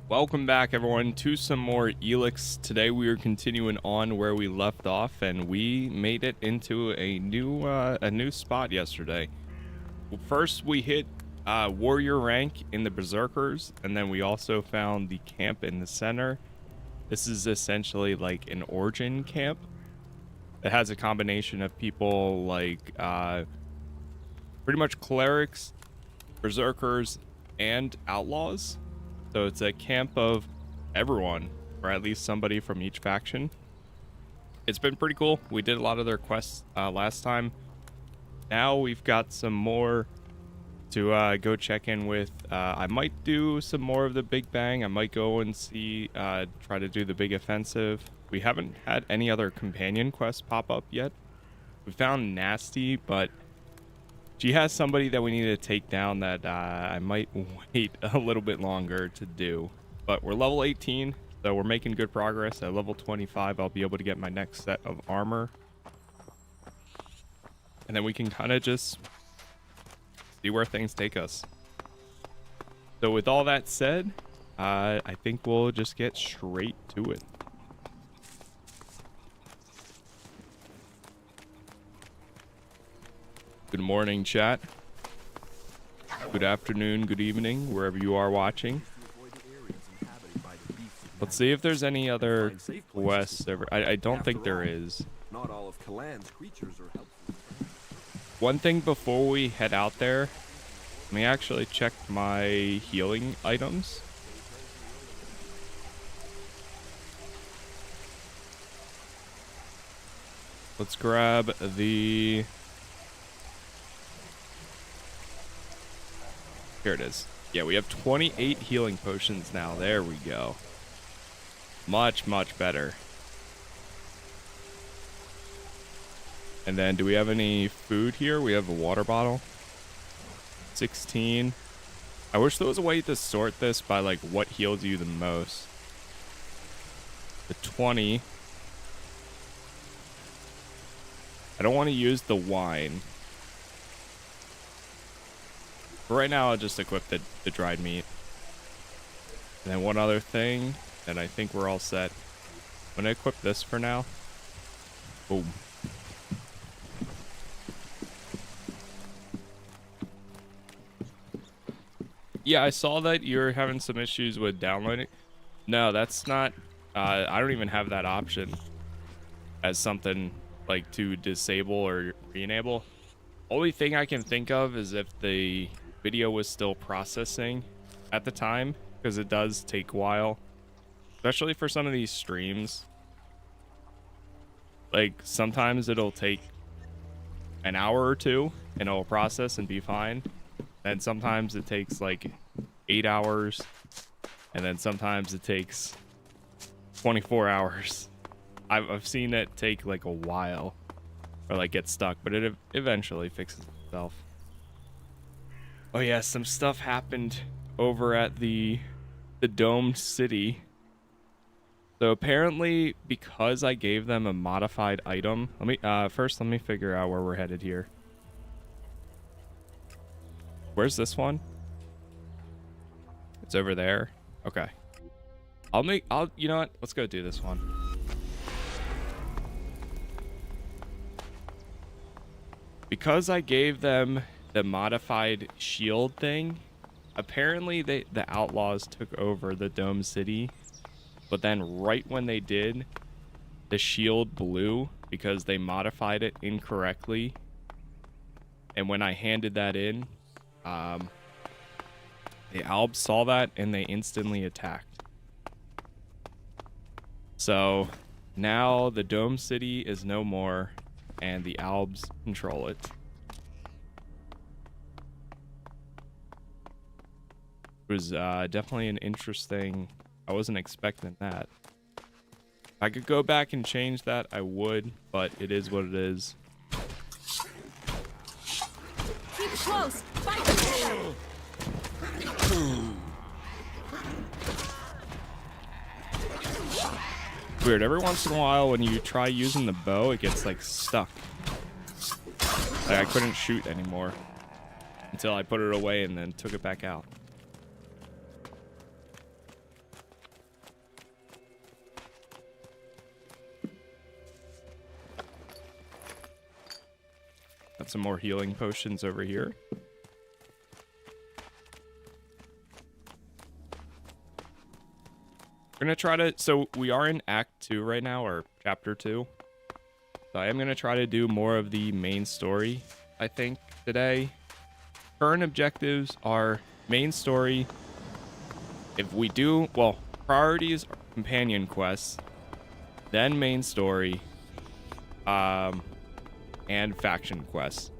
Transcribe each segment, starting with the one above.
Welcome back, everyone, to some more Elex. Today we are continuing on where we left off, and we made it into a new spot yesterday. First, we hit warrior rank in the berserkers, and then we also found the camp in the center. This is essentially like an origin camp. It has a combination of people like pretty much clerics, berserkers, and outlaws. So it's a camp of everyone, or at least somebody from each faction. It's been pretty cool. We did a lot of their quests last time. Now we've got some more to go check in with. I might do some more of the Big Bang. I might go and see, try to do the big offensive. We haven't had any other companion quests pop up yet. We found Nasty, but she has somebody that we need to take down that I might wait a little bit longer to do. But we're level 18, so we're making good progress. At level 25, I'll be able to get my next set of armor. And then we can kind of just see where things take us. So with all that said, I think we'll just get straight to it. Good morning, chat. Good afternoon, good evening, wherever you are watching. Let's see if there's any other quests. I don't think there is. Not all of Kalan's creatures are helpful. One thing before we head out there, let me actually check my healing items. Let's grab the... Here it is. Yeah, we have 28 healing potions now. There we go. Much, much better. And then, do we have any food here? We have a water bottle. 16. I wish there was a way to sort this by, like, what heals you the most. The 20. I don't want to use the wine. But right now, I'll just equip the dried meat. And then one other thing, and I think we're all set. I'm gonna equip this for now. Boom. Yeah, I saw that you're having some issues with downloading. No, that's not... I don't even have that option as something like to disable or re-enable. Only thing I can think of is if the video was still processing at the time, because it does take a while, especially for some of these streams. Like, sometimes it'll take an hour or two and it'll process and be fine. And sometimes it takes like 8 hours, and then sometimes it takes 24 hours. I've seen it take like a while, or like get stuck, but it eventually fixes itself. Oh yeah, some stuff happened over at the domed city. So apparently, because I gave them a modified item, let me figure out where we're headed here. Where's this one? It's over there. Okay. You know what? Let's go do this one. Because I gave them the modified shield thing, apparently the outlaws took over the dome city, but then right when they did, the shield blew because they modified it incorrectly. And when I handed that in, the Albs saw that and they instantly attacked. So now the dome city is no more, and the Albs control it. It was definitely an interesting... I wasn't expecting that. If I could go back and change that, I would, but it is what it is. Keep close. Fight. Weird, every once in a while when you try using the bow, it gets like stuck. Like I couldn't shoot anymore until I put it away and then took it back out. Got some more healing potions over here. We're gonna try to, so we are in Act 2 right now, or Chapter 2. So I am gonna try to do more of the main story, I think, today. Current objectives are main story. If we do, well, priorities are companion quests, then main story, and faction quests.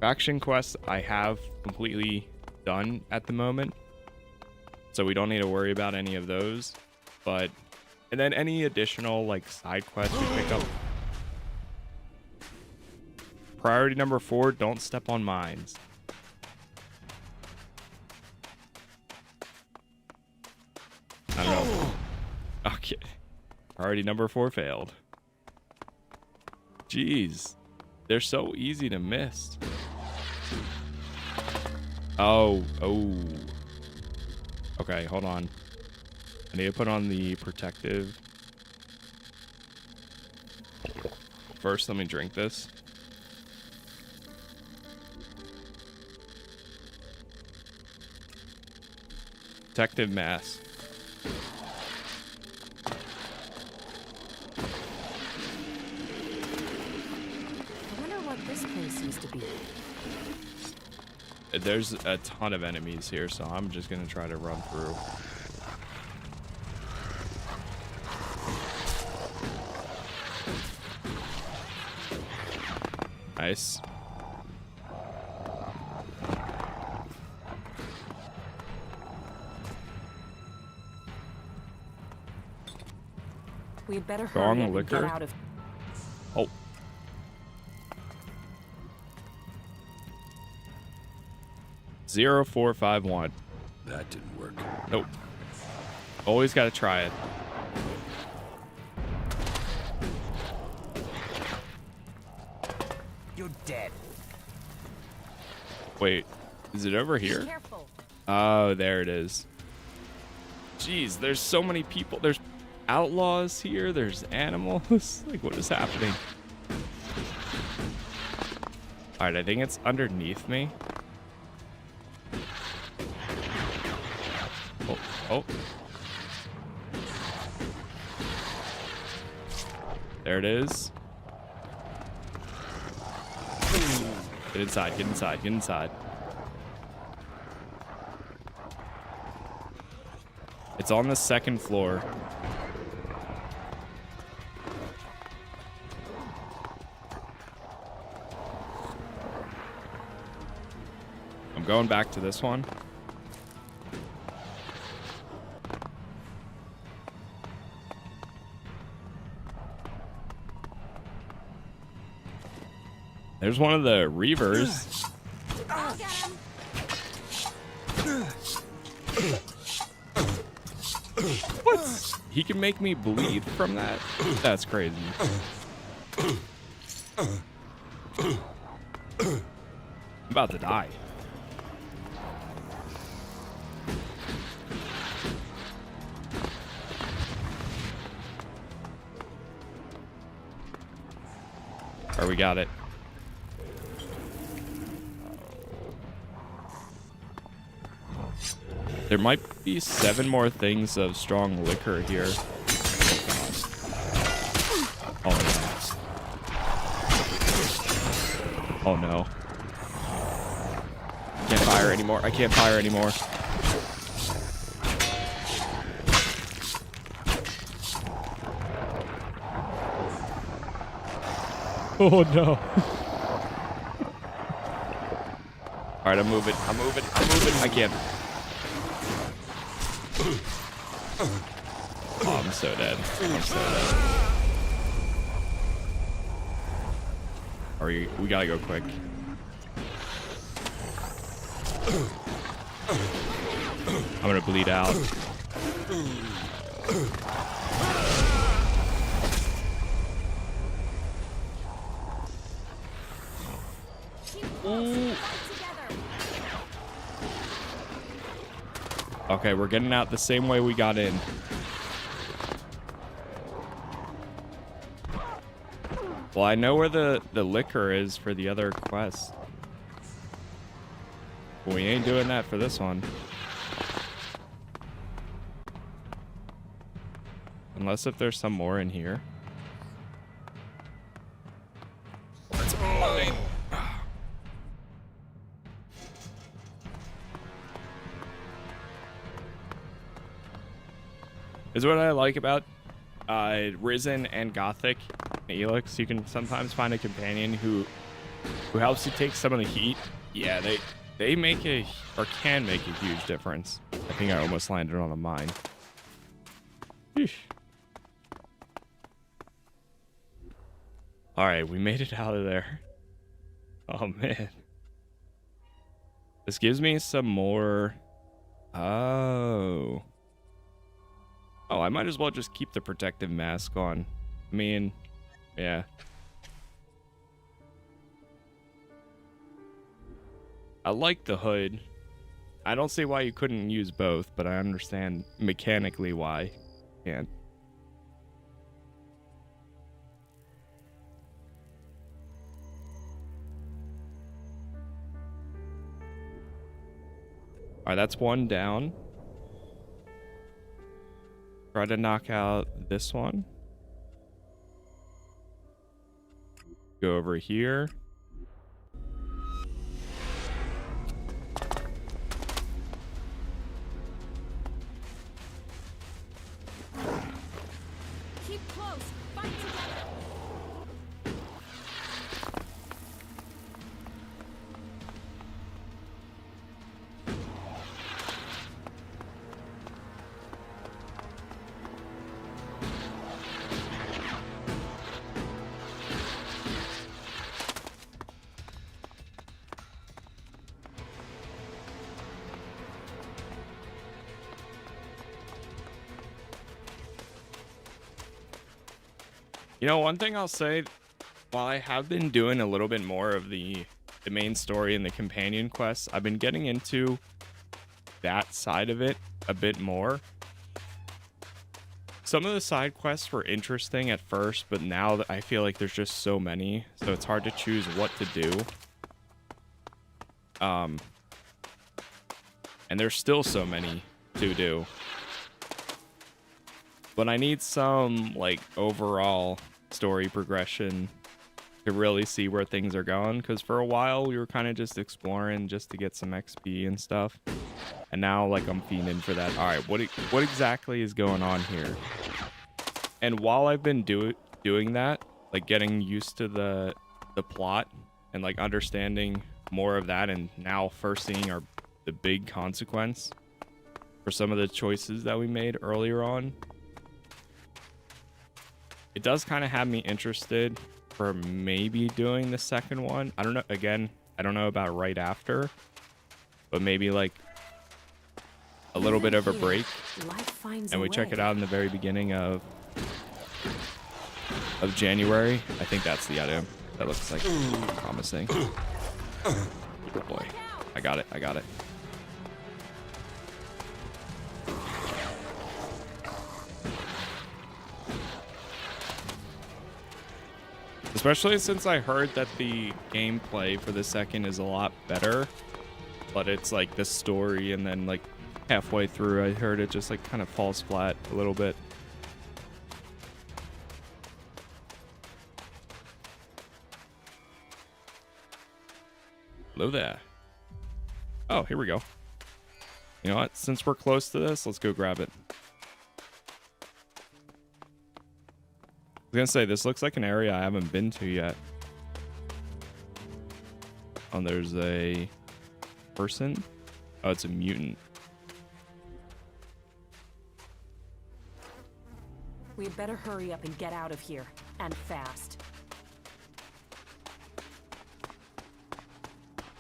Faction quests I have completely done at the moment, so we don't need to worry about any of those. But, and then any additional like side quests we pick up. Priority number 4, don't step on mines. I don't know. Okay. Priority number 4 failed. Jeez. They're so easy to miss. Oh. Okay, hold on. I need to put on the protective. First, let me drink this. Protective mask. I wonder what this place used to be. There's a ton of enemies here, so I'm just gonna try to run through. Nice. We'd better Strong hurry up and liquor? get out of. Oh. Zero 451. That didn't work. Nope. Always gotta try it. You're dead. Wait, is it over here? Careful. Oh, there it is. Jeez, there's so many people. There's outlaws here. There's animals. Like, what is happening? All right, I think it's underneath me. Oh. There it is. Get inside, get inside, get inside. It's on the second floor. I'm going back to this one. There's one of the Reavers. I'll get him. What? He can make me bleed from that? That's crazy. I'm about to die. Alright, we got it. There might be 7 more things of strong liquor here. Oh no. Can't fire anymore. I can't fire anymore. Oh no. Alright, I'm moving. I can't. Oh, I'm so dead. We gotta go quick. I'm gonna bleed out. Okay, we're getting out the same way we got in. Well, I know where the liquor is for the other quest. We ain't doing that for this one. Unless if there's some more in here. That's mine. Is what I like about Risen and Gothic Elex. You can sometimes find a companion who helps you take some of the heat. Yeah, they make or can make a huge difference. I think I almost landed on a mine. Sheesh. All right, we made it out of there. Oh man, this gives me some more. Oh, I might as well just keep the protective mask on. I mean, yeah. I like the hood. I don't see why you couldn't use both, but I understand mechanically why you can't. All right, that's one down. Try to knock out this one. Go over here. Keep close. Fight together. You know, one thing I'll say, while I have been doing a little bit more of the main story and the companion quests, I've been getting into that side of it a bit more. Some of the side quests were interesting at first, but now that I feel like there's just so many, so it's hard to choose what to do. And there's still so many to do. But I need some, like, overall story progression to really see where things are going. Because for a while, we were kind of just exploring just to get some XP and stuff. And now, like, I'm fiending for that. All right, what exactly is going on here? And while I've been doing that, like, getting used to the plot and, like, understanding more of that, and now first seeing the big consequence for some of the choices that we made earlier on, it does kind of have me interested for maybe doing the second one. I don't know. Again, I don't know about right after, but maybe like a little bit of a break, and we check it out in the very beginning of January. I think that's the item that looks like promising. Oh boy, I got it. Especially since I heard that the gameplay for the second is a lot better, but it's like the story, and then like halfway through I heard it just like kind of falls flat a little bit. Hello there. Oh, here we go. You know what? Since we're close to this, let's go grab it. I was gonna say, this looks like an area I haven't been to yet. Oh, there's a person. Oh, it's a mutant. We better hurry up and get out of here, and fast.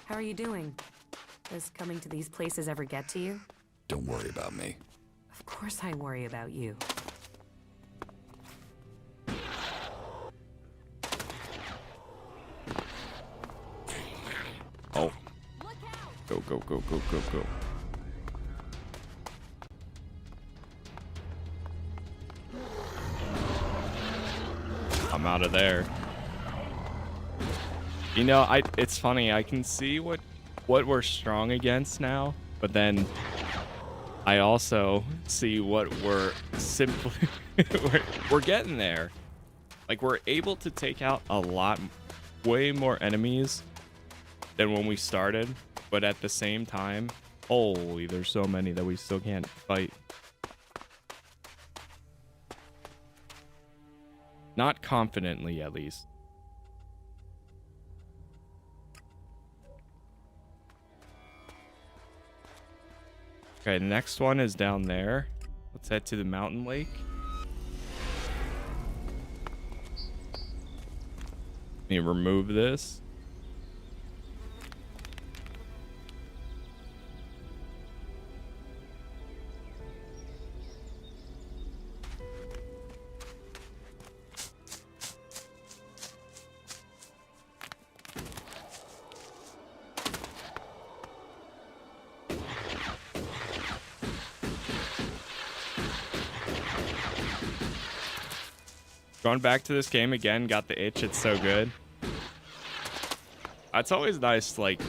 How are you doing? Does coming to these places ever get to you? Don't worry about me. Of course I worry about you. Oh. Go, go, go, go, go, go. I'm out of there. You know, it's funny. I can see what we're strong against now, but then I also see what we're simply we're getting there. Like, we're able to take out a lot, way more enemies than when we started, but at the same time, holy, there's so many that we still can't fight. Not confidently, at least. Okay, the next one is down there. Let's head to the mountain lake. Let me remove this. Going back to this game again, got the itch. It's so good. It's always nice, like,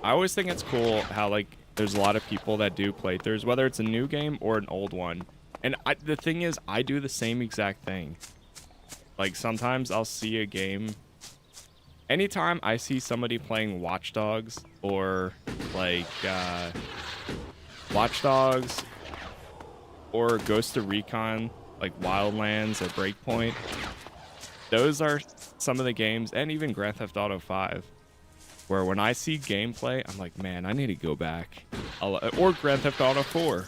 I always think it's cool how, like, there's a lot of people that do playthroughs, whether it's a new game or an old one. And the thing is, I do the same exact thing. Like, sometimes I'll see a game. Anytime I see somebody playing Watch Dogs or, like, Watch Dogs or Ghost of Recon, like Wildlands or Breakpoint, those are some of the games, and even Grand Theft Auto 5, where when I see gameplay, I'm like, man, I need to go back. Or Grand Theft Auto 4.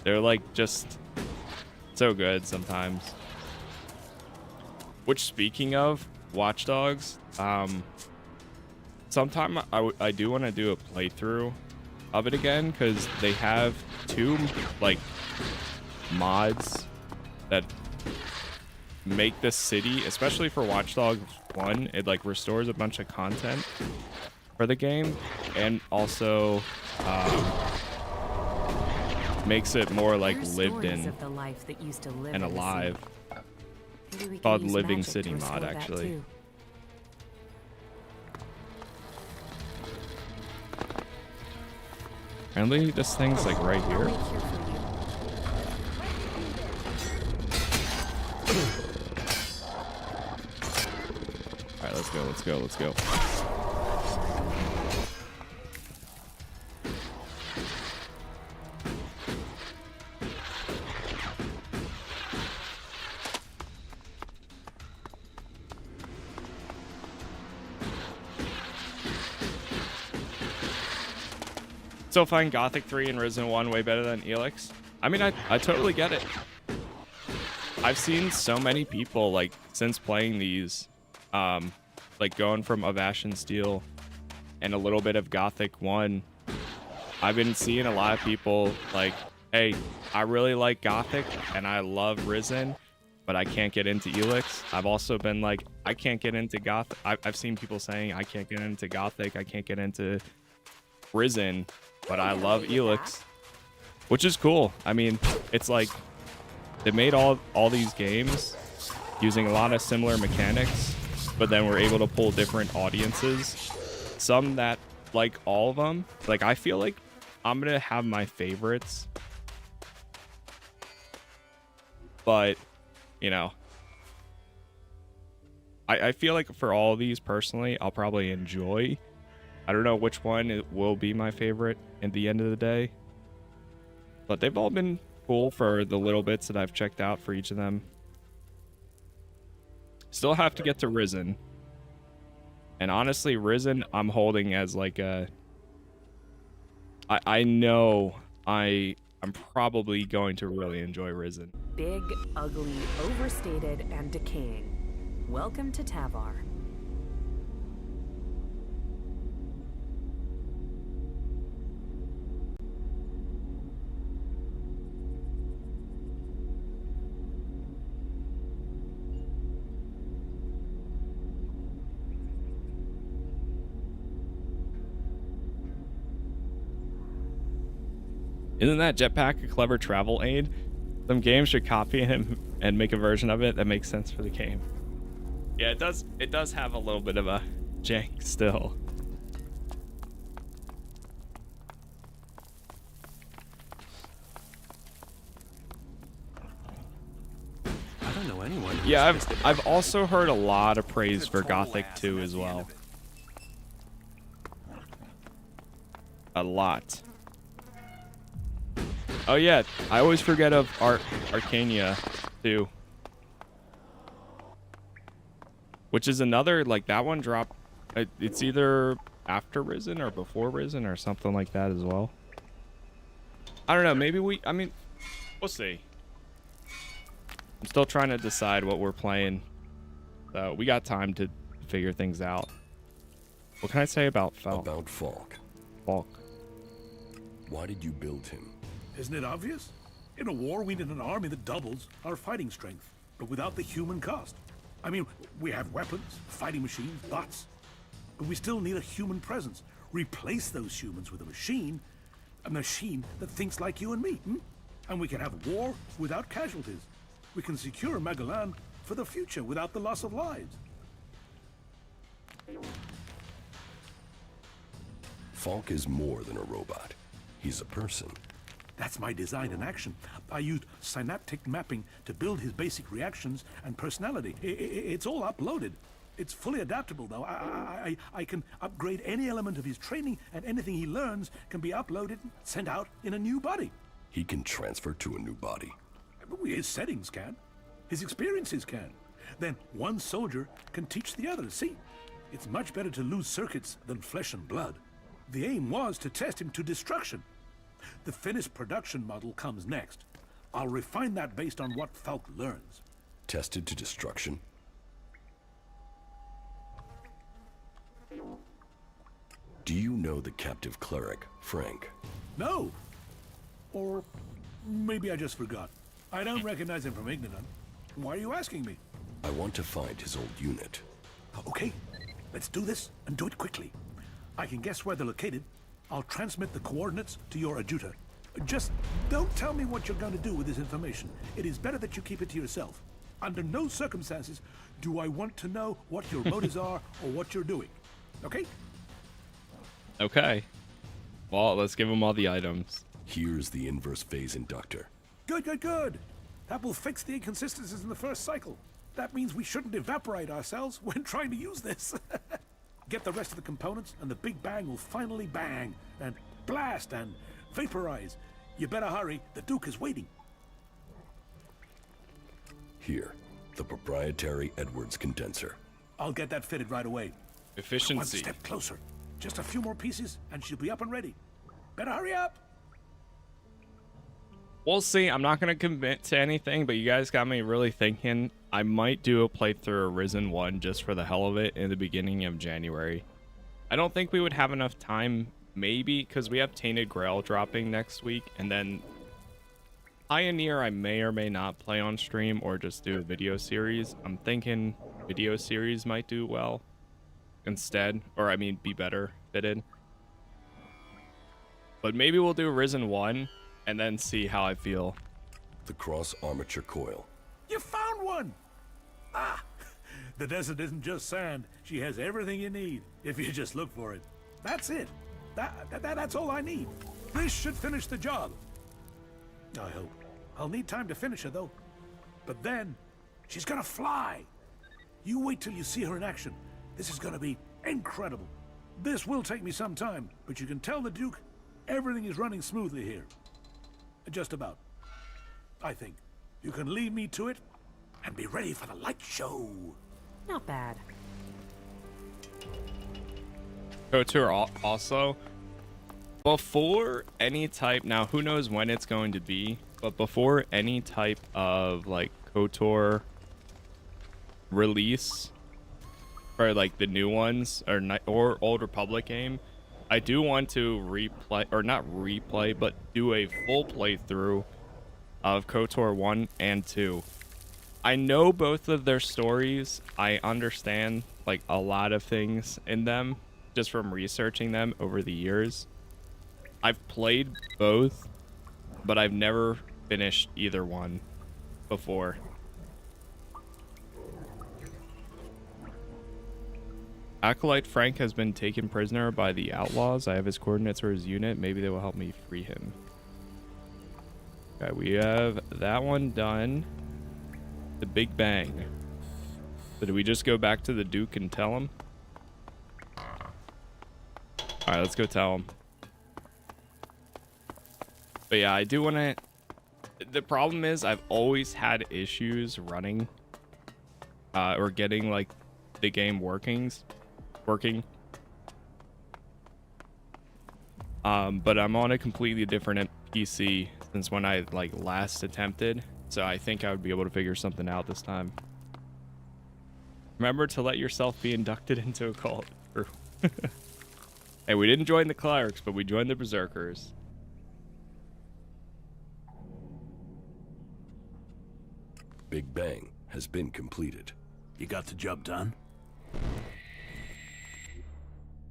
They're like just so good sometimes. Which, speaking of Watch Dogs, sometime I do want to do a playthrough of it again, because they have 2 like mods that make the city, especially for Watch Dogs 1, it like restores a bunch of content for the game, and also makes it more like lived in and alive. Called Living City mod, actually. Apparently this thing's like right here. Alright, let's go, let's go, let's go. Still find Gothic 3 and Risen 1 way better than Elex. I mean, I totally get it. I've seen so many people, like, since playing these, like, going from Of Ash and Steel and a little bit of Gothic 1, I've been seeing a lot of people, like, hey, I really like Gothic and I love Risen, but I can't get into Elex. I've also been like, I can't get into Gothic. I've seen people saying, I can't get into Gothic, I can't get into Risen, but I love Elex, which is cool. I mean, it's like they made all these games using a lot of similar mechanics, but then we're able to pull different audiences. Some that like all of them. Like, I feel like I'm gonna have my favorites, but you know, I feel like for all of these personally, I'll probably enjoy. I don't know which one will be my favorite at the end of the day, but they've all been cool for the little bits that I've checked out for each of them. Still have to get to Risen, and honestly, Risen I'm holding as like a, I know I'm probably going to really enjoy Risen. Big, ugly, overstated, and decaying. Welcome to Tavar. Isn't that jetpack a clever travel aid? Some games should copy it and make a version of it that makes sense for the game. Yeah, it does have a little bit of a jank still. I don't know anyone. Yeah, I've also heard a lot of praise for Gothic 2 as well. A lot. Oh yeah, I always forget of Arcania too. Which is another, like, that one dropped, it's either after Risen or before Risen or something like that as well. I don't know, maybe I mean, we'll see. I'm still trying to decide what we're playing. So we got time to figure things out. What can I say about Falk? About Falk. Falk. Why did you build him? Isn't it obvious? In a war, we need an army that doubles our fighting strength, but without the human cost. I mean, we have weapons, fighting machines, bots, but we still need a human presence. Replace those humans with a machine that thinks like you and me, And we can have war without casualties. We can secure Magalan for the future without the loss of lives. Falk is more than a robot. He's a person. That's my design in action. I used synaptic mapping to build his basic reactions and personality. It's all uploaded. It's fully adaptable, though. I can upgrade any element of his training, and anything he learns can be uploaded and sent out in a new body. He can transfer to a new body. His settings can. His experiences can. Then one soldier can teach the others. See, it's much better to lose circuits than flesh and blood. The aim was to test him to destruction. The finished production model comes next. I'll refine that based on what Falk learns. Tested to destruction? Do you know the captive cleric, Frank? No. Or maybe I just forgot. I don't recognize him from Igniton. Why are you asking me? I want to find his old unit. Okay, let's do this and do it quickly. I can guess where they're located. I'll transmit the coordinates to your adjutor. Just don't tell me what you're going to do with this information. It is better that you keep it to yourself. Under no circumstances do I want to know what your motives are or what you're doing. Okay? Okay. Well, let's give him all the items. Here's the inverse phase inductor. Good. That will fix the inconsistencies in the first cycle. That means we shouldn't evaporate ourselves when trying to use this. Get the rest of the components, and the Big Bang will finally bang, and blast, and vaporize. You better hurry, the Duke is waiting. Here, the proprietary Edwards condenser. I'll get that fitted right away. Efficiency. One step closer. Just a few more pieces, and she'll be up and ready. Better hurry up. We'll see. I'm not going to commit to anything, but you guys got me really thinking. I might do a playthrough of Risen 1 just for the hell of it in the beginning of January. I don't think we would have enough time, maybe, because we have Tainted Grail dropping next week, and then Pioneer I may or may not play on stream or just do a video series. I'm thinking video series might do well instead, or I mean be better fitted. But maybe we'll do Risen 1 and then see how I feel. The cross armature coil. You found one! Ah, the desert isn't just sand. She has everything you need, if you just look for it. That's it. That's all I need. This should finish the job. I hope. I'll need time to finish her, though. But then, she's gonna fly. You wait till you see her in action. This is gonna be incredible. This will take me some time, but you can tell the Duke everything is running smoothly here. Just about. I think. You can lead me to it and be ready for the light show. Not bad. KOTOR also, before any type, now who knows when it's going to be, but before any type of like KOTOR release, or like the new ones, or Old Republic game, I do want to replay, or not replay, but do a full playthrough of KOTOR 1 and 2. I know both of their stories. I understand like a lot of things in them just from researching them over the years. I've played both, but I've never finished either one before. Acolyte Frank has been taken prisoner by the outlaws. I have his coordinates for his unit. Maybe they will help me free him. Okay, we have that one done. The Big Bang. So do we just go back to the Duke and tell him? Alright, let's go tell him. But yeah, I do want to... The problem is I've always had issues running or getting like the game working. But I'm on a completely different PC since when I like last attempted, so I think I would be able to figure something out this time. Remember to let yourself be inducted into a cult. Hey, we didn't join the clerics, but we joined the berserkers. Big Bang has been completed. You got the job done?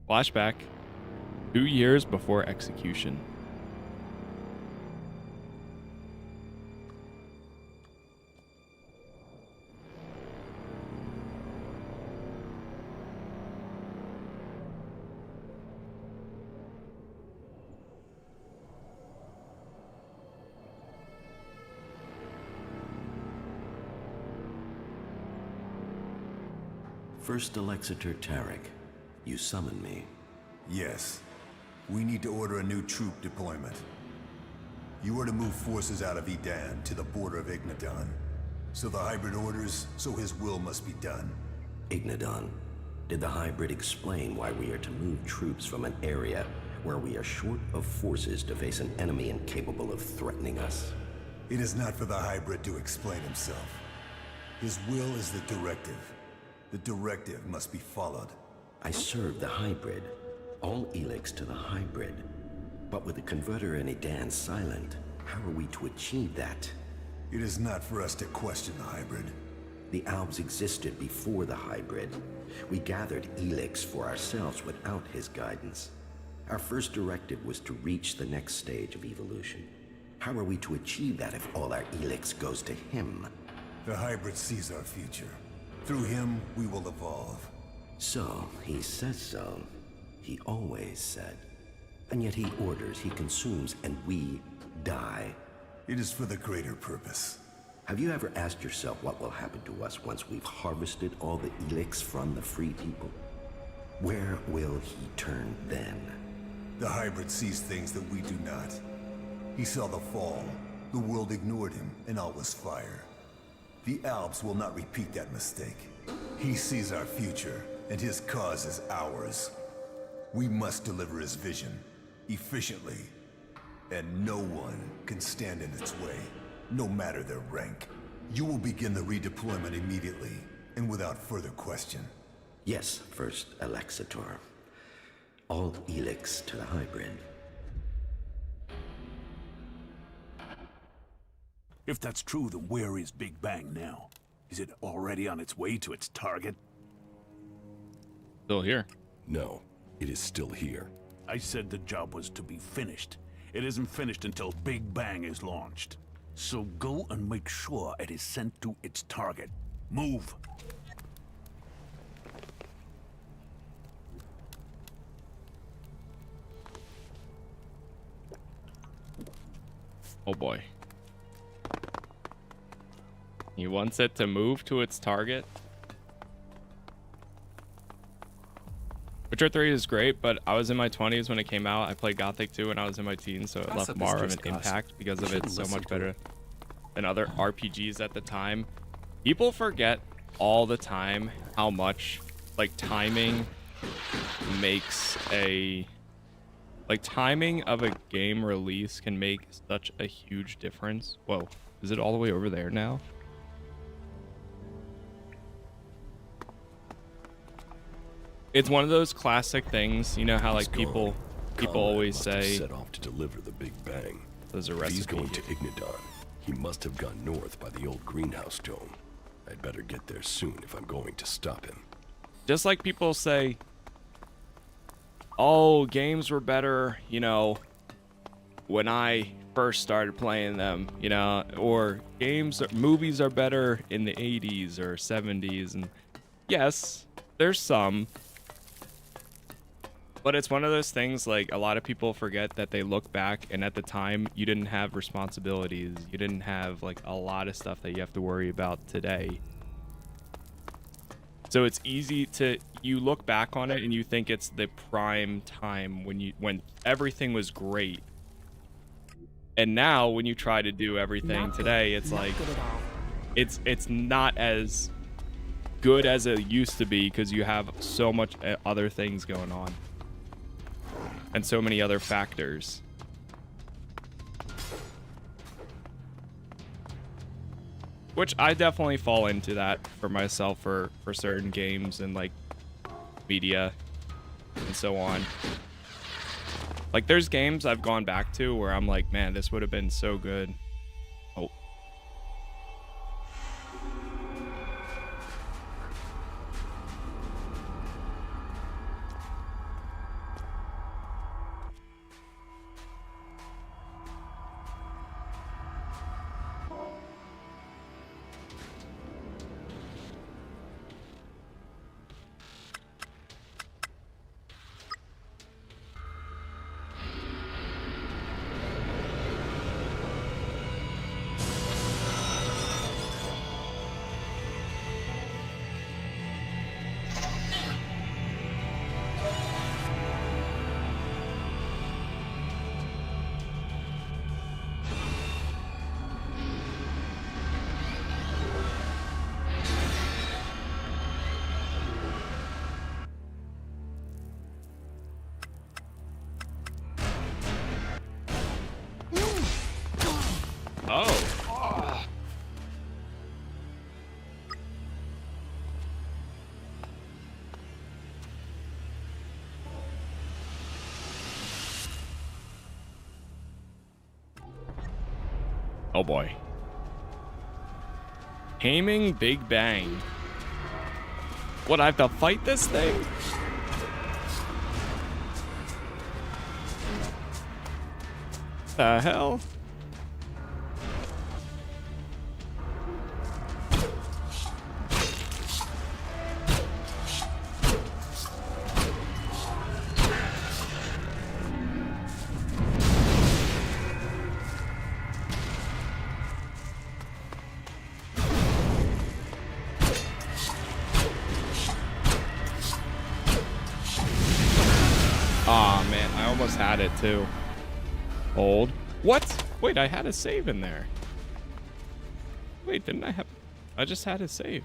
Flashback. 2 years before execution. First Alexitor Tarek, you summoned me. Yes. We need to order a new troop deployment. You are to move forces out of Edan to the border of Ignadon. So the hybrid orders, so his will must be done. Ignadon, did the hybrid explain why we are to move troops from an area where we are short of forces to face an enemy incapable of threatening us? It is not for the hybrid to explain himself. His will is the directive. The directive must be followed. I serve the hybrid. All Elex to the hybrid. But with the converter in Edan silent, how are we to achieve that? It is not for us to question the hybrid. The Albs existed before the hybrid. We gathered Elex for ourselves without his guidance. Our first directive was to reach the next stage of evolution. How are we to achieve that if all our Elex goes to him? The hybrid sees our future. Through him, we will evolve. So, he says so. He always said. And yet he orders, he consumes, and we die. It is for the greater purpose. Have you ever asked yourself what will happen to us once we've harvested all the Elex from the free people? Where will he turn then? The hybrid sees things that we do not. He saw the fall. The world ignored him, and all was fire. The Alps will not repeat that mistake. He sees our future, and his cause is ours. We must deliver his vision, efficiently. And no one can stand in its way, no matter their rank. You will begin the redeployment immediately, and without further question. Yes, first Alexitor. All Elex to the hybrid. If that's true, then where is Big Bang now? Is it already on its way to its target? Still here. No, it is still here. I said the job was to be finished. It isn't finished until Big Bang is launched. So go and make sure it is sent to its target. Move! Oh boy. He wants it to move to its target. Witcher 3 is great, but I was in my 20s when it came out. I played Gothic 2 when I was in my teens, so it left more of an impact because of it's so much better than other RPGs at the time. People forget all the time how much like timing makes a timing of a game release can make such a huge difference. Whoa, is it all the way over there now? It's one of those classic things, you know how like people always say set off to deliver the Big Bang. There's a If he's recipe. going to Ignadon. He must have gone north by the old greenhouse dome. I'd better get there soon if I'm going to stop him. Just like people say, oh, games were better, you know, when I first started playing them, you know, or movies are better in the 80s or 70s. And yes, there's some, But it's one of those things, like, a lot of people forget that they look back, and at the time, you didn't have responsibilities. You didn't have, like, a lot of stuff that you have to worry about today. So it's easy to, you look back on it and you think it's the prime time when everything was great. And now when you try to do everything today, it's Not like, good at all. it's not as good as it used to be because you have so much other things going on. And so many other factors. Which I definitely fall into that for myself for certain games and like media and so on. Like there's games I've gone back to where I'm like, man, this would have been so good. Oh. Oh. Oh boy. Aiming Big Bang. What, I have to fight this thing? The hell? Aw, man, I almost had it too. Hold. What? Wait, I had a save in there. Wait, didn't I have... I just had a save.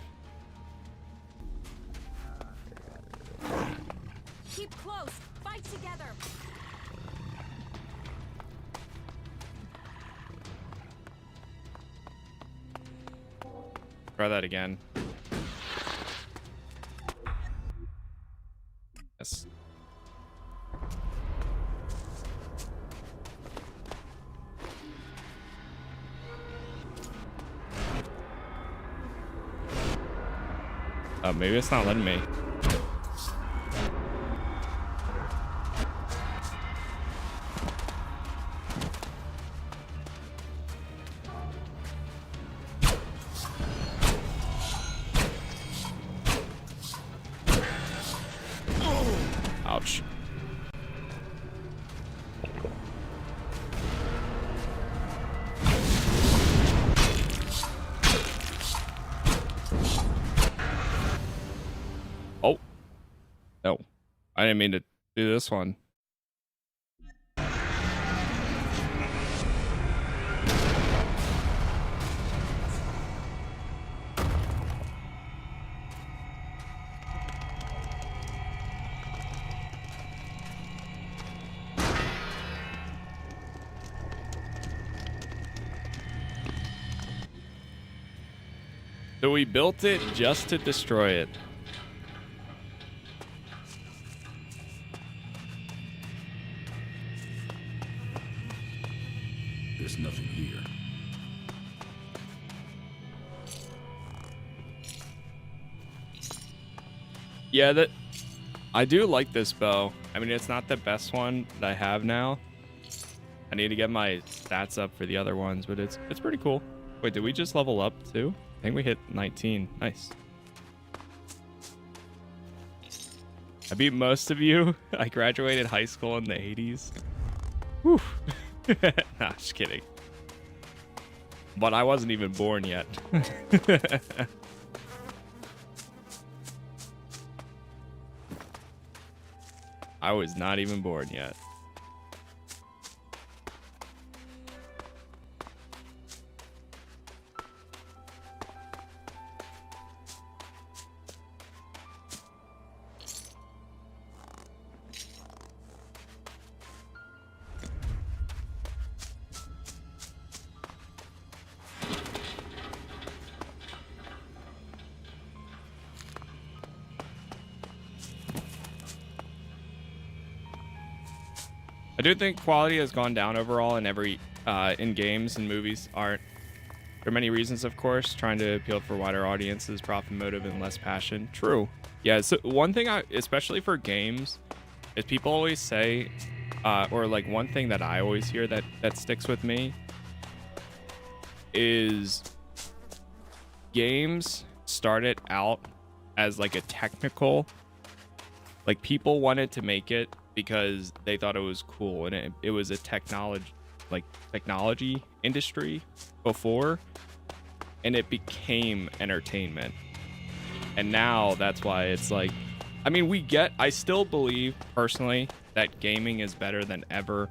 Keep close. Fight together. Try that again. Yes. Oh, maybe it's not letting me. Ouch. Oh. No. I didn't mean to do this one. So we built it just to destroy it. There's nothing here. Yeah, I do like this bow. I mean, it's not the best one that I have now. I need to get my stats up for the other ones, but it's pretty cool. Wait, did we just level up too? I think we hit 19. Nice. I beat most of you. I graduated high school in the 80s. Whew. Nah, just kidding. But I wasn't even born yet. I was not even born yet. I do think quality has gone down overall in in games and movies. Art. There are many reasons, of course, trying to appeal for wider audiences, profit motive, and less passion. True. Yeah. So one thing, especially for games, is people always say, or like one thing that I always hear that sticks with me is games started out as like a technical, like people wanted to make it because they thought it was cool, and it was a technology industry before, and it became entertainment. And now that's why it's like, I mean, I still believe personally that gaming is better than ever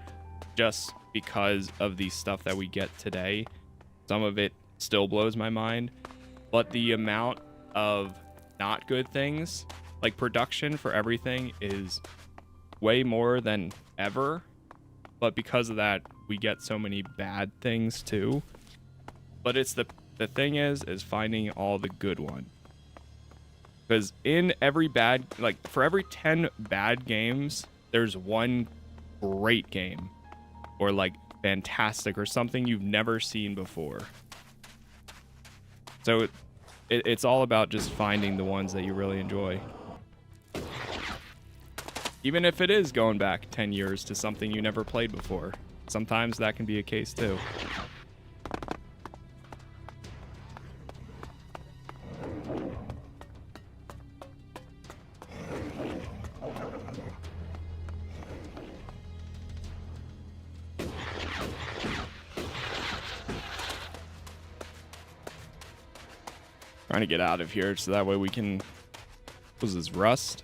just because of the stuff that we get today. Some of it still blows my mind, but the amount of not good things, like production for everything, is way more than ever. But because of that, we get so many bad things too. But it's the thing is finding all the good one. Because in every bad, like for every 10 bad games, there's one great game, or like fantastic, or something you've never seen before. So it's all about just finding the ones that you really enjoy. Even if it is going back 10 years to something you never played before. Sometimes that can be a case too. Trying to get out of here so that way we can... What was this, rust?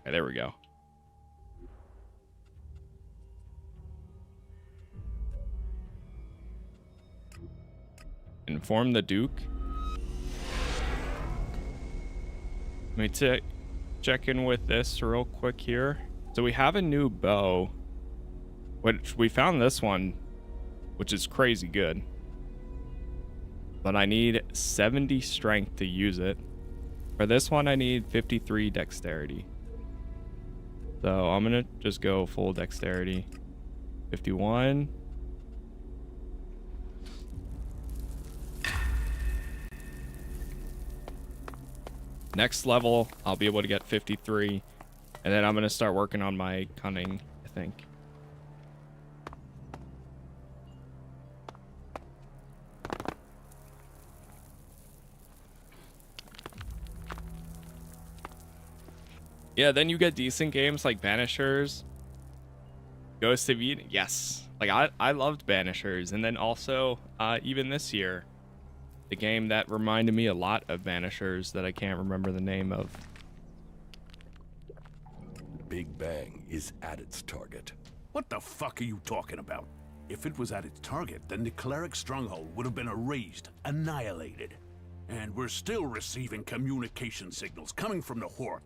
Okay, there we go. Inform the Duke. Let me check in with this real quick here. So we have a new bow, which we found this one, which is crazy good. But I need 70 strength to use it. For this one, I need 53 dexterity. So I'm gonna just go full dexterity. 51. Next level, I'll be able to get 53. And then I'm gonna start working on my cunning, I think. Yeah, then you get decent games like Banishers, Ghost of Eden. Yes, like I loved Banishers, and then also even this year, the game that reminded me a lot of Banishers that I can't remember the name of. Big Bang is at its target. What the fuck are you talking about? If it was at its target, then the cleric stronghold would have been erased, annihilated. And we're still receiving communication signals coming from the Horde.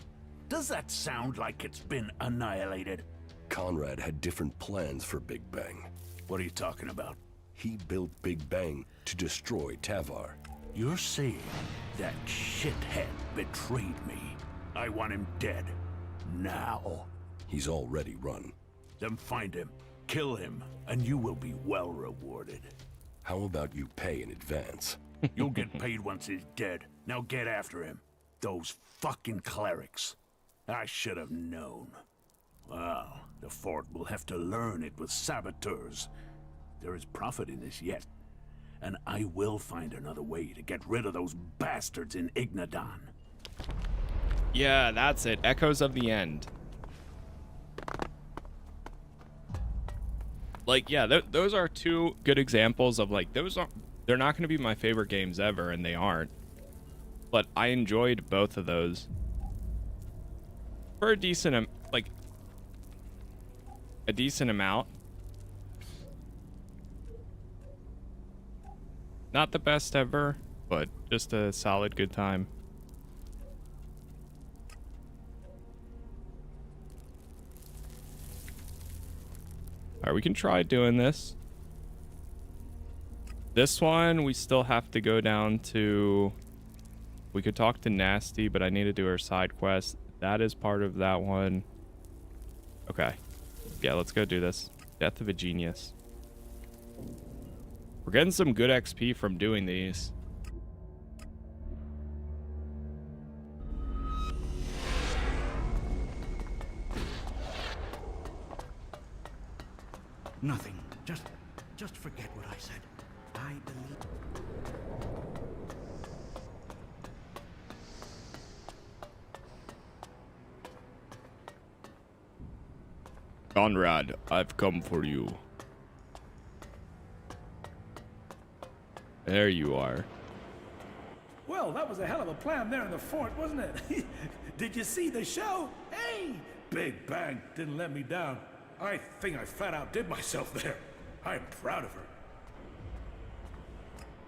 Does that sound like it's been annihilated? Conrad had different plans for Big Bang. What are you talking about? He built Big Bang to destroy Tavar. You're saying that shithead betrayed me. I want him dead. Now. He's already run. Then find him, kill him, and you will be well rewarded. How about you pay in advance? You'll get paid once he's dead. Now get after him. Those fucking clerics. I should have known. Well, the fort will have to learn it was saboteurs. There is profit in this yet. and I will find another way to get rid of those bastards in Ignadon. Yeah, that's it. Echoes of the End. Like, yeah, those are two good examples of, like, they're not going to be my favorite games ever, and they aren't. But I enjoyed both of those for a decent amount. Not the best ever, but just a solid good time. All right, we can try doing this. This one, we still have to go down to... We could talk to Nasty, but I need to do her side quest. That is part of that one. Okay. Yeah, let's go do this. Death of a Genius. We're getting some good XP from doing these. Nothing. Just forget what I said. I believe... Conrad, I've come for you. There you are. Well, that was a hell of a plan there in the fort, wasn't it? Did you see the show? Hey! Big Bang didn't let me down. I think I flat out did myself there. I'm proud of her.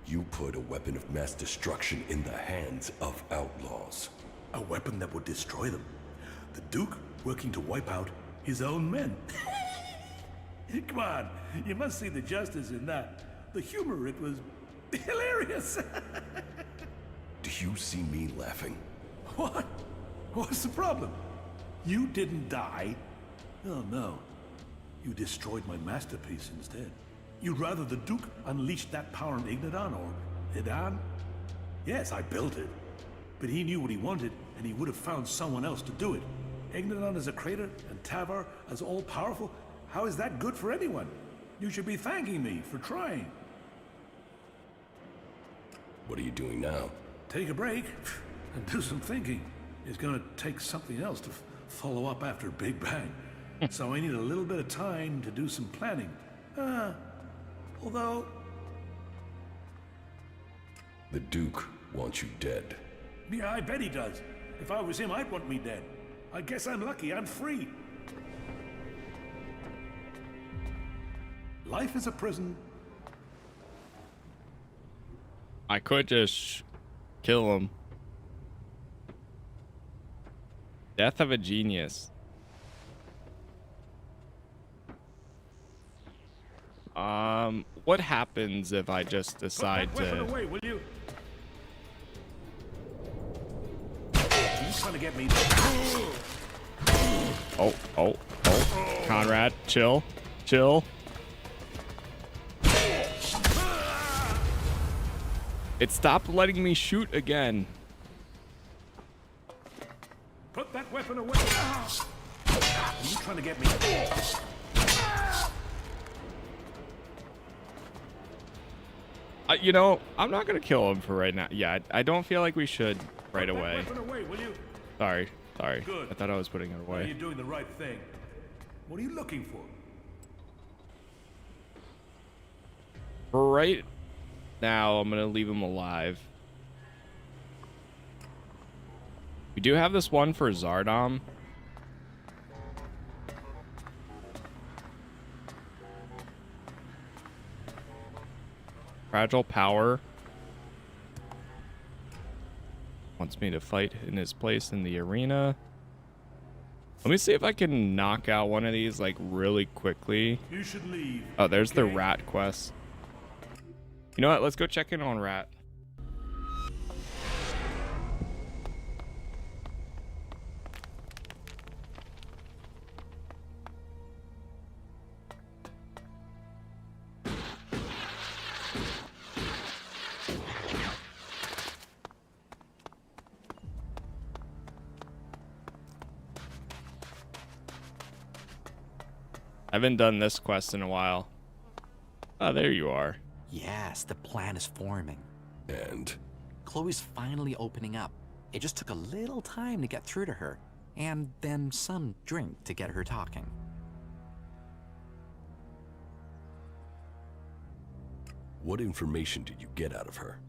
You put a weapon of mass destruction in the hands of outlaws. A weapon that would destroy them. The Duke working to wipe out his own men. Come on, you must see the justice in that. The humor, it was hilarious. Do you see me laughing? What? What's the problem? You didn't die. Oh no. You destroyed my masterpiece instead. You'd rather the Duke unleashed that power in Ignadon or Idan? Yes, I built it. But he knew what he wanted, and he would have found someone else to do it. Ignadon is a crater, and Tavar is all-powerful. How is that good for anyone? You should be thanking me for trying. What are you doing now? Take a break and do some thinking. It's gonna take something else to follow up after Big Bang. So I need a little bit of time to do some planning. Although... The Duke wants you dead. Yeah, I bet he does. If I was him, I'd want me dead. I guess I'm lucky. I'm free. Life is a prison. I could just kill him. Death of a Genius. What happens if I just decide Put that weapon to... away, will you? You trying to get me? Oh. Conrad, chill. It stopped letting me shoot again. Put that weapon away. You trying to get me? You know, I'm not gonna kill him for right now. Yeah, I don't feel like we should right Put that away. weapon away, will you? Sorry. Good. I thought I was putting it Are away. you doing the right thing? What are you looking for? For right now, I'm gonna leave him alive. We do have this one for Zardom. Fragile power. Wants me to fight in his place in the arena. Let me see if I can knock out one of these like really quickly. You should leave. Oh, there's the okay? rat quest. You know what? Let's go check in on rat. I haven't done this quest in a while. Oh, there you are. Yes, the plan is forming. And Chloe's finally opening up. It just took a little time to get through to her, and then some drink to get her talking. what information did you get out of her?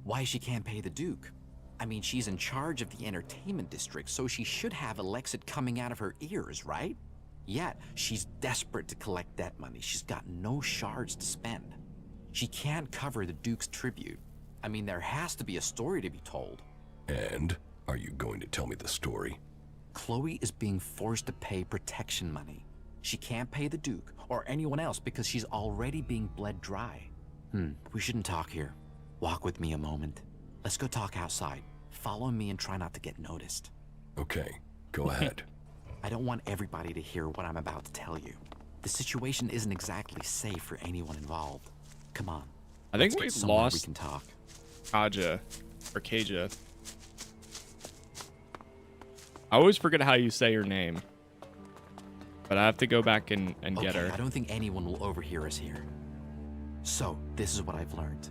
Why she can't pay the Duke. I mean, she's in charge of the entertainment district, so she should have Alexid coming out of her ears, right? Yet, she's desperate to collect that money. She's got no shards to spend. She can't cover the Duke's tribute. I mean, there has to be a story to be told. And are you going to tell me the story? Chloe is being forced to pay protection money. She can't pay the Duke or anyone else because she's already being bled dry. We shouldn't talk here. Walk with me a moment. Let's go talk outside. Follow me and try not to get noticed. Okay, go ahead. I don't want everybody to hear what I'm about to tell you. The situation isn't exactly safe for anyone involved. Come on. I think Let's we get somewhere we lost can talk. Caja or Caja. I always forget how you say her name, but I have to go back and get her. I don't think anyone will overhear us here. So, this is what I've learned.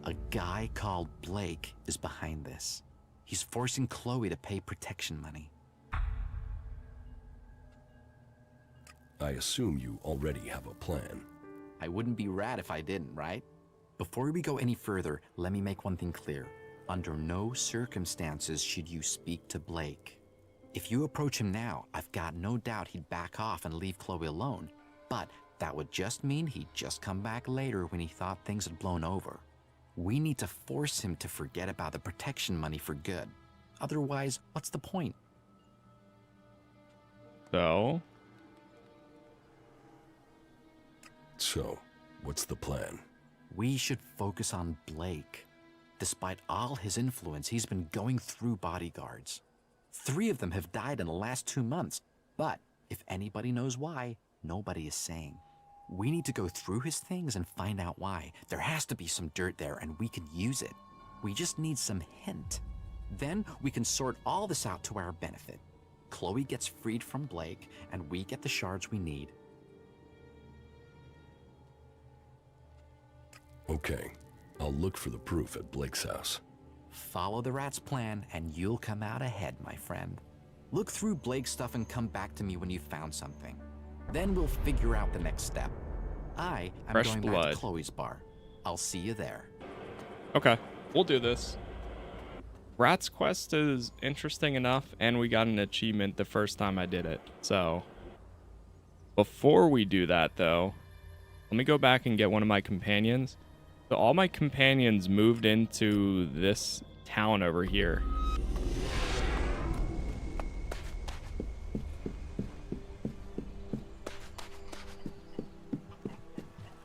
A guy called Blake is behind this. He's forcing Chloe to pay protection money. I assume you already have a plan. I wouldn't be rad if I didn't, right? Before we go any further, let me make one thing clear. Under no circumstances should you speak to Blake. If you approach him now, I've got no doubt he'd back off and leave Chloe alone. But that would just mean he'd just come back later when he thought things had blown over. We need to force him to forget about the protection money for good. Otherwise, what's the point? So, what's the plan? We should focus on Blake. Despite all his influence, he's been going through bodyguards. 3 of them have died in the last 2 months. But if anybody knows why, nobody is saying. We need to go through his things and find out why. There has to be some dirt there and we can use it. We just need some hint. Then we can sort all this out to our benefit. Chloe gets freed from Blake and we get the shards we need. Okay, I'll look for the proof at Blake's house. Follow the rat's plan and you'll come out ahead, my friend. Look through Blake's stuff and come back to me when you've found something. Then we'll figure out the next step. I am Fresh going blood. back to Chloe's bar. I'll see you there. Okay, we'll do this. Rat's Quest is interesting enough, and we got an achievement the first time I did it. So, before we do that, though, let me go back and get one of my companions. So all my companions moved into this town over here.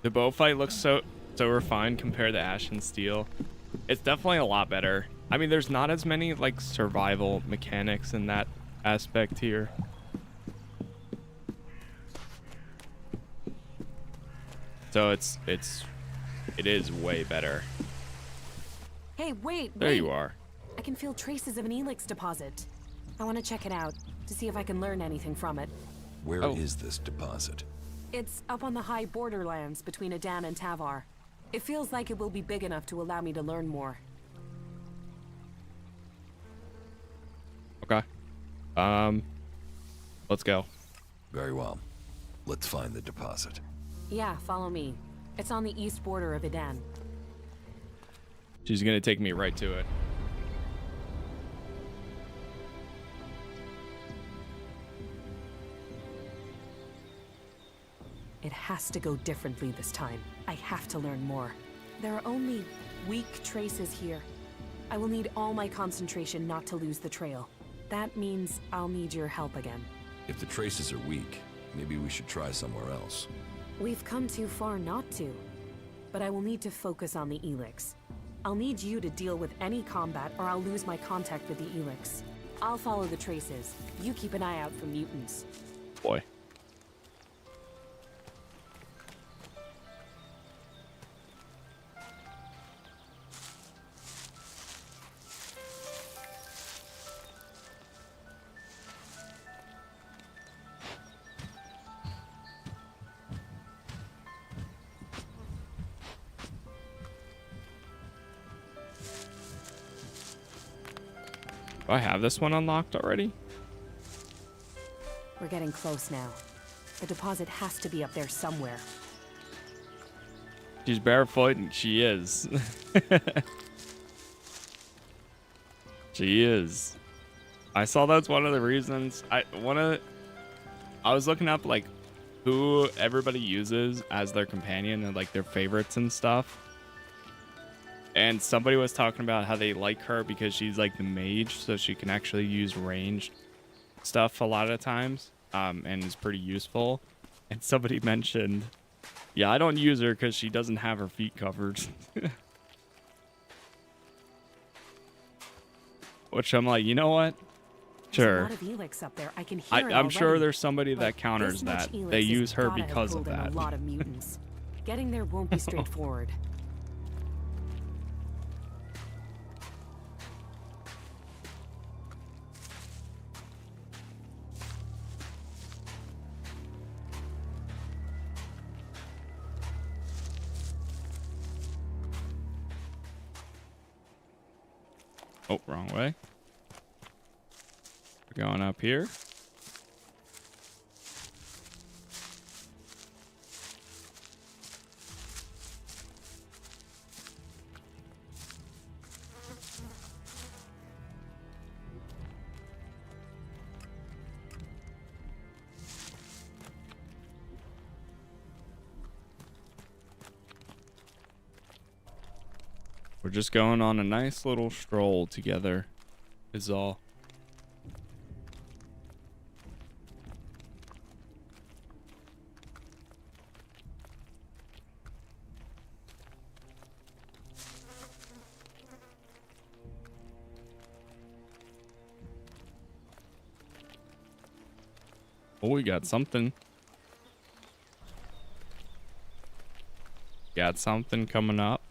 The bow fight looks so refined compared to Ash and Steel. It's definitely a lot better. I mean, there's not as many like survival mechanics in that aspect here. So it is way better. Hey, wait. There you are. I can feel traces of an Elex deposit. I want to check it out to see if I can learn anything from it. Where is this deposit? It's up on the high borderlands between Adan and Tavar. It feels like it will be big enough to allow me to learn more. Okay. Let's go. Very well. Let's find the deposit. Yeah, follow me. It's on the east border of Adan. She's gonna take me right to it. It has to go differently this time. I have to learn more. There are only weak traces here. I will need all my concentration not to lose the trail. That means I'll need your help again. If the traces are weak, maybe we should try somewhere else. We've come too far not to. But I will need to focus on the Elex. I'll need you to deal with any combat or I'll lose my contact with the Elex. I'll follow the traces. You keep an eye out for mutants. Boy. Do I have this one unlocked already? We're getting close now. The deposit has to be up there somewhere. She's barefoot and she is. She is. I saw that's one of the reasons I was looking up like who everybody uses as their companion and like their favorites and stuff. And somebody was talking about how they like her because she's like the mage, so she can actually use ranged stuff a lot of times, and is pretty useful. And somebody mentioned, yeah, I don't use her because she doesn't have her feet covered. Which I'm like, you know what? Sure. There's a lot of Elex up there. I can hear it I'm sure already. there's somebody But that counters this much that. Elex They has use her gotta have because of pulled in that. A lot of mutants. Getting there won't be straightforward. Oh, wrong way. We're going up here. We're just going on a nice little stroll together, is all. Oh, we got something. Got something coming up.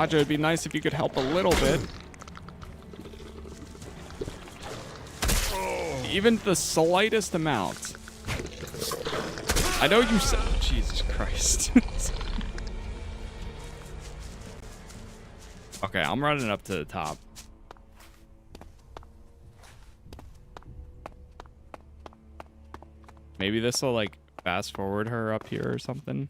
Caja, it'd be nice if you could help a little bit. Even the slightest amount. I know you said... Jesus Christ. Okay, I'm running up to the top. Maybe this will, like, fast forward her up here or something.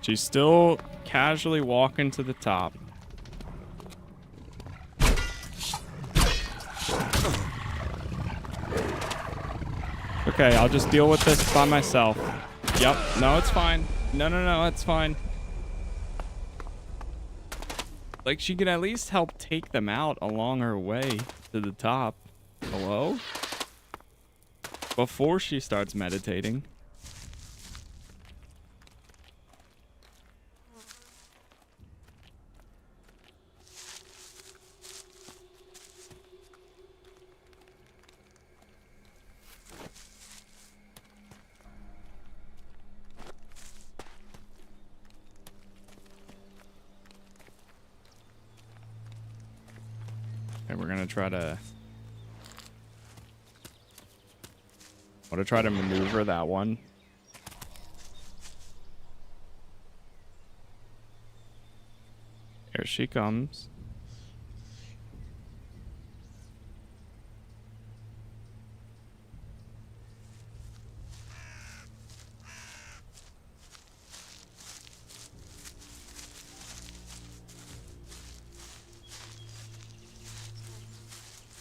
She's still casually walking to the top. Okay, I'll just deal with this by myself. Yep, no, it's fine. No, it's fine. Like, she can at least help take them out along her way to the top. Hello? Before she starts meditating. Okay, we're gonna try to... I want to try to maneuver that one. Here she comes.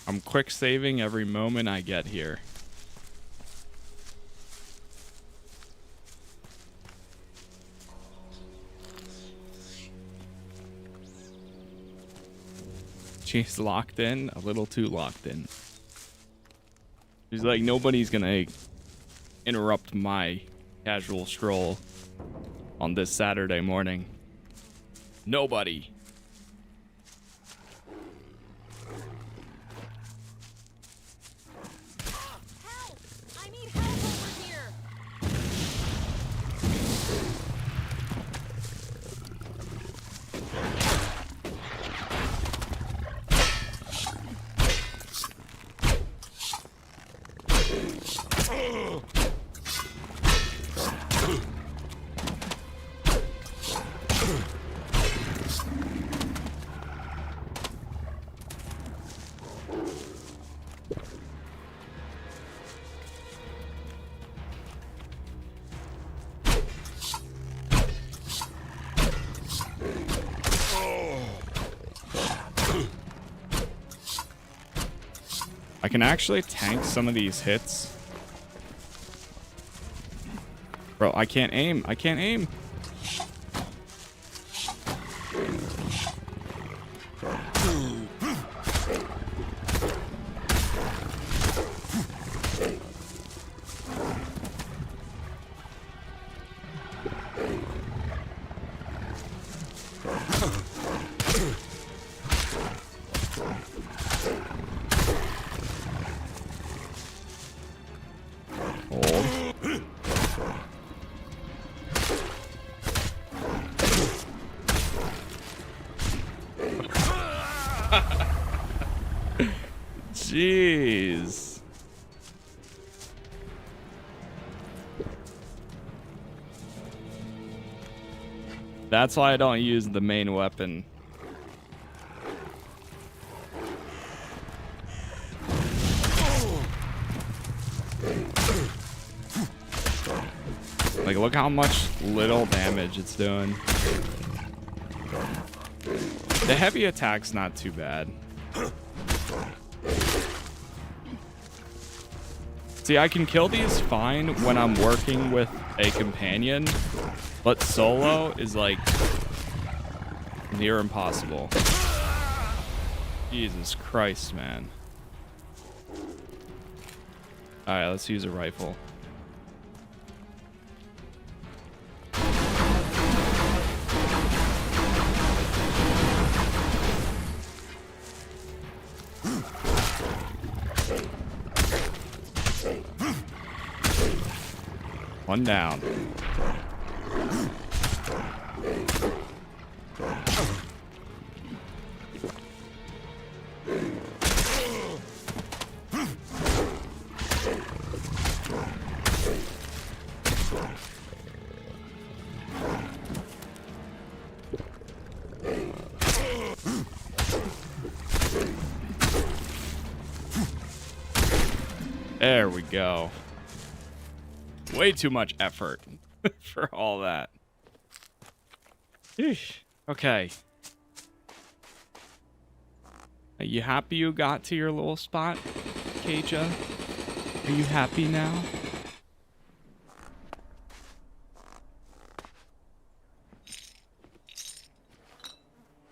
I'm quick saving every moment I get here. She's locked in, a little too locked in. He's like, nobody's gonna interrupt my casual stroll on this Saturday morning. Nobody. Help! I need help over here! I can actually tank some of these hits. Bro, I can't aim. I can't aim. Jeez. That's why I don't use the main weapon. Like, look how much little damage it's doing. The heavy attack's not too bad. See, I can kill these fine when I'm working with a companion, but solo is like near impossible. Jesus Christ, man. Alright, let's use a rifle. One down. There we go. Way too much effort for all that. Eesh. Okay. Are you happy you got to your little spot, Caja? Are you happy now?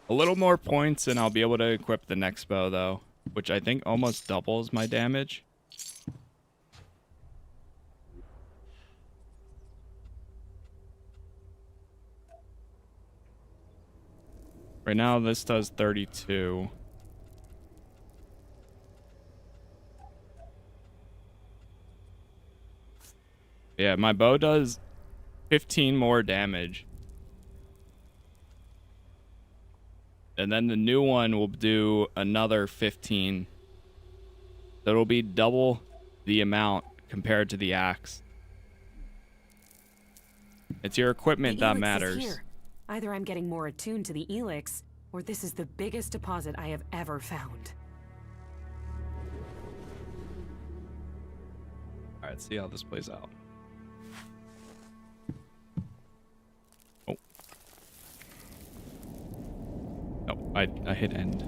A little more points and I'll be able to equip the next bow though, which I think almost doubles my damage. Right now, this does 32. Yeah, my bow does 15 more damage. And then the new one will do another 15. So it'll be double the amount compared to the axe. It's your equipment that matters. Here. Either I'm getting more attuned to the Elex, or this is the biggest deposit I have ever found. Alright, let's see how this plays out. Oh. Oh, I hit end.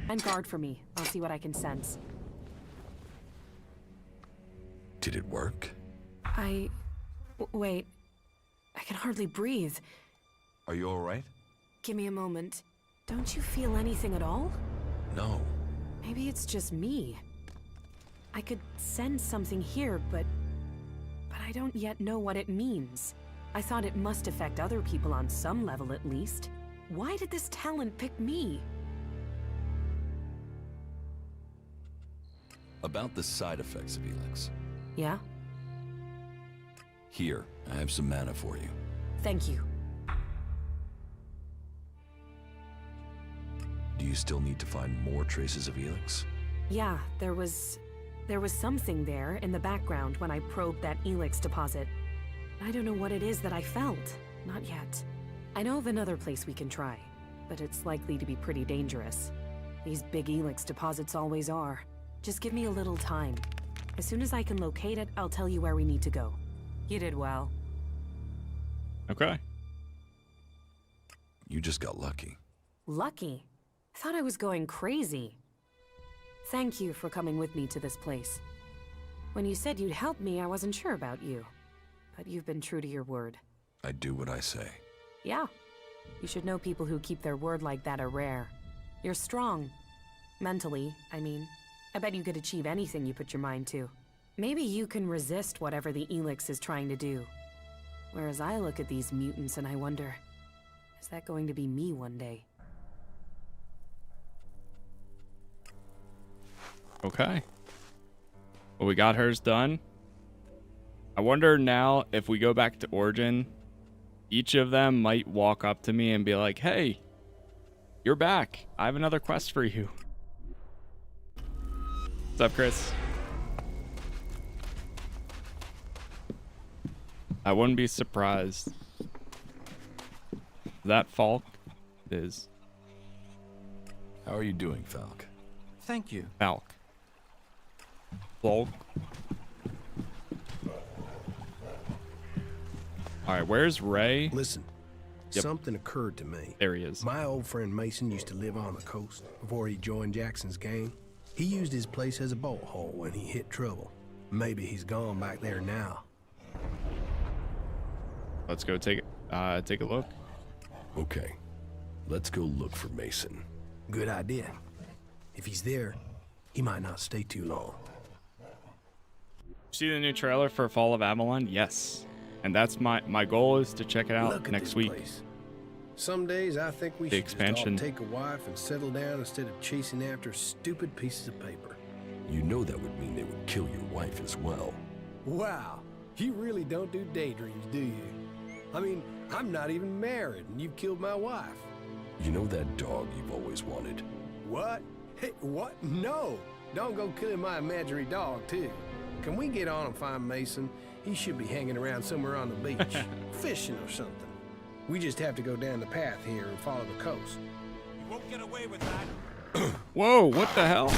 And guard for me. I'll see what I can sense. Did it work? Wait. I can hardly breathe. Are you all right? Give me a moment. Don't you feel anything at all? No. Maybe it's just me. I could sense something here, but I don't yet know what it means. I thought it must affect other people on some level at least. Why did this talent pick me? About the side effects of Elex. Yeah? Here, I have some mana for you. Thank you. Do you still need to find more traces of Elex? Yeah, there was something there in the background when I probed that Elex deposit. I don't know what it is that I felt. Not yet. I know of another place we can try, but it's likely to be pretty dangerous. These big Elex deposits always are. Just give me a little time. As soon as I can locate it, I'll tell you where we need to go. You did well. Okay. You just got lucky. Lucky? I thought I was going crazy. Thank you for coming with me to this place. When you said you'd help me, I wasn't sure about you. But you've been true to your word. I do what I say. Yeah. You should know people who keep their word like that are rare. You're strong. Mentally, I mean. I bet you could achieve anything you put your mind to. Maybe you can resist whatever the Elex is trying to do. Whereas I look at these mutants and I wonder, is that going to be me one day? Okay. Well, we got hers done. I wonder now if we go back to Origin, each of them might walk up to me and be like, hey, you're back. I have another quest for you. What's up, Chris? I wouldn't be surprised. That Falk is. How are you doing, Falk? Thank you. Falk. Falk. Alright, where's Ray? Listen, Yep. something occurred to me. There he is. My old friend Mason used to live on the coast before he joined Jackson's gang. He used his place as a bolt hole when he hit trouble. Maybe he's gone back there now. Let's go take a look. Okay. Let's go look for Mason. Good idea. If he's there, he might not stay too long. See the new trailer for Fall of Avalon? Yes. And that's my goal is to check it out Look at next this week. place. Some days I think we The should expansion. just all take a wife and settle down instead of chasing after stupid pieces of paper. You know that would mean they would kill your wife as well. Wow, you really don't do daydreams, do you? I mean, I'm not even married and you've killed my wife. You know that dog you've always wanted? What? Hey, what? No! Don't go killing my imaginary dog, too. Can we get on and find Mason? He should be hanging around somewhere on the beach, fishing or something. We just have to go down the path here and follow the coast. You won't get away with that. Whoa, what the hell?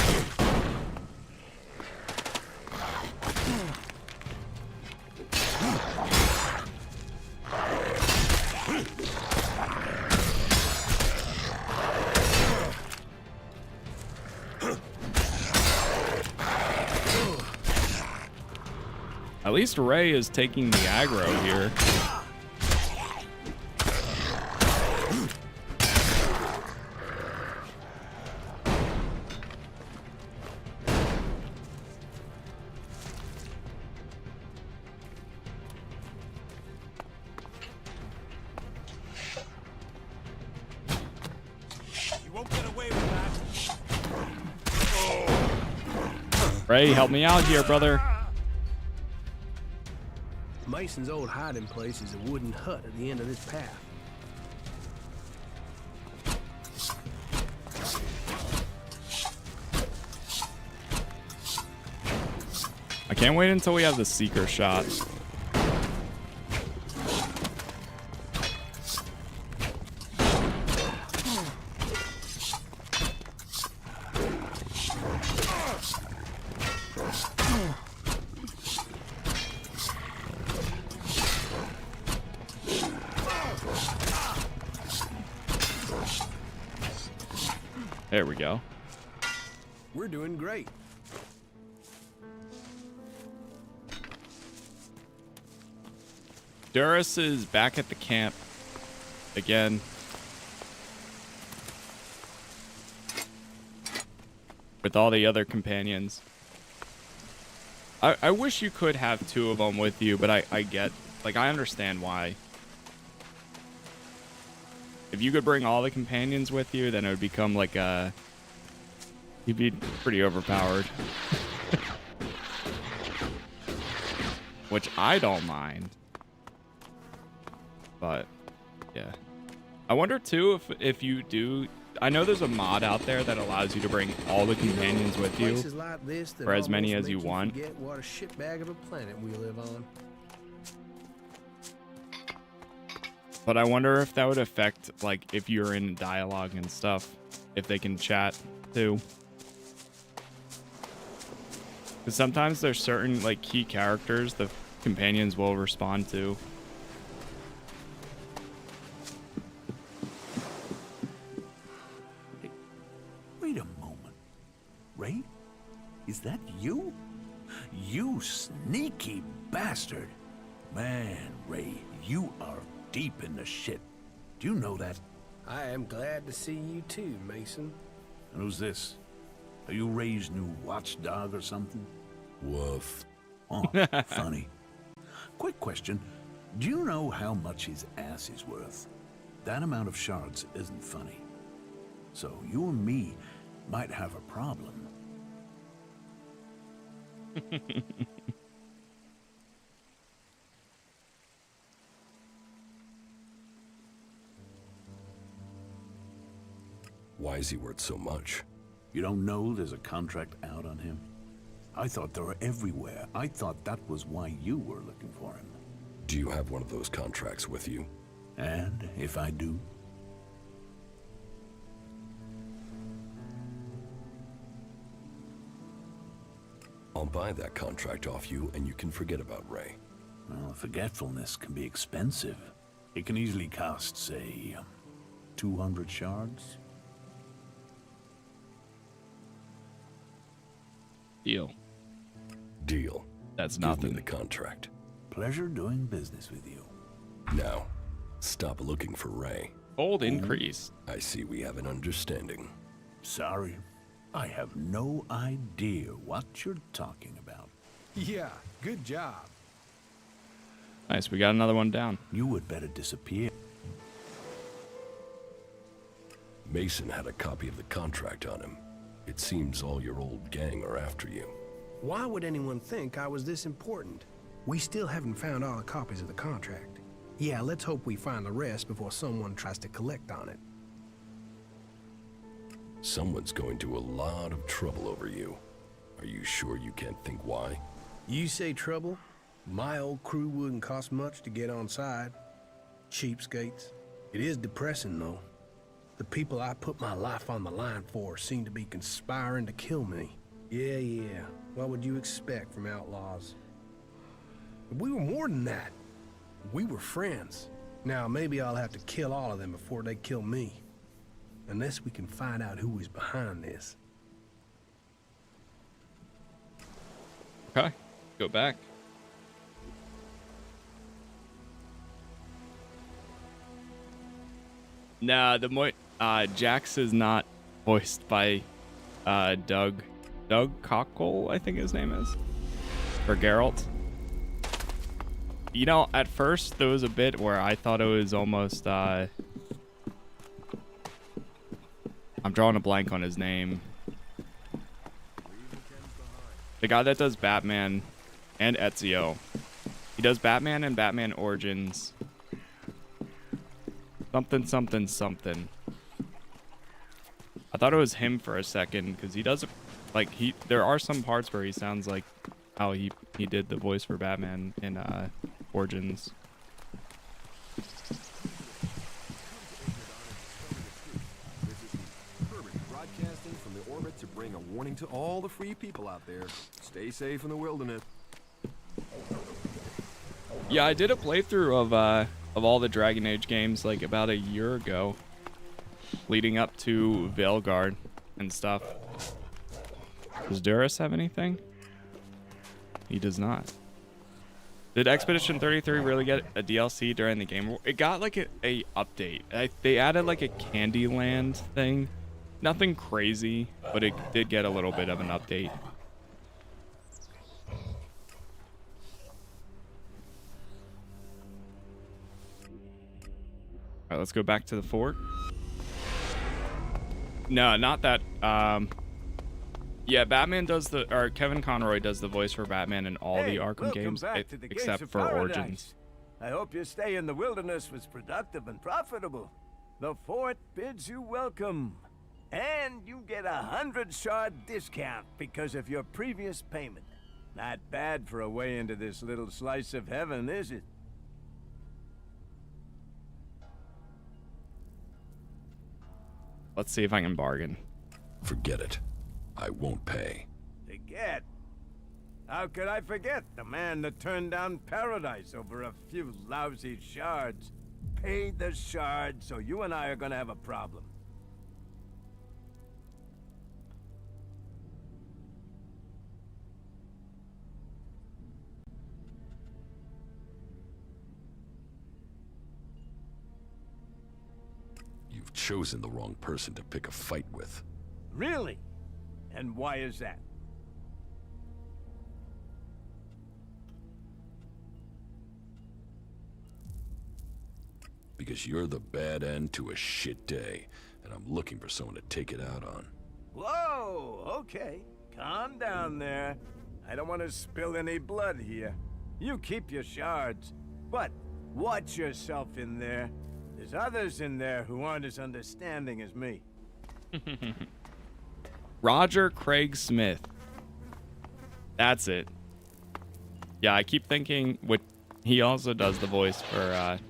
At least Ray is taking the aggro here. You won't get away with that. Ray, help me out here, brother. Mason's old hiding place is a wooden hut at the end of this path. I can't wait until we have the seeker shot. There we go. We're doing great. Duras is back at the camp again. With all the other companions. I wish you could have 2 of them with you, but I get, like, I understand why. If you could bring all the companions with you, then it would become like a... You'd be pretty overpowered. Which I don't mind. But, yeah. I wonder, too, if you do... I know there's a mod out there that allows you to bring all the companions with you, or as many as you want. What a shitbag of a planet we live on. But I wonder if that would affect, like, if you're in dialogue and stuff, if they can chat too. Because sometimes there's certain, like, key characters the companions will respond to. Wait a moment. Ray? Is that you? You sneaky bastard. Man, Ray, you are deep in the shit. Do you know that? I am glad to see you too, Mason. And who's this? Are you Ray's new watchdog or something? Woof. Oh, funny. Quick question. Do you know how much his ass is worth? That amount of shards isn't funny. So you and me might have a problem. Why is he worth so much? You don't know there's a contract out on him? I thought they were everywhere. I thought that was why you were looking for him. Do you have one of those contracts with you? And if I do? I'll buy that contract off you and you can forget about Ray. Well, forgetfulness can be expensive. It can easily cost, say, 200 shards. Deal. Deal. That's Give nothing. me the contract. Pleasure doing business with you. Now, stop looking for Ray. Old increase. I see we have an understanding. Sorry. I have no idea what you're talking about. Yeah, good job. Nice, we got another one down. You would better disappear. Mason had a copy of the contract on him. It seems all your old gang are after you. Why would anyone think I was this important? We still haven't found all the copies of the contract. Yeah, let's hope we find the rest before someone tries to collect on it. Someone's going to a lot of trouble over you. Are you sure you can't think why? You say trouble? My old crew wouldn't cost much to get on side. Cheapskates. It is depressing, though. The people I put my life on the line for seem to be conspiring to kill me. Yeah. What would you expect from outlaws? But we were more than that. We were friends. Now, maybe I'll have to kill all of them before they kill me. Unless we can find out who is behind this. Okay, go back. Nah, Jax is not voiced by Doug Cockle, I think his name is, for Geralt. You know, at first there was a bit where I thought it was almost I'm drawing a blank on his name. The guy that does Batman and Ezio. He does Batman and Batman Origins. Something. I thought it was him for a second because he does like there are some parts where he sounds like how he did the voice for Batman in Origins. Broadcasting from the orbit to bring a warning to all the free people out there. Stay safe in the wilderness. Yeah, I did a playthrough of all the Dragon Age games like about a year ago, leading up to Veilguard and stuff. Does Duras have anything? He does not. Did Expedition 33 really get a DLC during the game? It got like a update. They added like a Candyland thing. Nothing crazy, but it did get a little bit of an update. Alright, let's go back to the fort. No, not that. Yeah, Batman does or Kevin Conroy does the voice for Batman in all the Arkham games, except for Origins. I hope your stay in the wilderness was productive and profitable. The fort bids you welcome. And you get a 100 shard discount because of your previous payment. Not bad for a way into this little slice of heaven, is it? Let's see if I can bargain. Forget it. I won't pay. Forget? How could I forget the man that turned down paradise over a few lousy shards? Paid the shards, so you and I are gonna have a problem. You've chosen the wrong person to pick a fight with. Really? And why is that? Because you're the bad end to a shit day, and I'm looking for someone to take it out on. Whoa, okay. Calm down there. I don't want to spill any blood here. You keep your shards, but watch yourself in there. There's others in there who aren't as understanding as me. Roger Craig Smith. That's it. Yeah, I keep thinking what he also does the voice for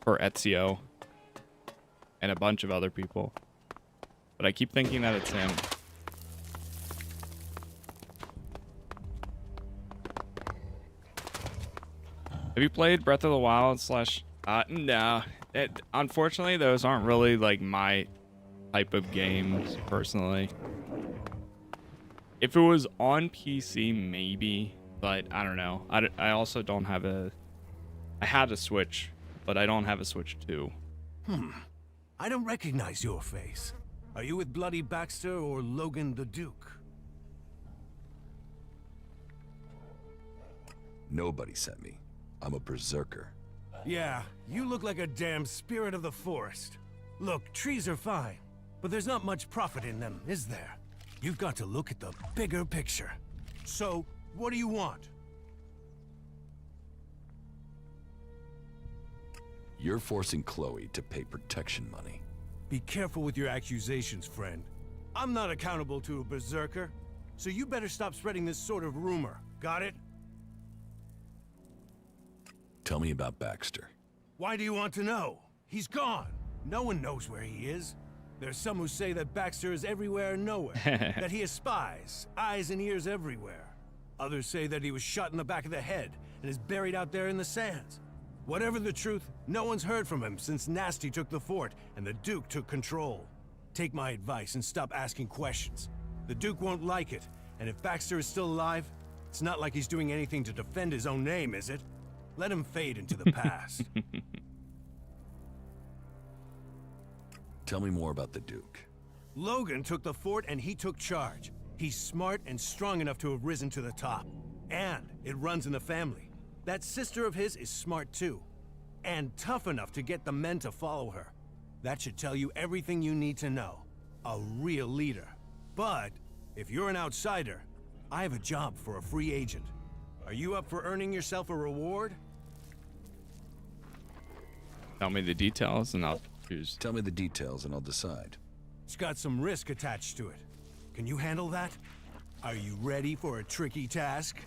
Ezio and a bunch of other people. But I keep thinking that it's him. Have you played Breath of the Wild / no. Unfortunately, those aren't really like my type of games personally. If it was on PC, maybe, but I don't know. I also don't have I had a Switch, but I don't have a Switch 2. I don't recognize your face. Are you with Bloody Baxter or Logan the Duke? Nobody sent me. I'm a berserker. Yeah, you look like a damn spirit of the forest. Look, trees are fine, but there's not much profit in them, is there? You've got to look at the bigger picture. So, what do you want? You're forcing Chloe to pay protection money. Be careful with your accusations, friend. I'm not accountable to a berserker, so you better stop spreading this sort of rumor. Got it? Tell me about Baxter. Why do you want to know? He's gone. No one knows where he is. There's some who say that Baxter is everywhere and nowhere. That he has spies, eyes and ears everywhere. Others say that he was shot in the back of the head and is buried out there in the sands. Whatever the truth, no one's heard from him since Nasty took the fort and the Duke took control. Take my advice and stop asking questions. The Duke won't like it, and if Baxter is still alive, it's not like he's doing anything to defend his own name, is it? Let him fade into the past. Tell me more about the Duke. Logan took the fort and he took charge. He's smart and strong enough to have risen to the top. And it runs in the family. That sister of his is smart too. And tough enough to get the men to follow her. That should tell you everything you need to know. A real leader. But if you're an outsider, I have a job for a free agent. Are you up for earning yourself a reward? Tell me the details and I'll choose. Tell me the details and I'll decide. It's got some risk attached to it. Can you handle that? Are you ready for a tricky task?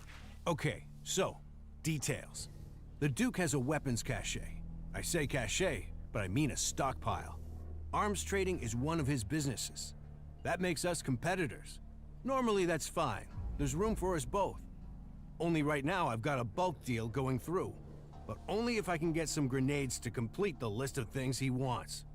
Okay, so, details. The Duke has a weapons cache. I say cache, but I mean a stockpile. Arms trading is one of his businesses. That makes us competitors. Normally that's fine. There's room for us both. Only right now I've got a bulk deal going through. But only if I can get some grenades to complete the list of things he wants.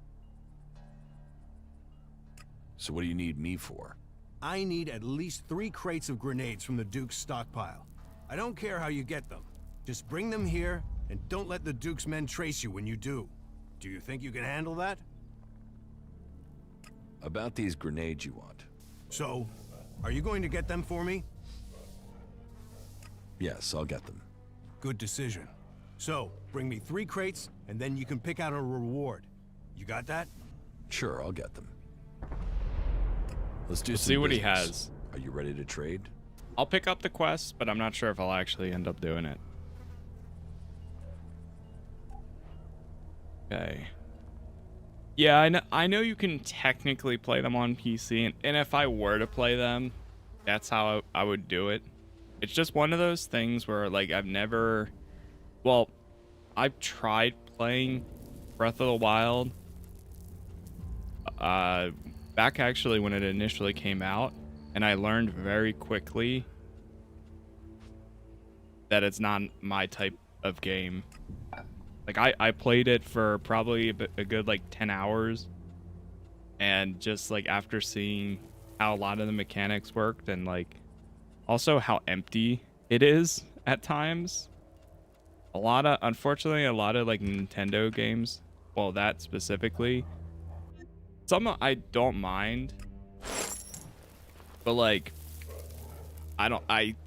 So what do you need me for? I need at least 3 crates of grenades from the Duke's stockpile. I don't care how you get them. Just bring them here, and don't let the Duke's men trace you when you do. Do you think you can handle that? About these grenades you want. So, are you going to get them for me? Yes, I'll get them. Good decision. So, bring me 3 crates, and then you can pick out a reward. You got that? Sure, I'll get them. Let's Let's see what he has. Are you ready to trade? I'll pick up the quest, but I'm not sure if I'll actually end up doing it. Okay. Yeah, I know you can technically play them on PC, and if I were to play them, that's how I would do it. It's just one of those things where, like, I've tried playing Breath of the Wild back actually when it initially came out, and I learned very quickly that it's not my type of game. Like, I played it for probably a good, like, 10 hours, and just, like, after seeing how a lot of the mechanics worked, and, like, also how empty it is at times, unfortunately, a lot of, like, Nintendo games, well, that specifically, some I don't mind, but, like,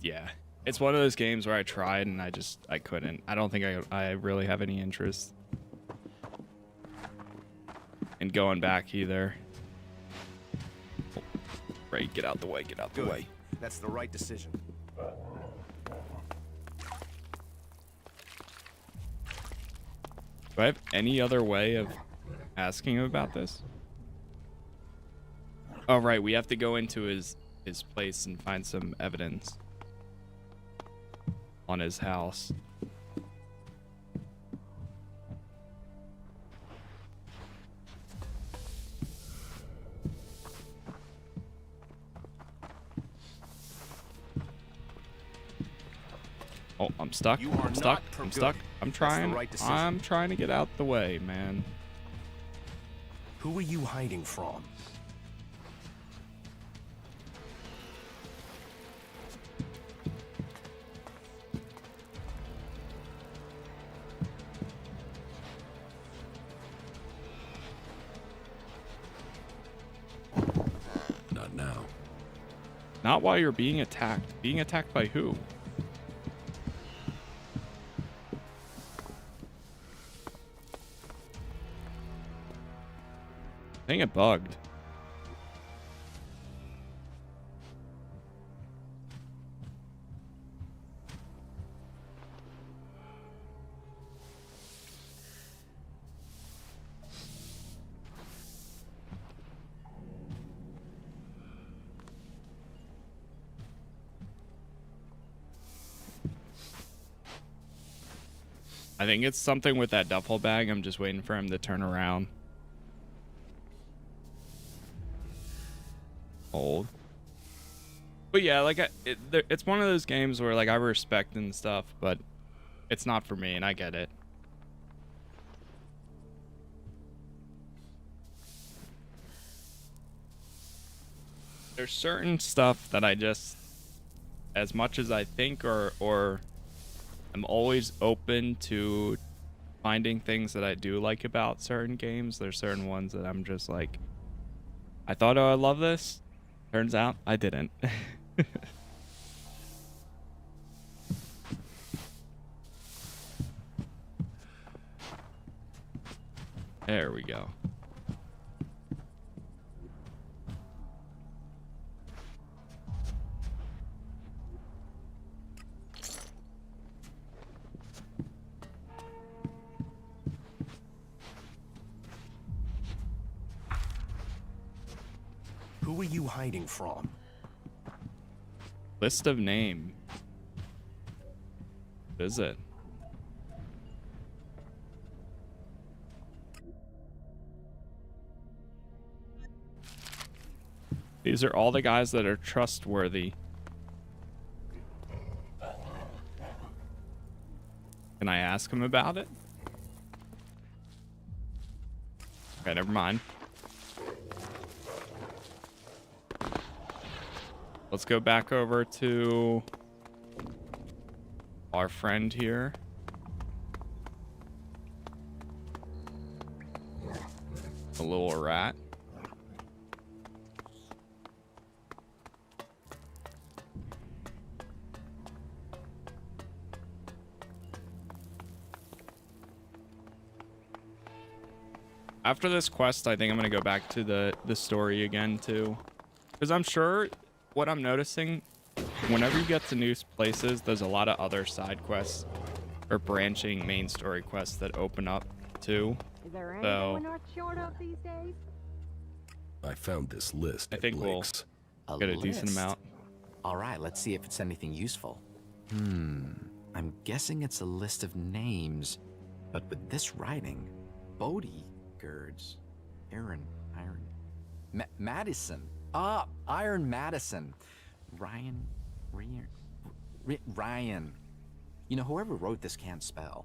yeah. It's one of those games where I tried and I couldn't. I don't think I really have any interest in going back either. Oh, right, get out the way, get out the way. That's the right decision. Do I have any other way of asking him about this? Oh, right, we have to go into his place and find some evidence on his house. Oh, I'm stuck. I'm stuck. I'm stuck. I'm trying. I'm trying to get out the way, man. Who are you hiding from? Not now. Not while you're being attacked. Being attacked by who? I think it bugged. I think it's something with that duffel bag. I'm just waiting for him to turn around. Old. But yeah, like it's one of those games where, like, I respect and stuff, but it's not for me, and I get it. There's certain stuff that I just, as much as I think or I'm always open to finding things that I do like about certain games, there's certain ones that I'm just like, I thought, oh, I love this. Turns out I didn't. There we go. Who are you hiding from? List of name. What is it? These are all the guys that are trustworthy. Can I ask him about it? Okay, never mind. Let's go back over to our friend here. A little rat. After this quest, I think I'm going to go back to the story again, too. Because I'm sure what I'm noticing, whenever you get to new places, there's a lot of other side quests or branching main story quests that open up, too. Is there anything we're not short of these days? I found this list I think we'll A get a decent list? amount. All right, let's see if it's anything useful. I'm guessing it's a list of names, but with this writing, bodyguards, Iron, Madison. Iron Madison. Ryan. You know, whoever wrote this can't spell.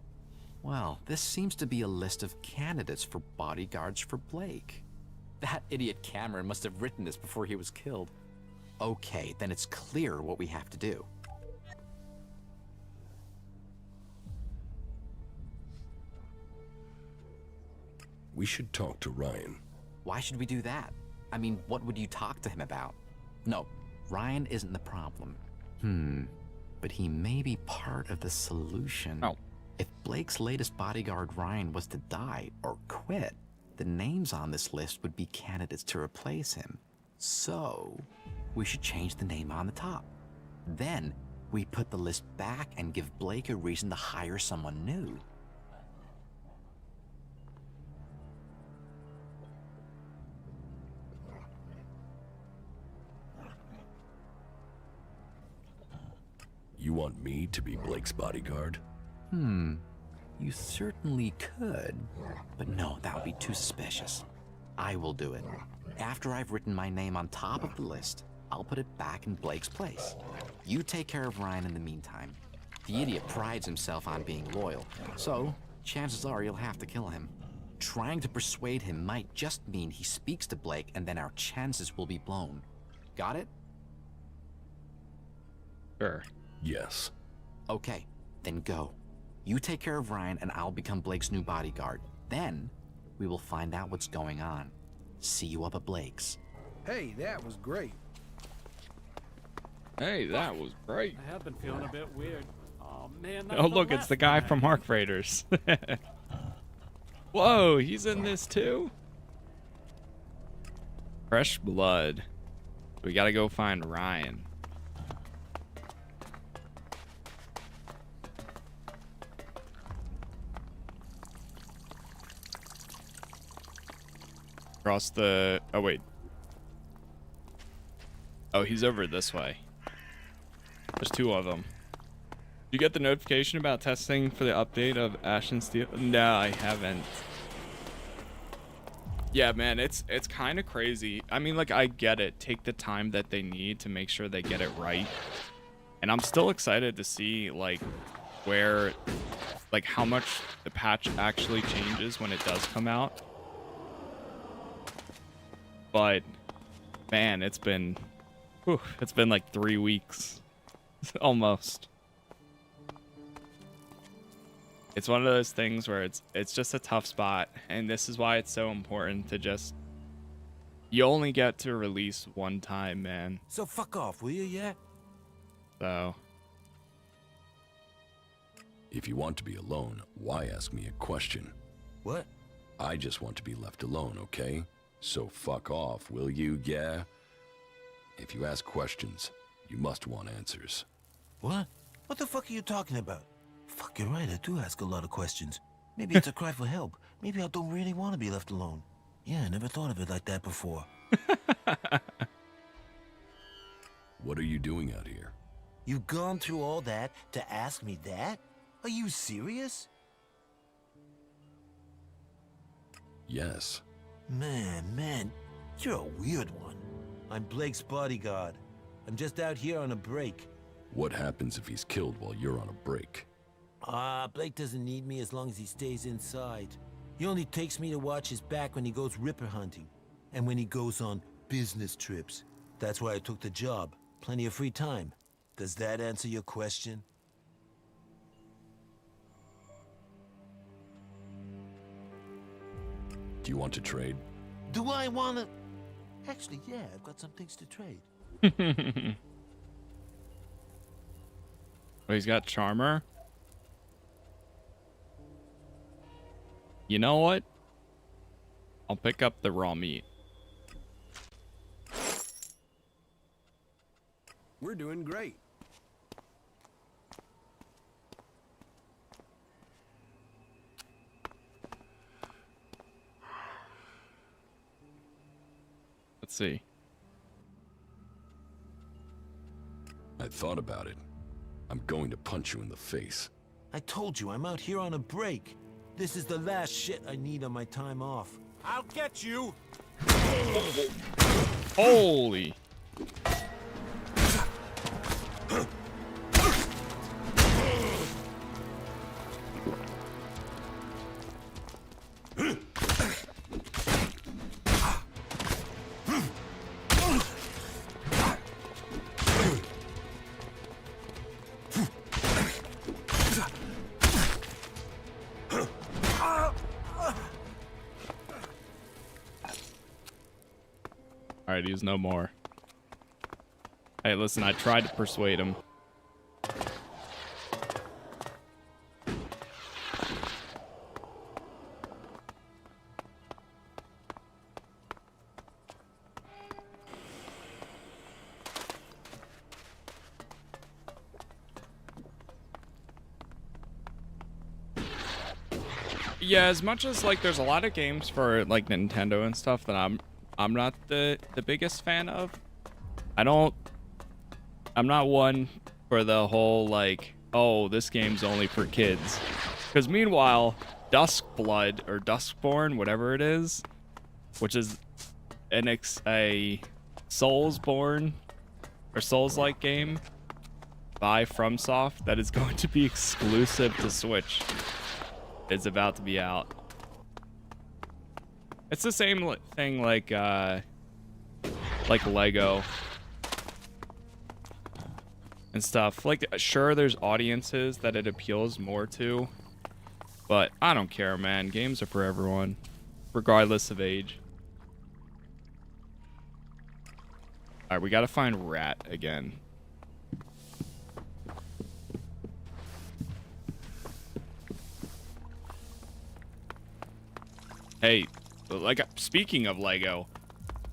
Well, this seems to be a list of candidates for bodyguards for Blake. That idiot Cameron must have written this before he was killed. Okay, then it's clear what we have to do. We should talk to Ryan. Why should we do that? I mean, what would you talk to him about? No, Ryan isn't the problem. But he may be part of the solution. Oh. If Blake's latest bodyguard Ryan was to die or quit, the names on this list would be candidates to replace him. So, we should change the name on the top. Then, we put the list back and give Blake a reason to hire someone new. You want me to be Blake's bodyguard? You certainly could, but no, that would be too suspicious. I will do it. After I've written my name on top of the list, I'll put it back in Blake's place. You take care of Ryan in the meantime. The idiot prides himself on being loyal, so chances are you'll have to kill him. Trying to persuade him might just mean he speaks to Blake and then our chances will be blown. Got it? Sure. Yes. Okay, then go. You take care of Ryan and I'll become Blake's new bodyguard. Then, we will find out what's going on. See you up at Blake's. Hey, that was great. Hey, that was great. I have been feeling a bit weird. Oh man. Oh, look, it's the guy from Arc Raiders. Whoa, he's in this too? Fresh blood. We gotta go find Ryan. Across the... Oh, wait. Oh, he's over this way. There's two of them. Did you get the notification about testing for the update of Ash and Steel? No, I haven't. Yeah, man, it's kind of crazy. I mean, like, I get it. Take the time that they need to make sure they get it right. And I'm still excited to see, like, where... Like, how much the patch actually changes when it does come out. But, man, it's been like 3 weeks. Almost. It's one of those things where it's just a tough spot. And this is why it's so important to just... You only get to release one time, man. So fuck off, will you, yeah? So... If you want to be alone, why ask me a question? What? I just want to be left alone, okay? So fuck off, will you, yeah? If you ask questions, you must want answers. What? What the fuck are you talking about? Fuck, you're right, I do ask a lot of questions. Maybe it's a cry for help. Maybe I don't really want to be left alone. Yeah, I never thought of it like that before. What are you doing out here? You've gone through all that to ask me that? Are you serious? Yes. Man, you're a weird one. I'm Blake's bodyguard. I'm just out here on a break. What happens if he's killed while you're on a break? Blake doesn't need me as long as he stays inside. He only takes me to watch his back when he goes ripper hunting. And when he goes on business trips. That's why I took the job. Plenty of free time. Does that answer your question? Do you want to trade? Do I want to? Actually, yeah, I've got some things to trade. Oh, he's got Charmer. You know what? I'll pick up the raw meat. We're doing great. Let's see. I thought about it. I'm going to punch you in the face. I told you, I'm out here on a break. This is the last shit I need on my time off. I'll get you! Holy! Alright, he's no more. Hey, listen, I tried to persuade him. Yeah, as much as like there's a lot of games for like Nintendo and stuff that I'm not the biggest fan of. I'm not one for the whole like, oh, this game's only for kids. Because meanwhile, Duskblood or Duskborn, whatever it is, which is a Soulsborne or Souls-like game by FromSoft that is going to be exclusive to Switch. It's about to be out. It's the same thing like Lego and stuff. Like, sure, there's audiences that it appeals more to, but I don't care, man. Games are for everyone, regardless of age. All right, we gotta find Rat again. Hey, like, speaking of Lego,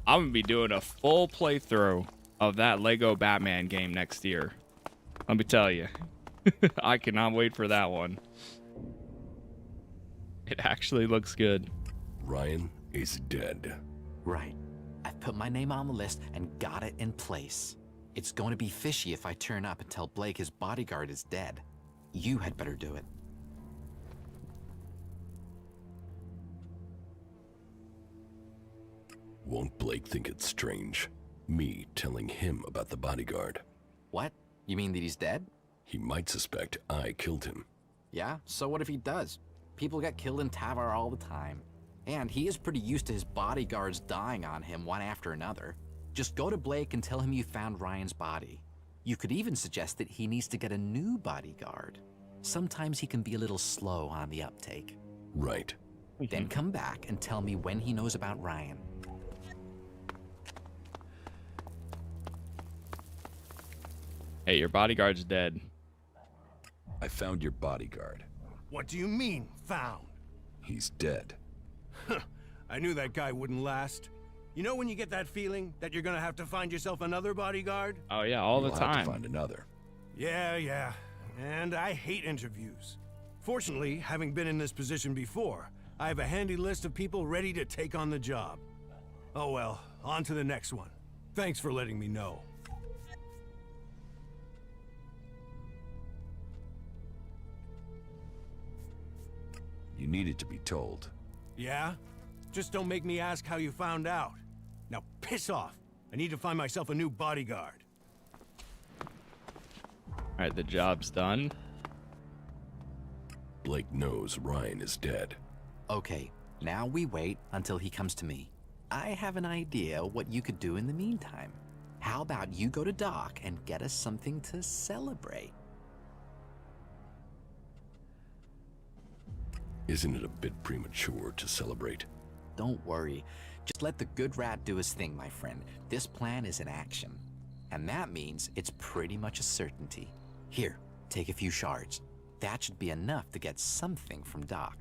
I'm gonna be doing a full playthrough of that Lego Batman game next year. Let me tell you, I cannot wait for that one. It actually looks good. Ryan is dead. Right. I've put my name on the list and got it in place. It's going to be fishy if I turn up and tell Blake his bodyguard is dead. You had better do it. Won't Blake think it's strange? Me telling him about the bodyguard. What? You mean that he's dead? He might suspect I killed him. Yeah, so what if he does? People get killed in Tavar all the time. And he is pretty used to his bodyguards dying on him one after another. Just go to Blake and tell him you found Ryan's body. You could even suggest that he needs to get a new bodyguard. Sometimes he can be a little slow on the uptake. Right. Then come back and tell me when he knows about Ryan. Hey, your bodyguard's dead. I found your bodyguard. What do you mean, found? He's dead. I knew that guy wouldn't last. You know when you get that feeling that you're gonna have to find yourself another bodyguard? Oh yeah, all the You'll time. have to find another. Yeah. And I hate interviews. Fortunately, having been in this position before, I have a handy list of people ready to take on the job. Oh well, on to the next one. Thanks for letting me know. You needed to be told. Yeah? Just don't make me ask how you found out. Now piss off. I need to find myself a new bodyguard. Alright, the job's done. Blake knows Ryan is dead. Okay, now we wait until he comes to me. I have an idea what you could do in the meantime. How about you go to Doc and get us something to celebrate? Isn't it a bit premature to celebrate? Don't worry. Just let the good rat do his thing, my friend. This plan is in action. And that means it's pretty much a certainty. Here, take a few shards. That should be enough to get something from Doc.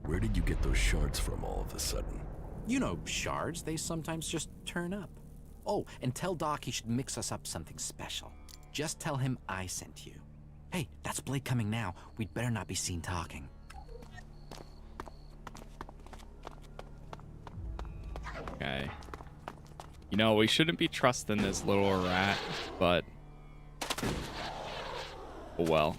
Where did you get those shards from all of a sudden? You know, shards, they sometimes just turn up. Oh, and tell Doc he should mix us up something special. Just tell him I sent you. Hey, that's Blake coming now. We'd better not be seen talking. Okay. You know, we shouldn't be trusting this little rat, but... oh well.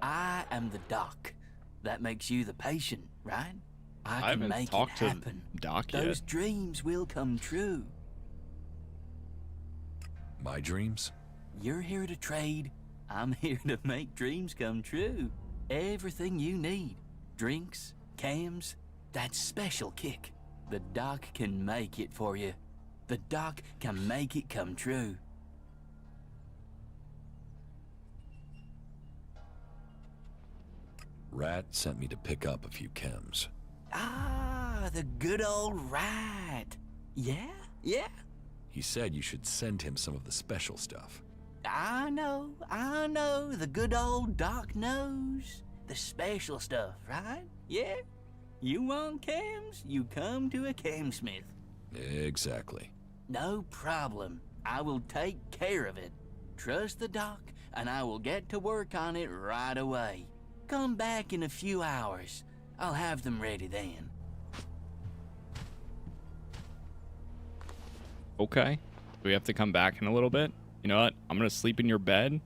I am the doc. That makes you the patient, right? I can haven't make talked it to happen. Doc Those yet. dreams will come true. My dreams? You're here to trade. I'm here to make dreams come true. Everything you need. Drinks, cams, that special kick. The doc can make it for you. The doc can make it come true. Rat sent me to pick up a few chems. Ah, the good old rat. Yeah? Yeah? He said you should send him some of the special stuff. I know. The good old doc knows. The special stuff, right? Yeah? You want cams? You come to a camsmith. Exactly. No problem. I will take care of it. Trust the doc, and I will get to work on it right away. Come back in a few hours. I'll have them ready then. Okay. Do we have to come back in a little bit? You know what? I'm gonna sleep in your bed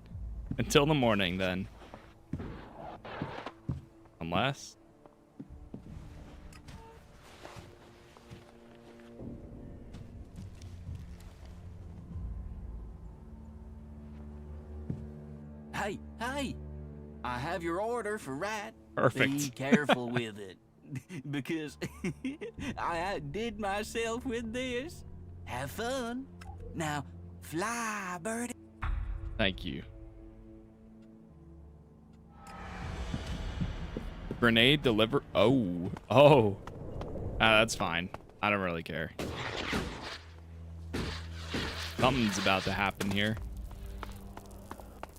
until the morning then. Unless... Hey! I have your order for rat. Perfect. Be careful with it. Because I outdid myself with this. Have fun. Now, fly, birdie. Thank you. Grenade deliver... Oh. That's fine. I don't really care. Something's about to happen here.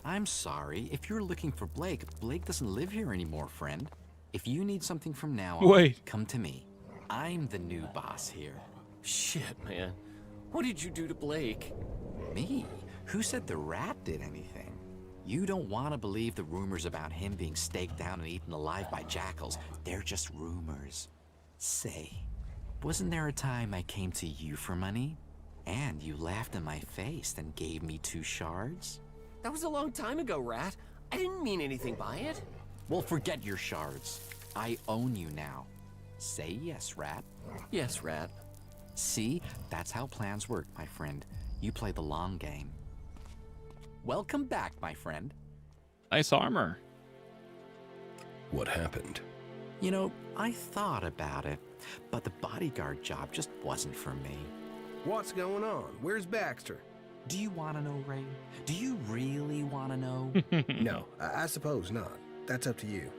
I'm sorry. If you're looking for Blake, Blake doesn't live here anymore, friend. If you need something from now on, come to me. I'm the new boss here. Shit, man. What did you do to Blake? Me? Who said the rat did anything? You don't want to believe the rumors about him being staked down and eaten alive by jackals. They're just rumors. Say, wasn't there a time I came to you for money? And you laughed in my face and gave me 2 shards? That was a long time ago, Rat. I didn't mean anything by it. Well, forget your shards. I own you now. Say yes, Rat. Yes, Rat. See, that's how plans work, my friend. You play the long game. Welcome back, my friend. Nice armor. What happened? You know, I thought about it, but the bodyguard job just wasn't for me. What's going on? Where's Baxter? Do you want to know, Ray? Do you really want to know? No, I suppose not. That's up to you.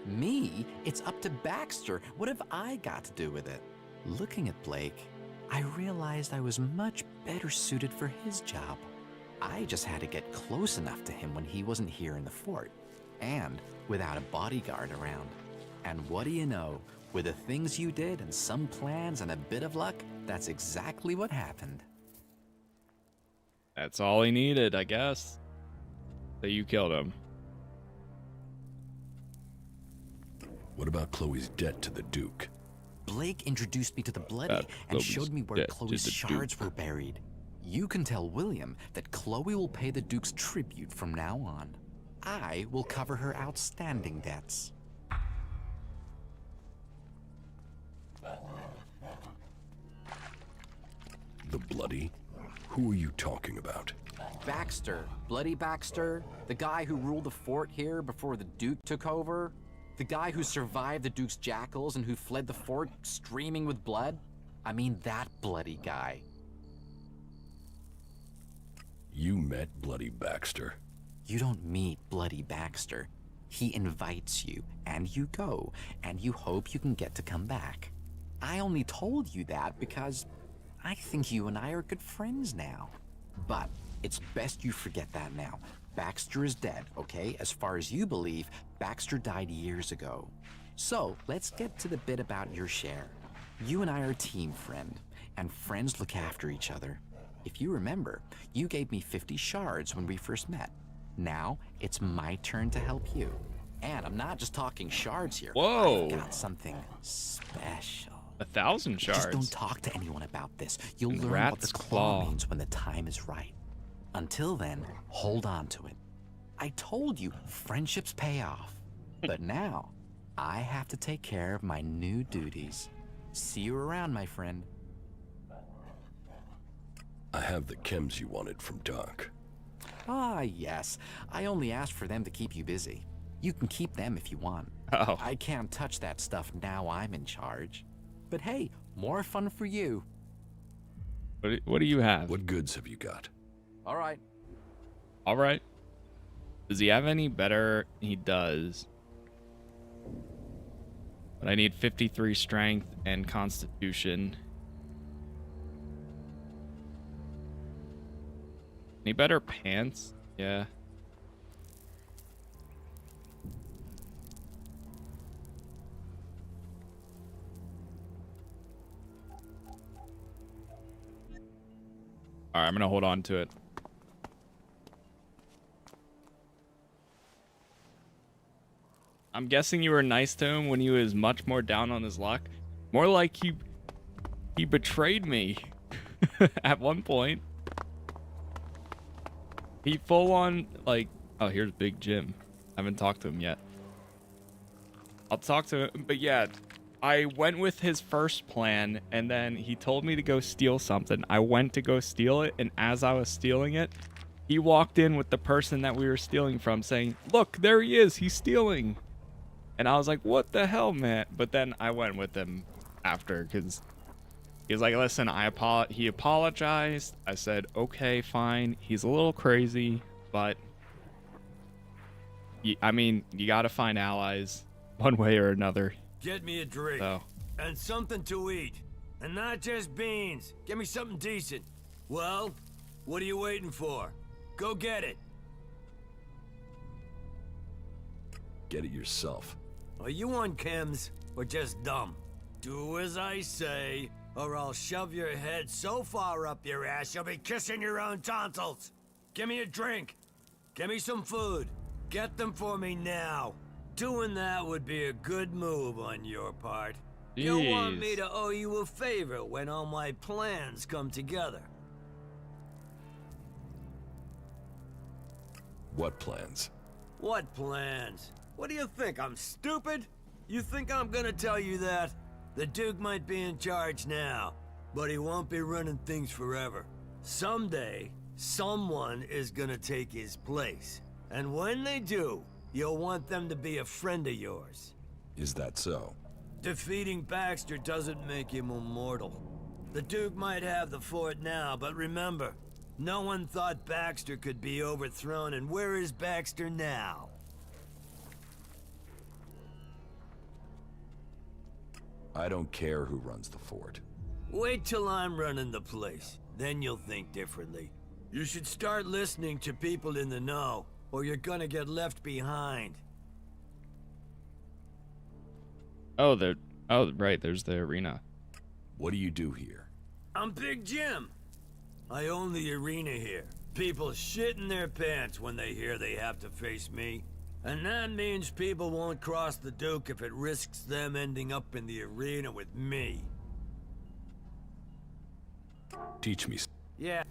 Me? It's up to Baxter. What have I got to do with it? Looking at Blake, I realized I was much better suited for his job. I just had to get close enough to him when he wasn't here in the fort, and without a bodyguard around. And what do you know? With the things you did and some plans and a bit of luck, that's exactly what happened. That's all he needed, I guess. That you killed him. What about Chloe's debt to the Duke? Blake introduced me to the Bloody and showed me where Chloe's shards were buried. You can tell William that Chloe will pay the Duke's tribute from now on. I will cover her outstanding debts. The Bloody? Who are you talking about? Baxter. Bloody Baxter. The guy who ruled the fort here before the Duke took over. The guy who survived the Duke's jackals and who fled the fort streaming with blood? I mean, that bloody guy. You met Bloody Baxter. You don't meet Bloody Baxter. He invites you, and you go, and you hope you can get to come back. I only told you that because I think you and I are good friends now. But it's best you forget that now. Baxter is dead, okay? As far as you believe, Baxter died years ago. So, let's get to the bit about your share. You and I are a team, friend, and friends look after each other. If you remember, you gave me 50 shards when we first met. Now, it's my turn to help you. And I'm not just talking shards here. Whoa. I've got something special. 1,000 shards. Just don't talk to anyone about this. You'll learn what the Rat's claw means when the time is right. Until then, hold on to it. I told you, friendships pay off. But now, I have to take care of my new duties. See you around, my friend. I have the chems you wanted from Doc. Ah, yes. I only asked for them to keep you busy. You can keep them if you want. Oh. I can't touch that stuff now I'm in charge. But hey, more fun for you. What do you have? What goods have you got? All right. All right. Does he have any better? He does. But I need 53 strength and constitution. Any better pants? Yeah. All right, I'm gonna hold on to it. I'm guessing you were nice to him when he was much more down on his luck. More like he betrayed me at one point. He full on like, oh, here's Big Jim. I haven't talked to him yet. I'll talk to him, but yeah, I went with his first plan, and then he told me to go steal something. I went to go steal it, and as I was stealing it, he walked in with the person that we were stealing from saying, look, there he is, he's stealing. And I was like, what the hell, man? But then I went with him after, because he was like, listen, he apologized. I said, okay, fine. He's a little crazy, but I mean, you got to find allies one way or another. Get me a drink. So. And something to eat. And not just beans. Get me something decent. Well, what are you waiting for? Go get it. Get it yourself. Are you on chems or just dumb? Do as I say, or I'll shove your head so far up your ass you'll be kissing your own tonsils. Give me a drink. Give me some food. Get them for me now. Doing that would be a good move on your part. You'll want me to owe you a favor when all my plans come together. What plans? What plans? What do you think, I'm stupid? You think I'm gonna tell you that? The Duke might be in charge now, but he won't be running things forever. Someday, someone is gonna take his place. And when they do, you'll want them to be a friend of yours. Is that so? Defeating Baxter doesn't make him immortal. The Duke might have the fort now, but remember, no one thought Baxter could be overthrown, and where is Baxter now? I don't care who runs the fort. Wait till I'm running the place, then you'll think differently. You should start listening to people in the know, or you're gonna get left behind. Oh, right, there's the arena. What do you do here? I'm Big Jim. I own the arena here. People shit in their pants when they hear they have to face me. And that means people won't cross the Duke if it risks them ending up in the arena with me. Teach me. Yeah.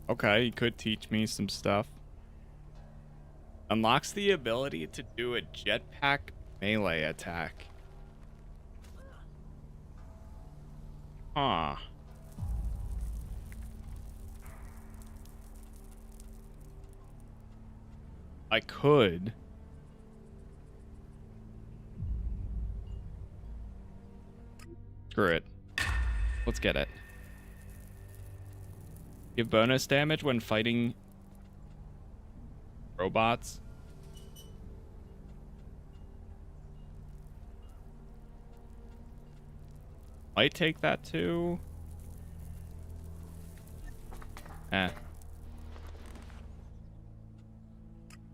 Okay, you could teach me some stuff. Unlocks the ability to do a jetpack melee attack. Huh. I could. Screw it. Let's get it. Give bonus damage when fighting robots. Might take that too.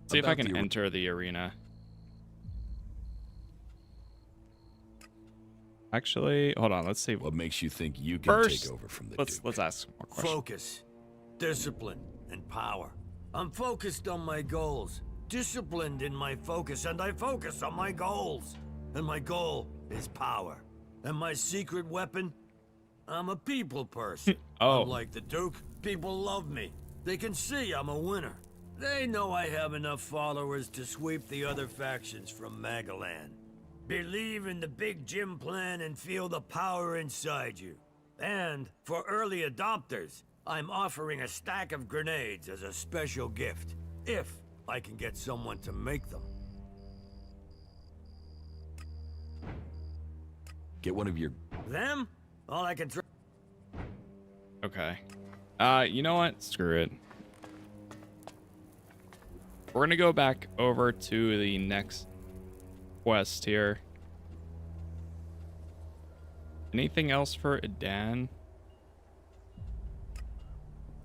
See if I can enter the arena. Actually, hold on. Let's see. What makes you think you can First, take over from the let's ask some more questions. Focus, discipline, and power. I'm focused on my goals, disciplined in my focus, and I focus on my goals. And my goal is power. And my secret weapon? I'm a people person. Unlike the Duke, people love me. They can see I'm a winner. They know I have enough followers to sweep the other factions from Magaland. Believe in the Big Jim plan and feel the power inside you. And for early adopters, I'm offering a stack of grenades as a special gift, if I can get someone to make them. Get one of your... Them? All I can try... Okay. You know what? Screw it. We're gonna go back over to the next quest here. Anything else for Adan?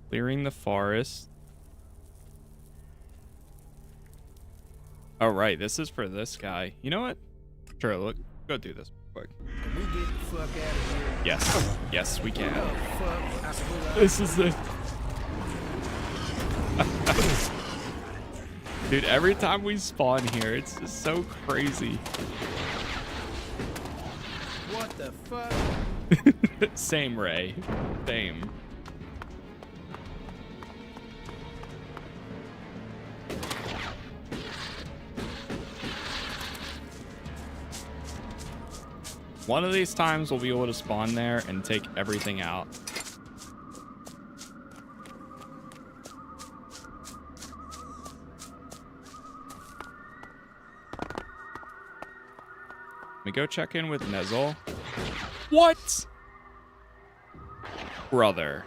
Clearing the forest. Oh, right. This is for this guy. You know what? Sure, look. Go do this real quick. Can we get the fuck out of here? Yes. Yes, we can. Oh, fuck. I suppose This is it. Dude, every time we spawn here, it's just so crazy. What the fuck? Same, Ray. Same. One of these times we'll be able to spawn there and take everything out. Let me go check in with Nezel. What? Brother.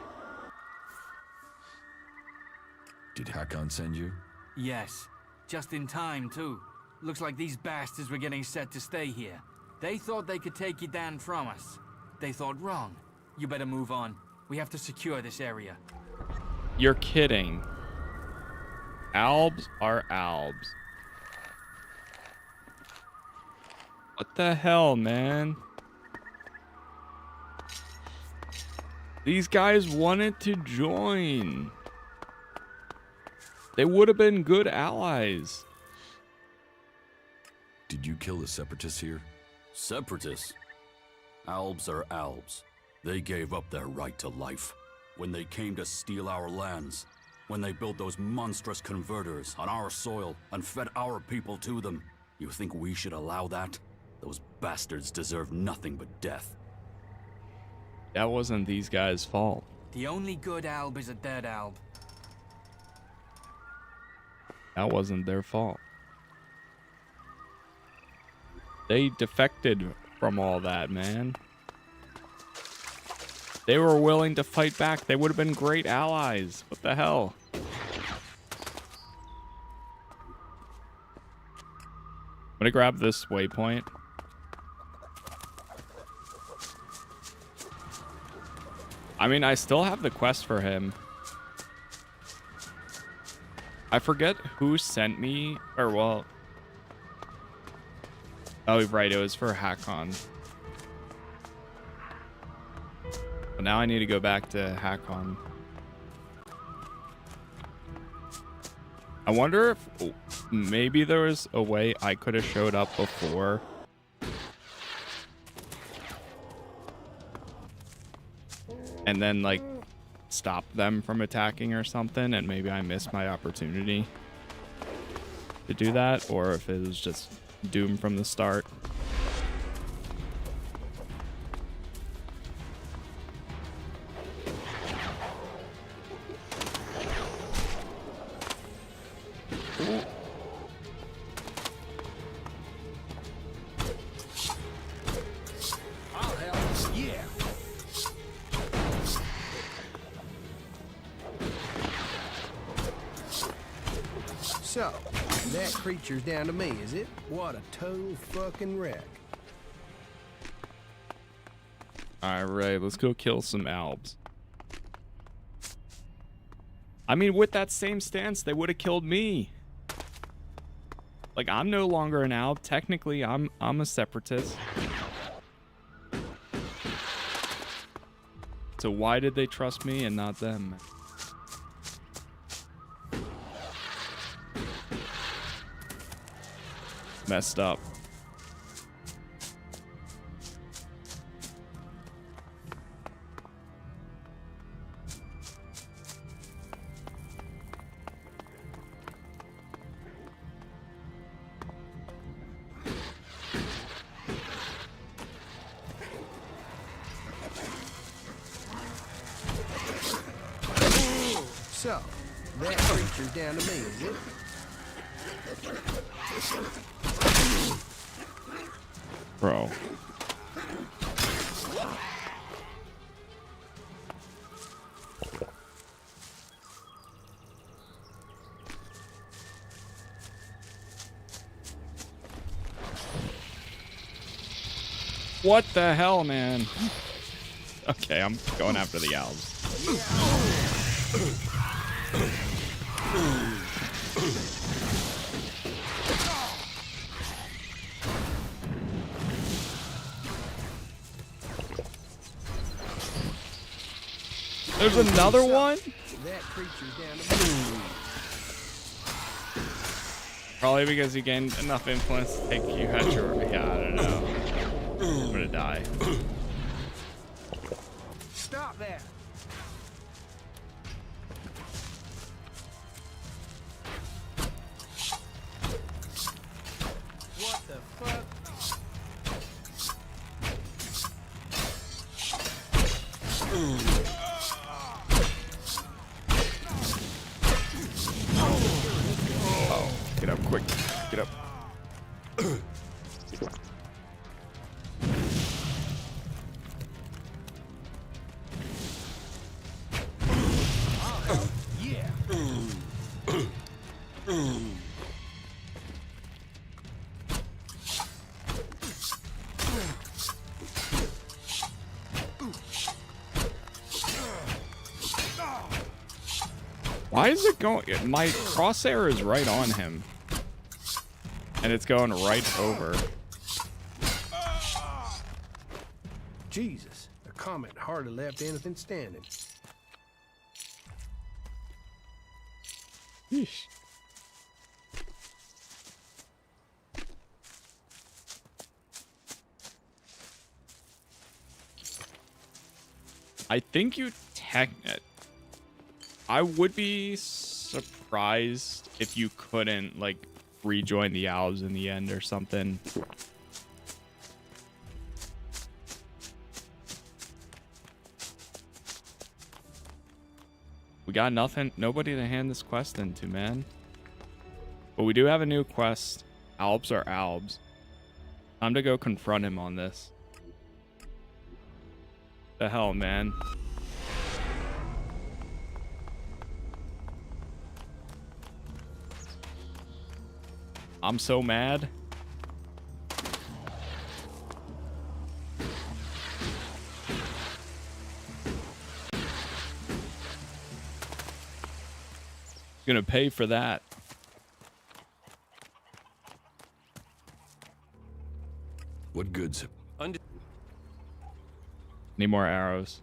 Did Hakon send you? Yes. Just in time, too. Looks like these bastards were getting set to stay here. They thought they could take you down from us. They thought wrong. You better move on. We have to secure this area. You're kidding. Albs are albs. What the hell, man? These guys wanted to join. They would have been good allies. Did you kill the Separatists here? Separatists? Albs are Albs. They gave up their right to life. When they came to steal our lands. When they built those monstrous converters on our soil and fed our people to them. You think we should allow that? Those bastards deserve nothing but death. That wasn't these guys' fault. The only good Alb is a dead Alb. That wasn't their fault. They defected from all that, man. They were willing to fight back. They would have been great allies. What the hell? I'm gonna grab this waypoint. I mean, I still have the quest for him. I forget who sent me, or well... Oh, right, it was for Hakon. But now I need to go back to Hakon. I wonder if maybe there was a way I could have showed up before. And then, like, stop them from attacking or something, and maybe I missed my opportunity to do that, or if it was just doomed from the start. Ooh. I'll help you. So, that creature's down to me, is it? What a total fucking wreck. Alright, let's go kill some albs. I mean, with that same stance, they would have killed me. Like, I'm no longer an alb. Technically, I'm a separatist. So why did they trust me and not them? Messed up. So, that creature's down to me, is it? Bro. What the hell, man? Okay, I'm going after the owls. There's another one? That creature's down to me. Probably because you gained enough influence to take you at your... Yeah, I don't know. I'm gonna die. Stop that. What the fuck? Oh, get up quick. Get up. Yeah. Why is it going? My crosshair is right on him. And it's going right over. Jesus, the comet hardly left anything standing. Yeesh. I think you I would be surprised if you couldn't, like, rejoin the owls in the end or something. We got nothing, nobody to hand this quest into, man. But we do have a new quest. Albs are albs. Time to go confront him on this. The hell, man. I'm so mad. Gonna pay for that. What goods? Need more arrows.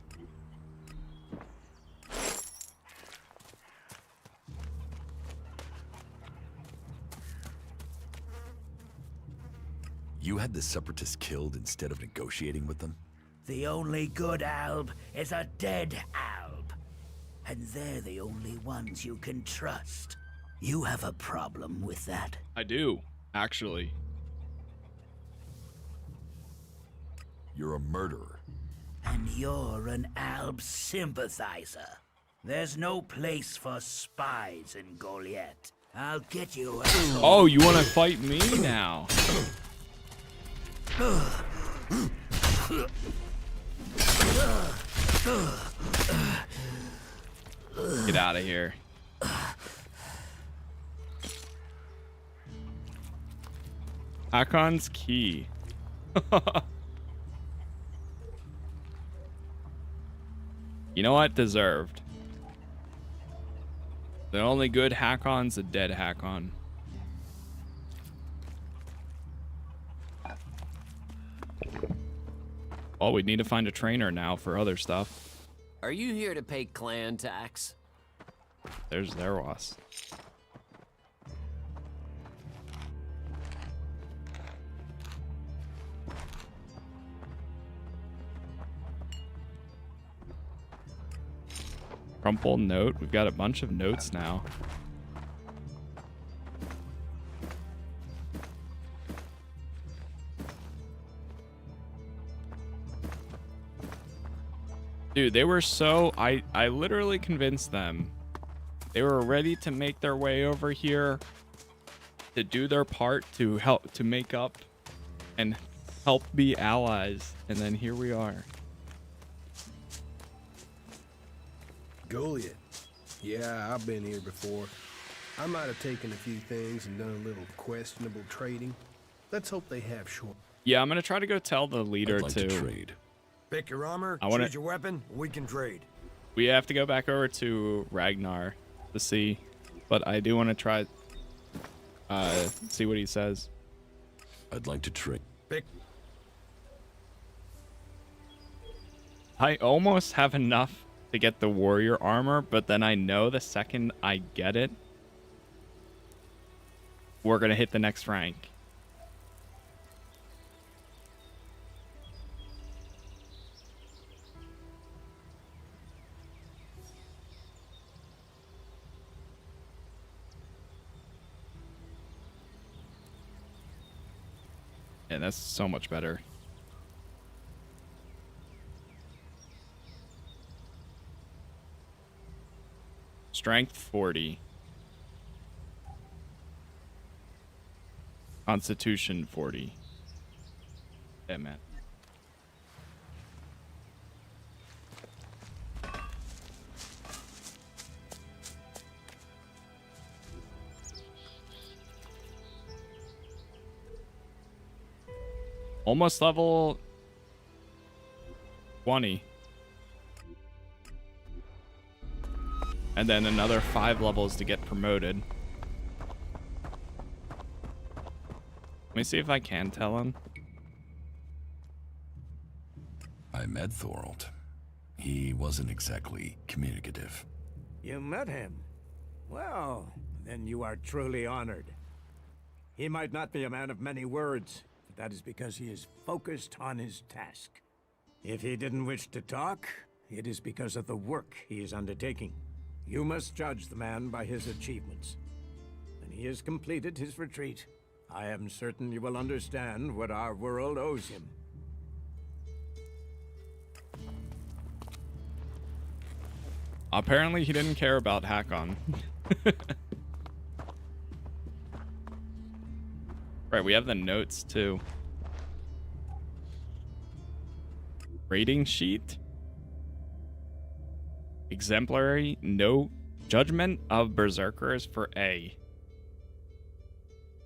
You had the Separatists killed instead of negotiating with them? The only good alb is a dead alb. And they're the only ones you can trust. You have a problem with that? I do, actually. You're a murderer. And you're an alb sympathizer. There's no place for spies in Goliath. I'll get you out. Oh, you want to fight me now? Get out of here. Hakon's key. You know what? Deserved. The only good Hakon's a dead Hakon. Well, we need to find a trainer now for other stuff. Are you here to pay clan tax? There's Zerwas. Crumpled note. We've got a bunch of notes now. Dude, they were so... I literally convinced them. They were ready to make their way over here to do their part to help to make up and help be allies. And then here we are. Goliath. Yeah, I've been here before. I might have taken a few things and done a little questionable trading. Let's hope they have short. Yeah, I'm gonna try to go tell the leader I'd like to to trade. Pick your armor, I wanna- choose your weapon, we can trade. We have to go back over to Ragnar to see, but I do want to try see what he says. I'd like to trade. Pick. I almost have enough to get the warrior armor, but then I know the second I get it, we're gonna hit the next rank. Yeah, that's so much better. Strength 40. Constitution 40. Yeah, man. Almost level 20. And then another 5 levels to get promoted. Let me see if I can tell him. I met Thorold. He wasn't exactly communicative. You met him? Well, then you are truly honored. He might not be a man of many words, but that is because he is focused on his task. If he didn't wish to talk, it is because of the work he is undertaking. You must judge the man by his achievements. When he has completed his retreat, I am certain you will understand what our world owes him. Apparently he didn't care about Hakon. Right, we have the notes too. Rating sheet. Exemplary, no judgment of berserkers for A.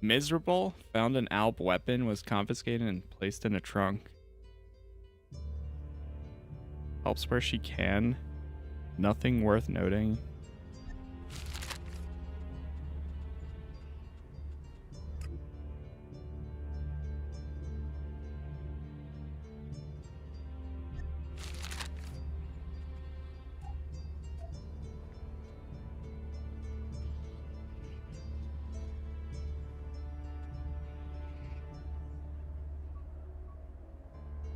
Miserable, found an Alp weapon, was confiscated and placed in a trunk. Helps where she can. Nothing worth noting.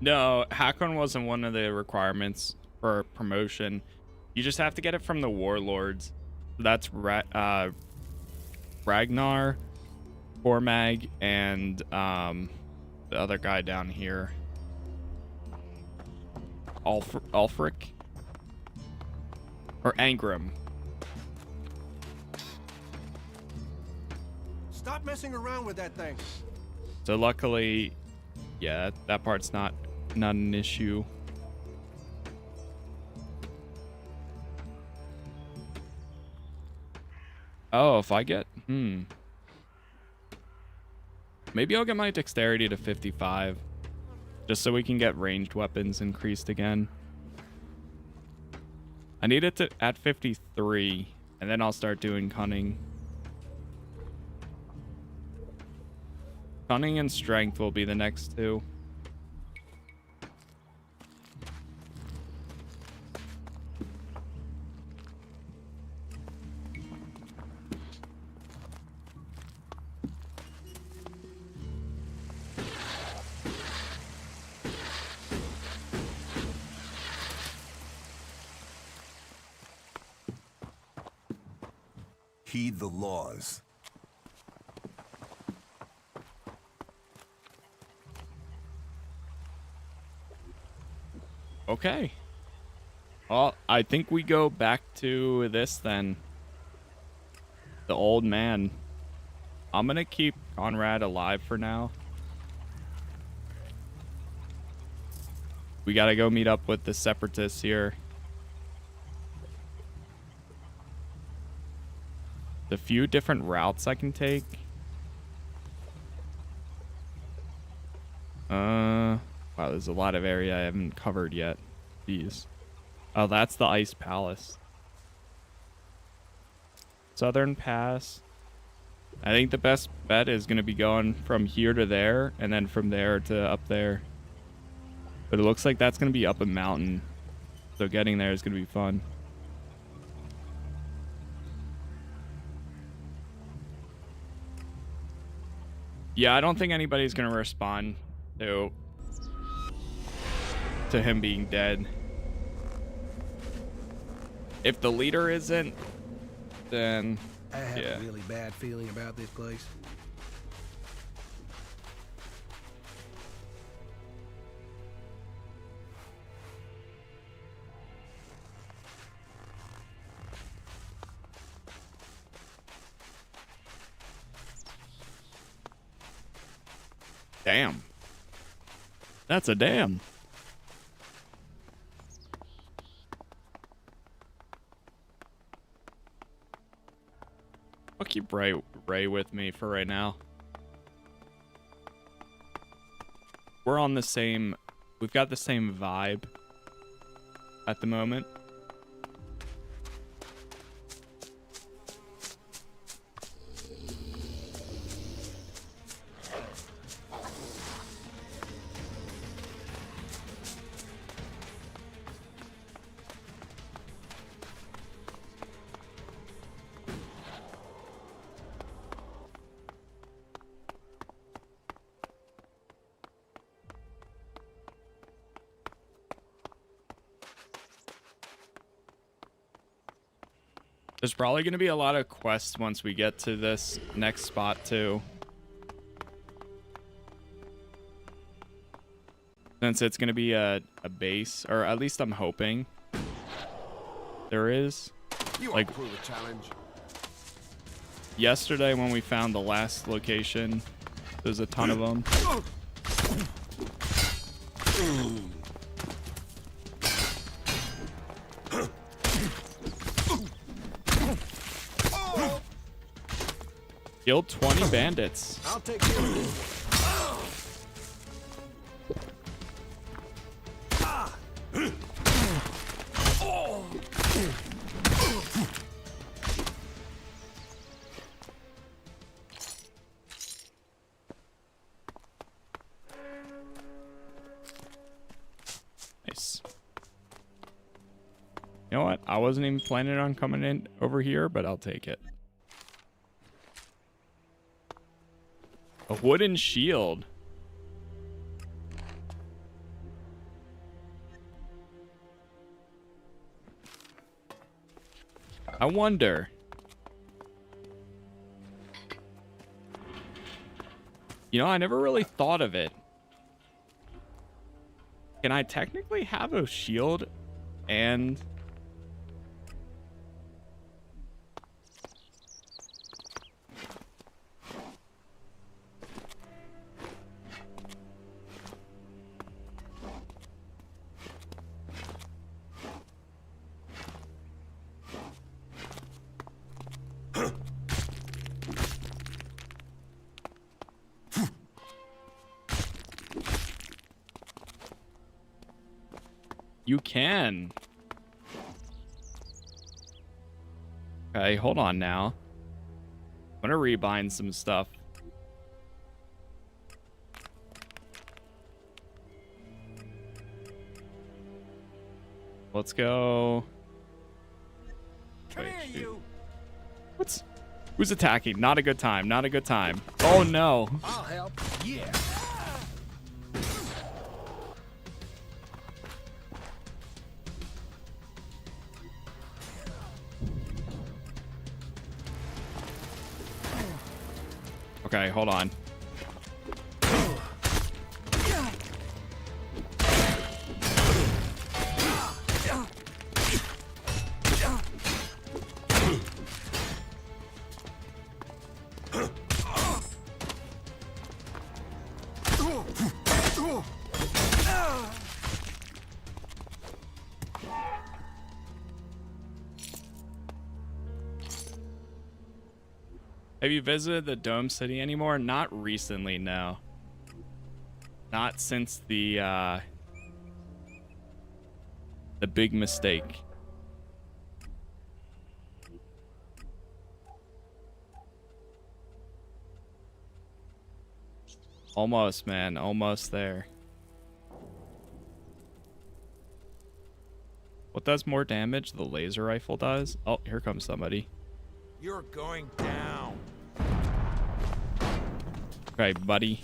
No, Hakon wasn't one of the requirements for promotion. You just have to get it from the warlords. That's Ragnar, Cormag, and the other guy down here. Ulfric? Or Angrim. Stop messing around with that thing. So luckily, yeah, that part's not an issue. Oh, if I get... Maybe I'll get my dexterity to 55. Just so we can get ranged weapons increased again. I need it to at 53. And then I'll start doing cunning. Cunning and strength will be the next two. Heed the laws. Okay. Well, I think we go back to this then. The old man. I'm gonna keep Conrad alive for now. We gotta go meet up with the Separatists here. The few different routes I can take. Wow, there's a lot of area I haven't covered yet. Jeez. Oh, that's the Ice Palace. Southern Pass. I think the best bet is going to be going from here to there, and then from there to up there. But it looks like that's going to be up a mountain. So getting there is going to be fun. Yeah, I don't think anybody's going to respond to him being dead. If the leader isn't, then I have yeah. a really bad feeling about this place. Damn. That's a damn. I'll keep Ray with me for right now. We're on the same... We've got the same vibe at the moment. There's probably going to be a lot of quests once we get to this next spot, too. Since it's going to be a base, or at least I'm hoping there is. Like, a challenge. Yesterday when we found the last location, there's a ton of them. Killed 20 bandits. I'll take care of this. Nice. You know what? I wasn't even planning on coming in over here, but I'll take it. A wooden shield. I wonder. You know, I never really thought of it. Can I technically have a shield and... You can. Okay, hold on now. I'm gonna rebind some stuff. Let's go. Come here, you. What's... Who's attacking? Not a good time. Not a good time. Oh, no. I'll help. Yeah. Okay, hold on. Have you visited the Dome City anymore? Not recently, no. Not since the big mistake. Almost, man. Almost there. What does more damage? The laser rifle does? Oh, here comes somebody. You're going down. Okay, buddy.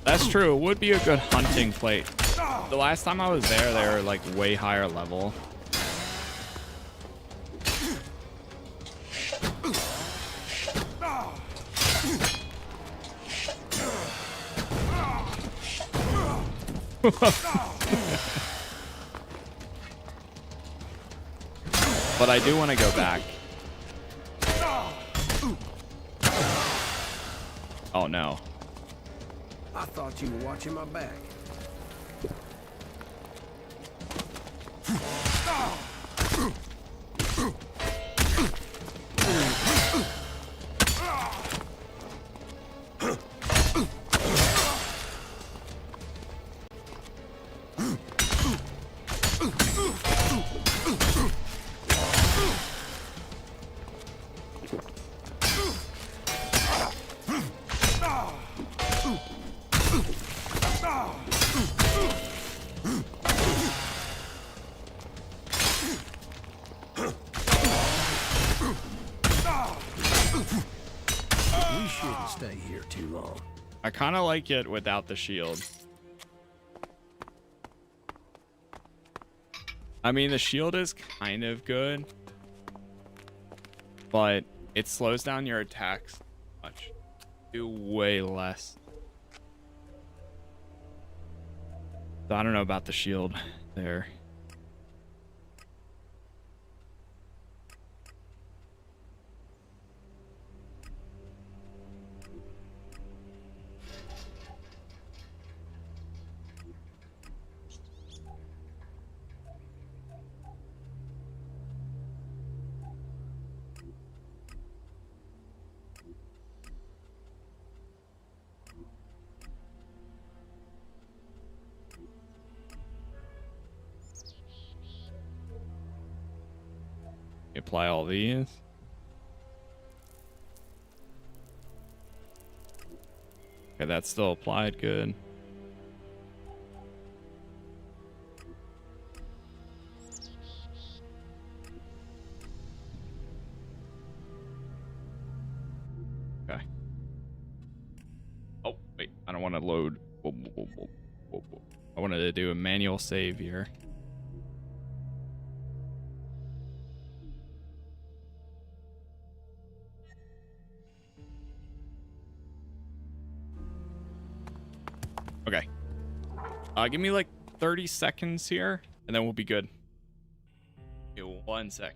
That's true. It would be a good hunting plate. The last time I was there, they were like way higher level. But I do want to go back. Oh no. I thought you were watching my back. Stay here too long. I kind of like it without the shield. I mean, the shield is kind of good, but it slows down your attacks much. Do way less. So I don't know about the shield there. Apply all these. Okay, that's still applied. Good. Okay. Oh, wait. I don't want to load. Whoa, whoa, whoa, whoa, whoa, whoa. I wanted to do a manual save here. Okay. Give me like 30 seconds here, and then we'll be good. Ew. One sec.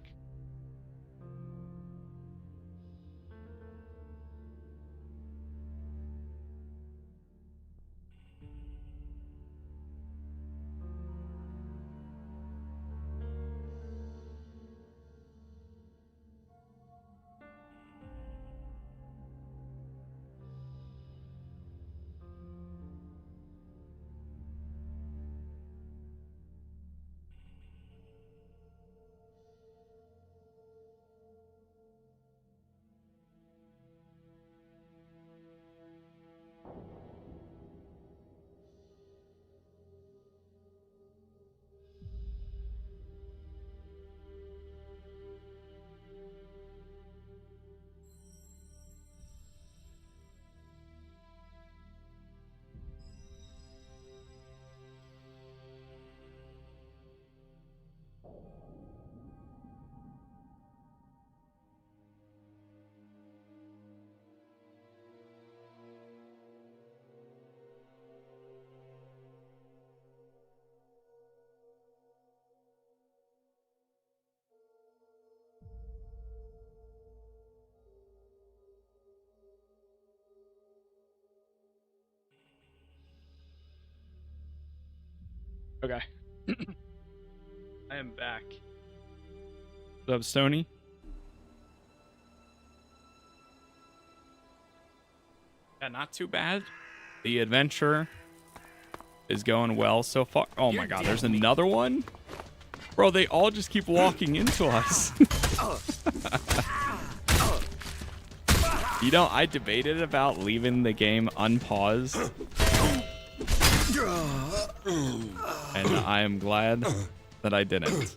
Okay. I am back. What's up, Stony? Yeah, not too bad. The adventure is going well so far. Oh my god, there's another one? Bro, they all just keep walking into us. You know, I debated about leaving the game unpaused. And I am glad that I didn't.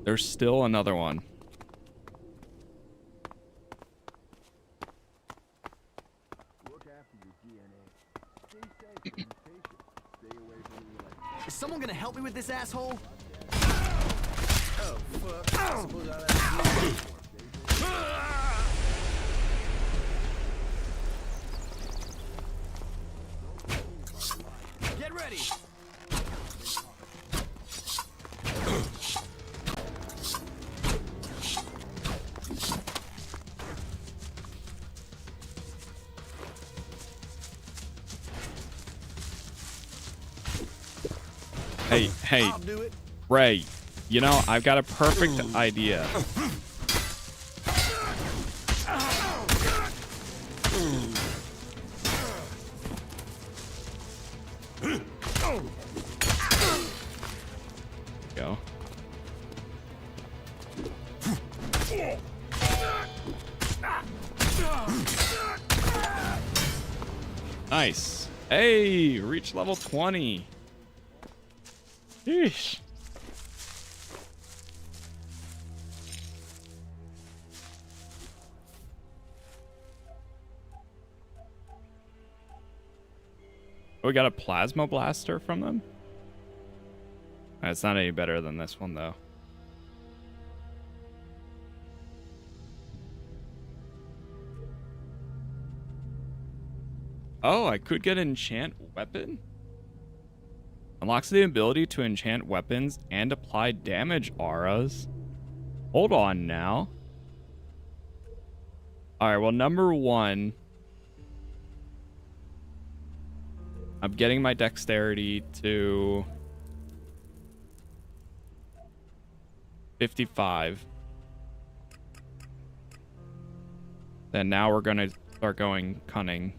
There's still another one. Is someone gonna help me with this asshole? Oh, fuck. I suppose I'll have to do it. Get ready. Hey, Ray, you know, I've got a perfect idea. Go. Nice. Hey, reach level 20. Yeesh. We got a plasma blaster from them. It's not any better than this one though. Oh, I could get an enchant weapon. Unlocks the ability to enchant weapons and apply damage auras. Hold on now. Alright, well, number one, I'm getting my dexterity to 55. Then now we're gonna start going cunning.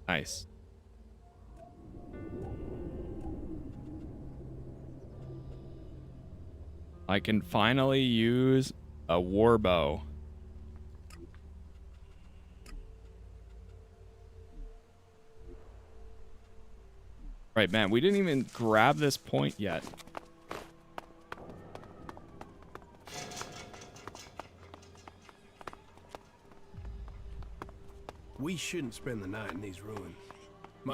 Nice. I can finally use a warbow. Right, man, we didn't even grab this point yet. We shouldn't spend the night in these ruins.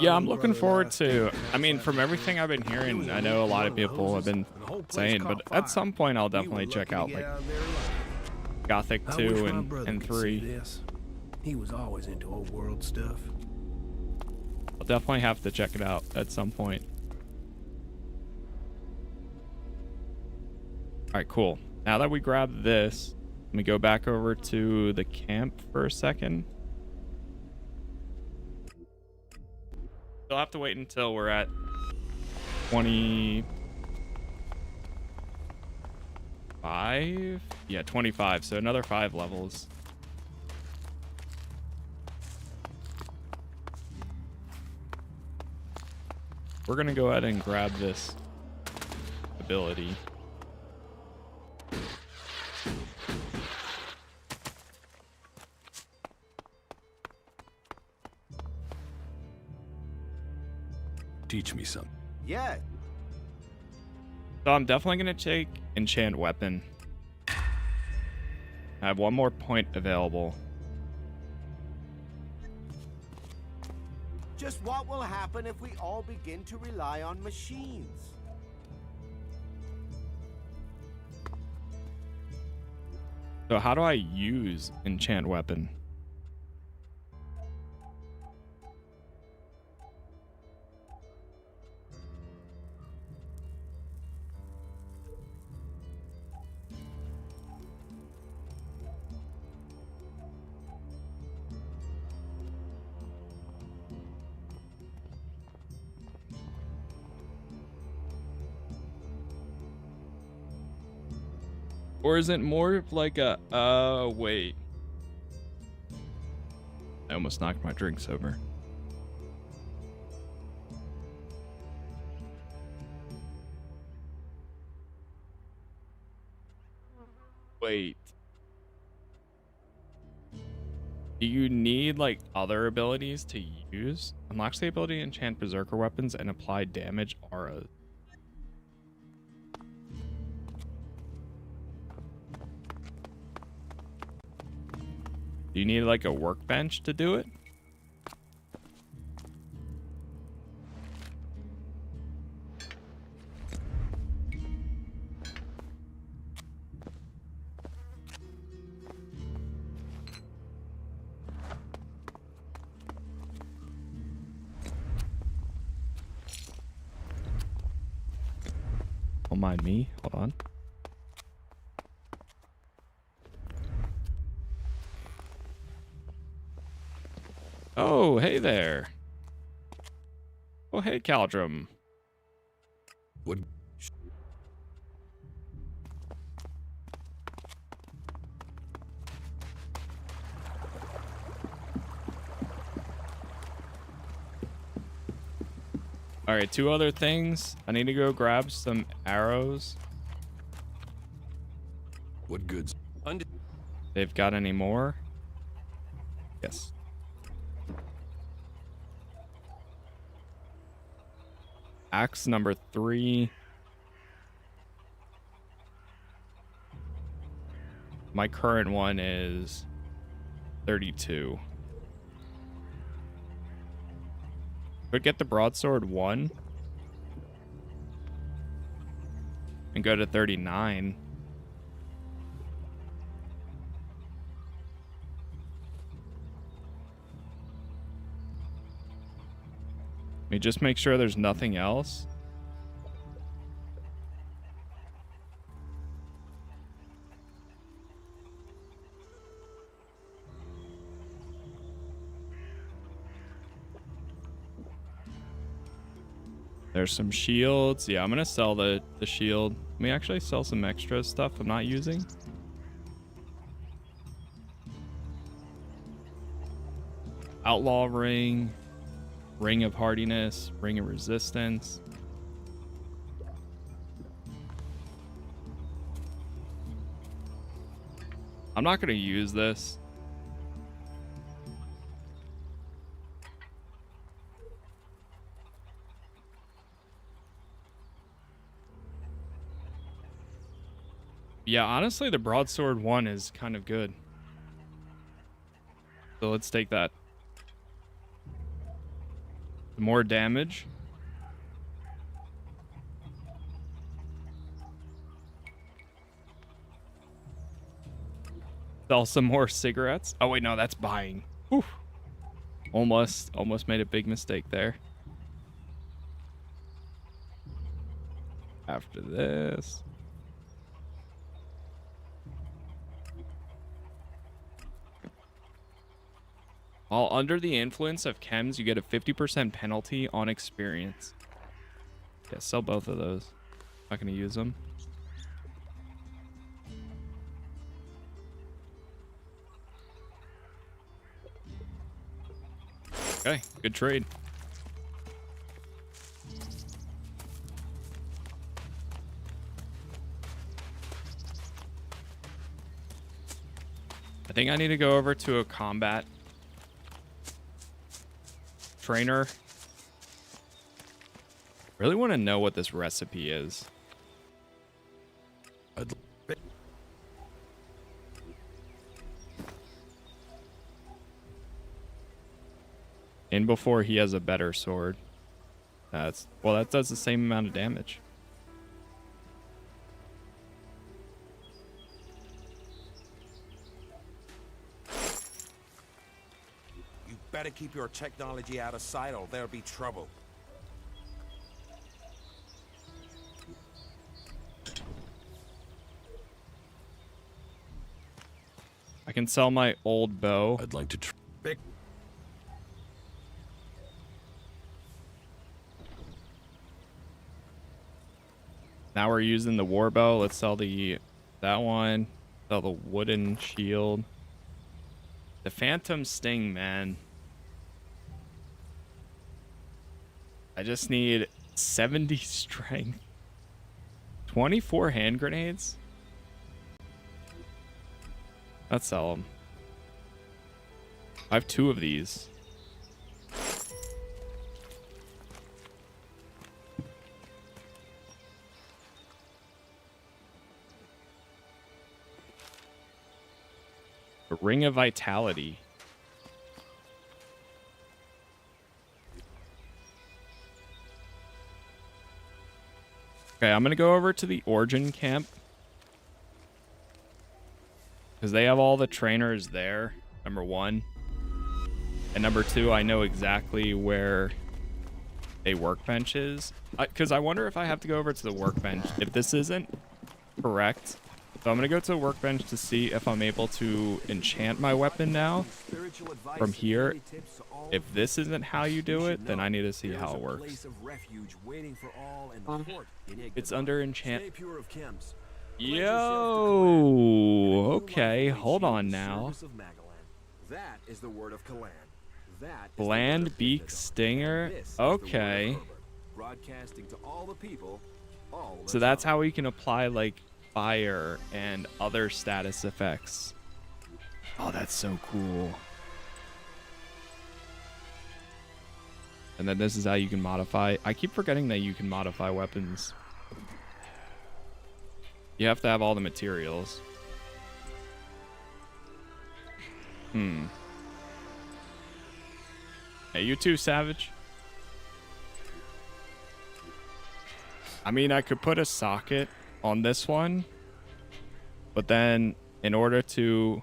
Yeah, I'm looking forward to. I mean, from everything I've been hearing, I know a lot of people have been saying, but at some point I'll definitely check out like Gothic 2 and 3. He was always into old world stuff. I'll definitely have to check it out at some point. All right, cool. Now that we grabbed this, let me go back over to the camp for a second. You'll have to wait until we're at 25. Yeah, 25. So another 5 levels. We're gonna go ahead and grab this ability. Teach me something. Yeah. So I'm definitely gonna take enchant weapon. I have one more point available. Just what will happen if we all begin to rely on machines? So how do I use enchant weapon? Or is it more of like a, wait. I almost knocked my drinks over. Wait. Do you need like other abilities to use? Unlocks the ability to enchant berserker weapons and apply damage auras. Do you need like a workbench to do it? Don't mind me. Hold on. Oh, hey there. Oh, hey, Caldrum. What? All right, 2 other things. I need to go grab some arrows. What goods? They've got any more? Yes. Axe number 3. My current one is 32. Could get the broadsword 1 and go to 39. Let me just make sure there's nothing else. There's some shields. Yeah, I'm gonna sell the shield. Let me actually sell some extra stuff I'm not using. Outlaw ring. Ring of hardiness. Ring of resistance. I'm not gonna use this. Yeah, honestly, the broadsword 1 is kind of good. So let's take that. More damage. Sell some more cigarettes. Oh wait, no, that's buying. Whew. Almost made a big mistake there. After this. While under the influence of chems, you get a 50% penalty on experience. Yeah, sell both of those. Not gonna use them. Okay, good trade. I think I need to go over to a combat trainer. Really want to know what this recipe is. And before he has a better sword. Well, that does the same amount of damage. You better keep your technology out of sight or there'll be trouble. I can sell my old bow. I'd like to Now we're using the war bow. Let's sell that one. Sell the wooden shield. The phantom sting, man. I just need 70 strength. 24 hand grenades. Let's sell them. I have 2 of these. A ring of vitality. Okay, I'm gonna go over to the Origin camp because they have all the trainers there. Number 1, and number 2, I know exactly where a workbench is. Because I wonder if I have to go over to the workbench if this isn't correct. So I'm going to go to the workbench to see if I'm able to enchant my weapon now from here. If this isn't how you do it, then I need to see how it works. It's under enchant. Yo, okay, hold on now. That is the word of Kalan. That Bland beak stinger. Okay. Broadcasting to all the people. So that's how we can apply like fire and other status effects. Oh, that's so cool. And then this is how you can modify. I keep forgetting that you can modify weapons. You have to have all the materials. Hey, you too, Savage. I mean, I could put a socket on this one, but then in order to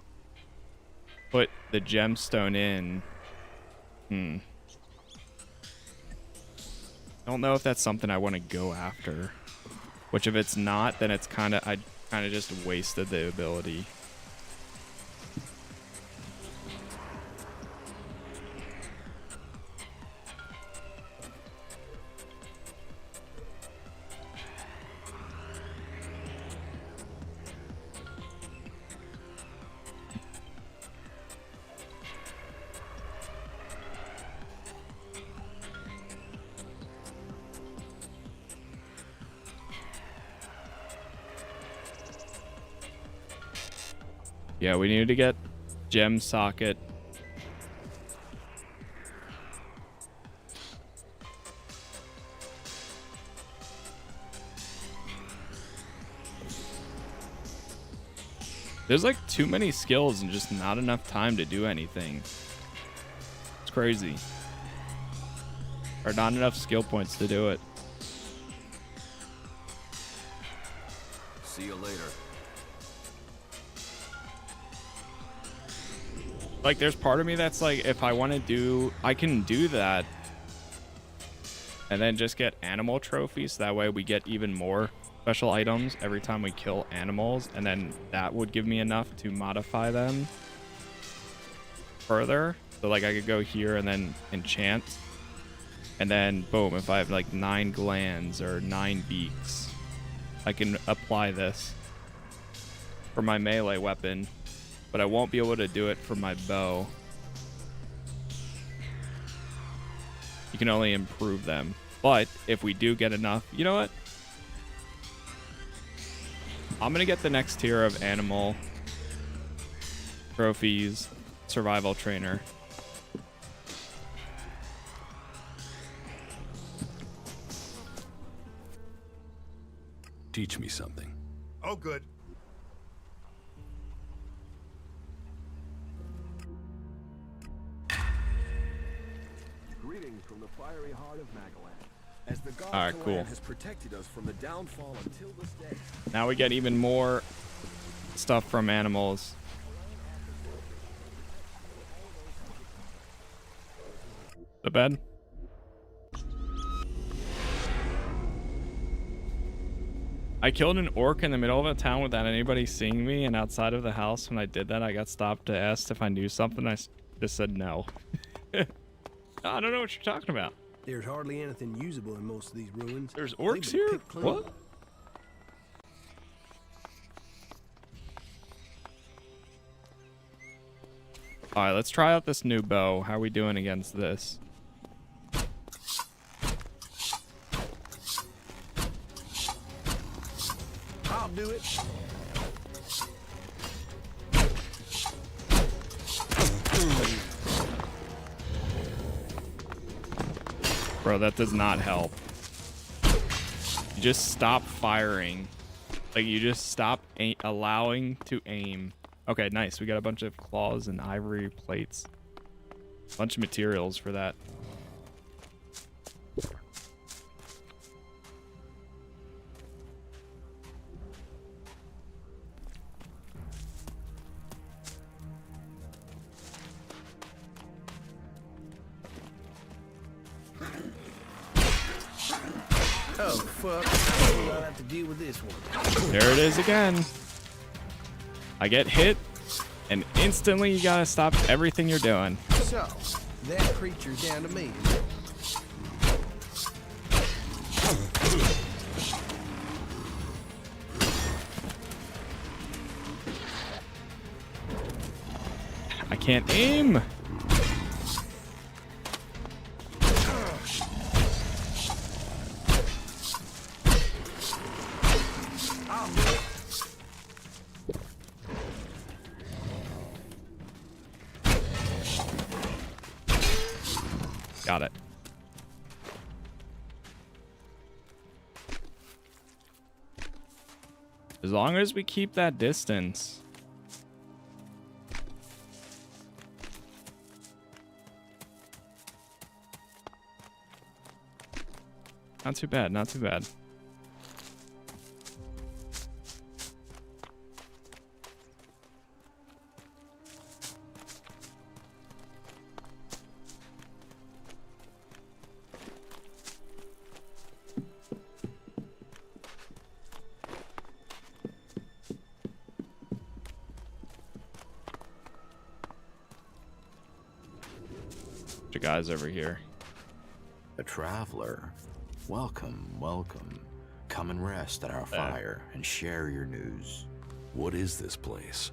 put the gemstone in, I don't know if that's something I want to go after. Which if it's not, then it's I kind of just wasted the ability. Yeah, we need to get gem socket. There's like too many skills and just not enough time to do anything. It's crazy. Or not enough skill points to do it. See you later. Like, there's part of me that's like, if I want to do, I can do that. And then just get animal trophies. That way we get even more special items every time we kill animals. And then that would give me enough to modify them further. So like I could go here and then enchant. And then boom, if I have like 9 glands or 9 beaks, I can apply this for my melee weapon. But I won't be able to do it for my bow. You can only improve them. But if we do get enough, you know what? I'm gonna get the next tier of animal trophies, survival trainer. Teach me something. Oh, good. Greetings from the fiery heart of Magalan. As the god All right, Tavar cool. has protected us from the downfall until this day. Now we get even more stuff from animals. The bed. I killed an orc in the middle of a town without anybody seeing me, and outside of the house when I did that, I got stopped to ask if I knew something. I just said no. I don't know what you're talking about. There's hardly anything usable in most of these ruins. There's They've orcs been here? picked clean. What? Alright, let's try out this new bow. How are we doing against this? I'll do it. Bro, that does not help. You just stop firing. Like, you just stop allowing to aim. Okay, nice. We got a bunch of claws and ivory plates. Bunch of materials for that. Oh, fuck. I'll have to deal with this one. There it is again. I get hit, and instantly you gotta stop everything you're doing. So, that creature's down to me. I can't aim. Got it. As long as we keep that distance. Not too bad, not too bad. Guys over here. A traveler. Welcome, welcome. Come and rest at our fire and share your news. What is this place?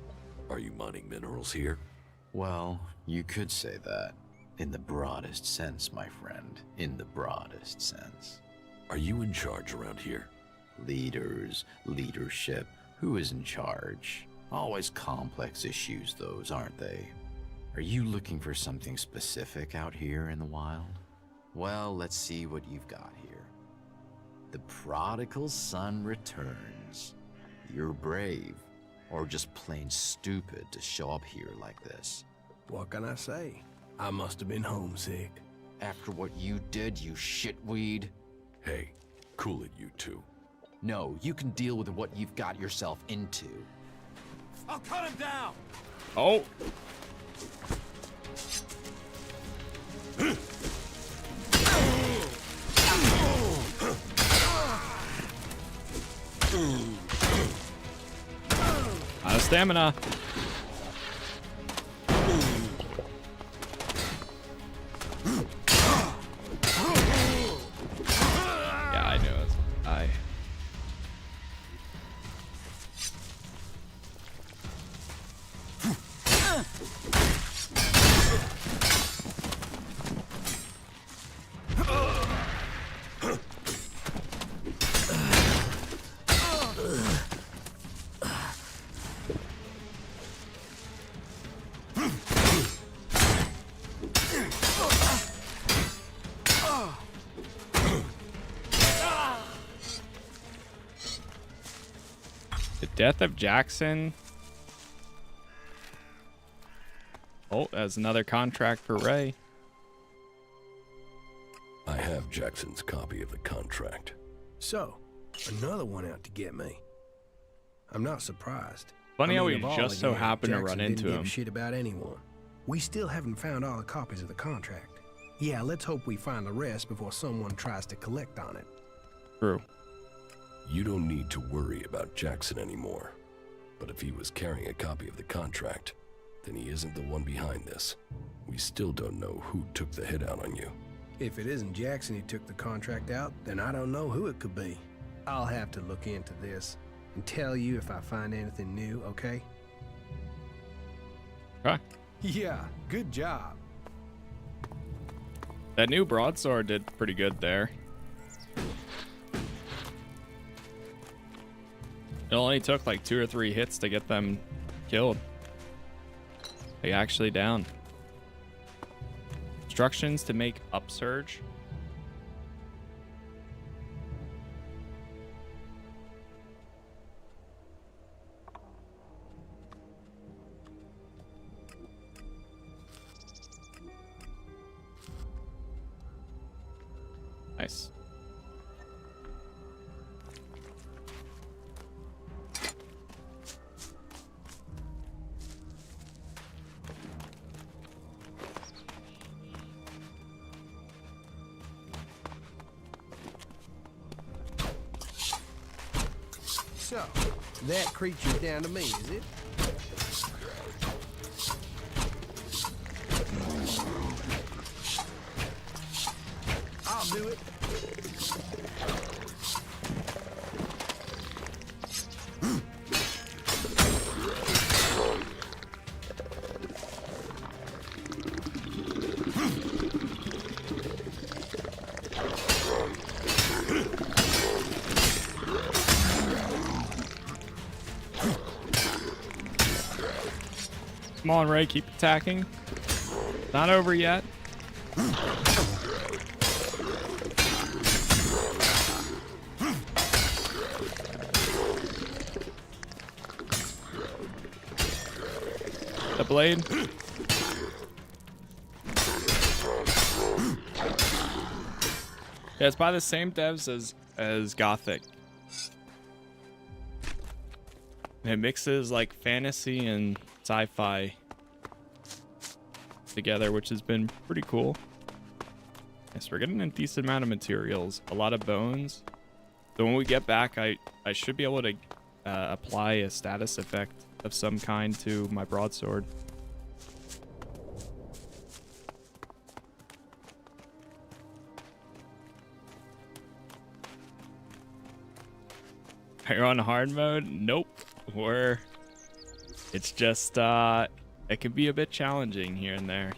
Are you mining minerals here? Well, you could say that. In the broadest sense, my friend. In the broadest sense. Are you in charge around here? Leaders, leadership. Who is in charge? Always complex issues, those, aren't they? Are you looking for something specific out here in the wild? Well, let's see what you've got here. The prodigal son returns. You're brave, or just plain stupid to show up here like this. What can I say? I must have been homesick. After what you did, you shitweed. Hey, cool it, you two. No, you can deal with what you've got yourself into. I'll cut him down! Oh! Out of stamina. Yeah, I knew it. The death of Jackson. Oh, that's another contract for Ray. I have Jackson's copy of the contract. So, another one out to get me. I'm not surprised. Funny how we of all just the so gang, happened to Jackson run into didn't give him. a shit about anyone. We still haven't found all the copies of the contract. Yeah, let's hope we find the rest before someone tries to collect on it. True. You don't need to worry about Jackson anymore. But if he was carrying a copy of the contract, then he isn't the one behind this. We still don't know who took the hit out on you. If it isn't Jackson who took the contract out, then I don't know who it could be. I'll have to look into this and tell you if I find anything new, okay? Okay. Yeah, good job. That new broadsword did pretty good there. It only took like 2 or 3 hits to get them killed. They actually down. Instructions to make upsurge. Nice. So, that creature's down to me, is it? I'll do it. Come on, Ray, keep attacking. Not over yet. The blade. Yeah, it's by the same devs as Gothic. And it mixes like fantasy and sci-fi together, which has been pretty cool. Yes, we're getting a decent amount of materials, a lot of bones. So when we get back, I should be able to apply a status effect of some kind to my broadsword. You're on hard mode? Nope. It's just it can be a bit challenging here and there.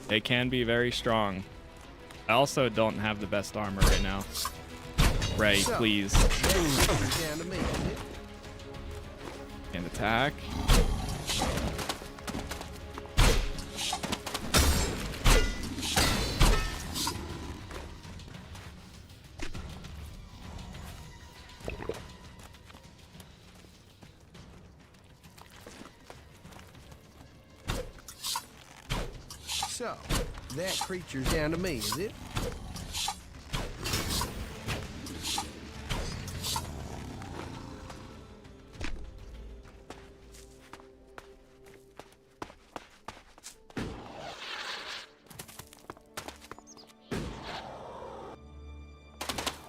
It can be very strong. I also don't have the best armor right now. Ray, please. And attack. So, that creature's down to me, is it?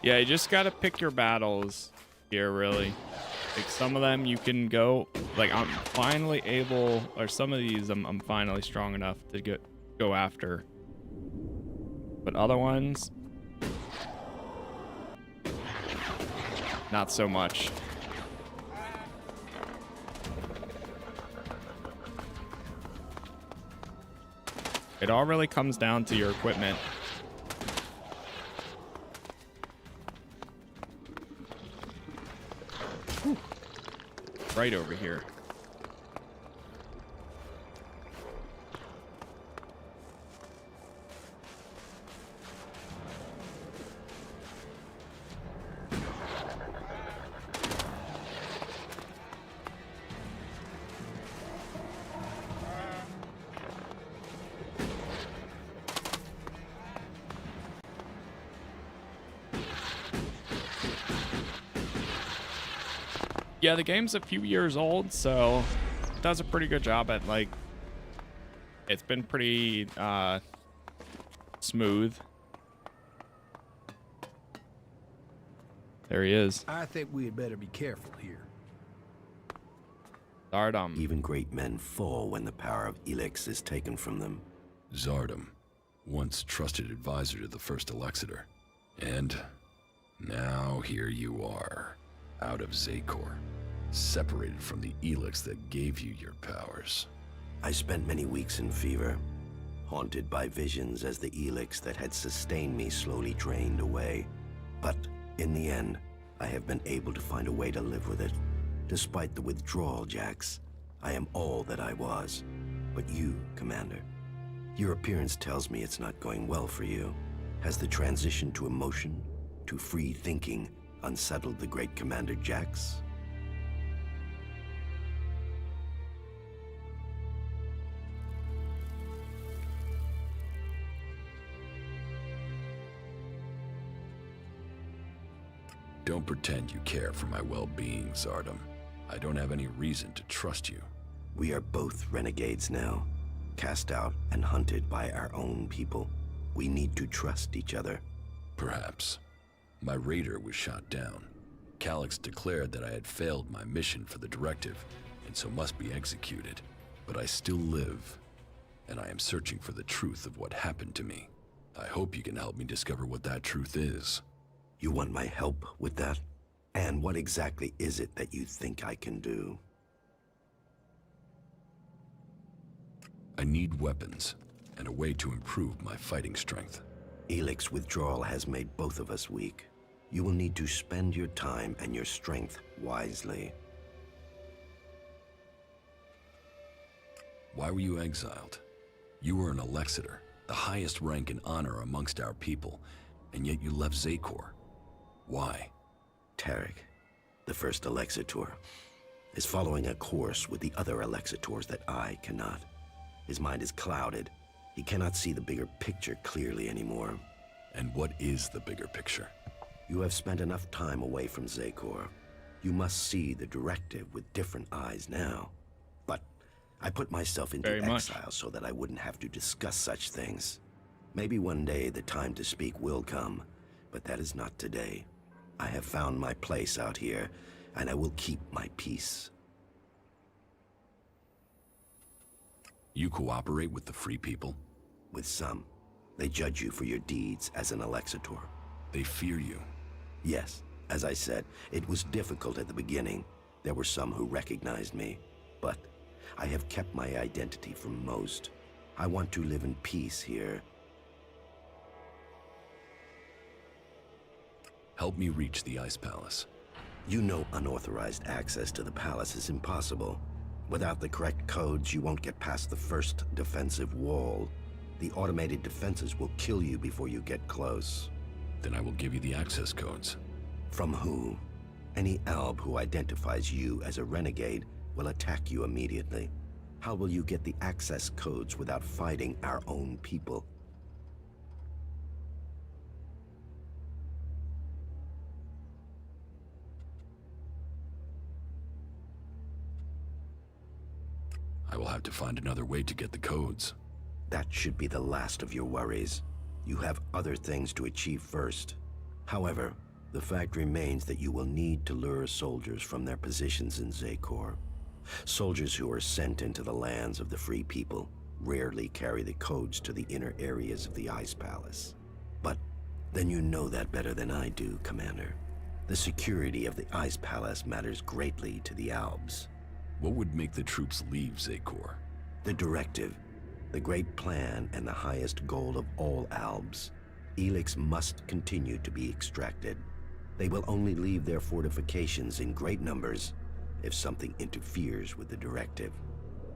Yeah, you just gotta pick your battles here, really. Like, some of them you can go, like, I'm finally able, or some of these I'm finally strong enough to go after. But other ones, not so much. It all really comes down to your equipment. Right over here. Yeah, the game's a few years old, so it does a pretty good job at, like, it's been pretty smooth. There he is. I think we had better be careful here. Zardom. Even great men fall when the power of Elex is taken from them. Zardom, once trusted advisor to the first Elexiter. And now here you are, out of Zakor, separated from the Elex that gave you your powers. I spent many weeks in fever, haunted by visions as the Elex that had sustained me slowly drained away. But in the end, I have been able to find a way to live with it. Despite the withdrawal, Jax, I am all that I was. But you, Commander, your appearance tells me it's not going well for you. Has the transition to emotion, to free thinking, unsettled the great Commander Jax? Don't pretend you care for my well-being, Zardom. I don't have any reason to trust you. We are both renegades now, cast out and hunted by our own people. We need to trust each other. Perhaps. My raider was shot down. Calyx declared that I had failed my mission for the directive, and so must be executed. But I still live, and I am searching for the truth of what happened to me. I hope you can help me discover what that truth is. You want my help with that? And what exactly is it that you think I can do? I need weapons, and a way to improve my fighting strength. Elex withdrawal has made both of us weak. You will need to spend your time and your strength wisely. Why were you exiled? You were an Elexiter, the highest rank and honor amongst our people, and yet you left Zakor. Why? Tarek, the first Elexitor, is following a course with the other Elexitors that I cannot. His mind is clouded. He cannot see the bigger picture clearly anymore. And what is the bigger picture? You have spent enough time away from Zakor. You must see the directive with different eyes now. But I put myself into exile so that I wouldn't have to discuss such things. Maybe one day the time to speak will come, but that is not today. I have found my place out here, and I will keep my peace. You cooperate with the Free People? With some. They judge you for your deeds as an Elexitor. They fear you? Yes. As I said, it was difficult at the beginning. There were some who recognized me. But I have kept my identity from most. I want to live in peace here. Help me reach the Ice Palace. You know unauthorized access to the palace is impossible. Without the correct codes, you won't get past the first defensive wall. The automated defenses will kill you before you get close. Then I will give you the access codes. From who? Any Alb who identifies you as a renegade will attack you immediately. How will you get the access codes without fighting our own people? I will have to find another way to get the codes. That should be the last of your worries. You have other things to achieve first. However, the fact remains that you will need to lure soldiers from their positions in Zakor. Soldiers who are sent into the lands of the free people rarely carry the codes to the inner areas of the Ice Palace. But then you know that better than I do, Commander. The security of the Ice Palace matters greatly to the Albs. What would make the troops leave Zakor? The directive, the great plan, and the highest goal of all Albs. Elex must continue to be extracted. They will only leave their fortifications in great numbers if something interferes with the directive.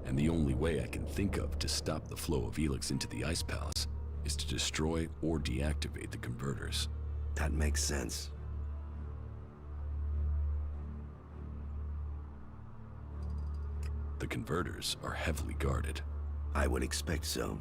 And the only way I can think of to stop the flow of Elex into the Ice Palace is to destroy or deactivate the converters. That makes sense. The converters are heavily guarded. I would expect so.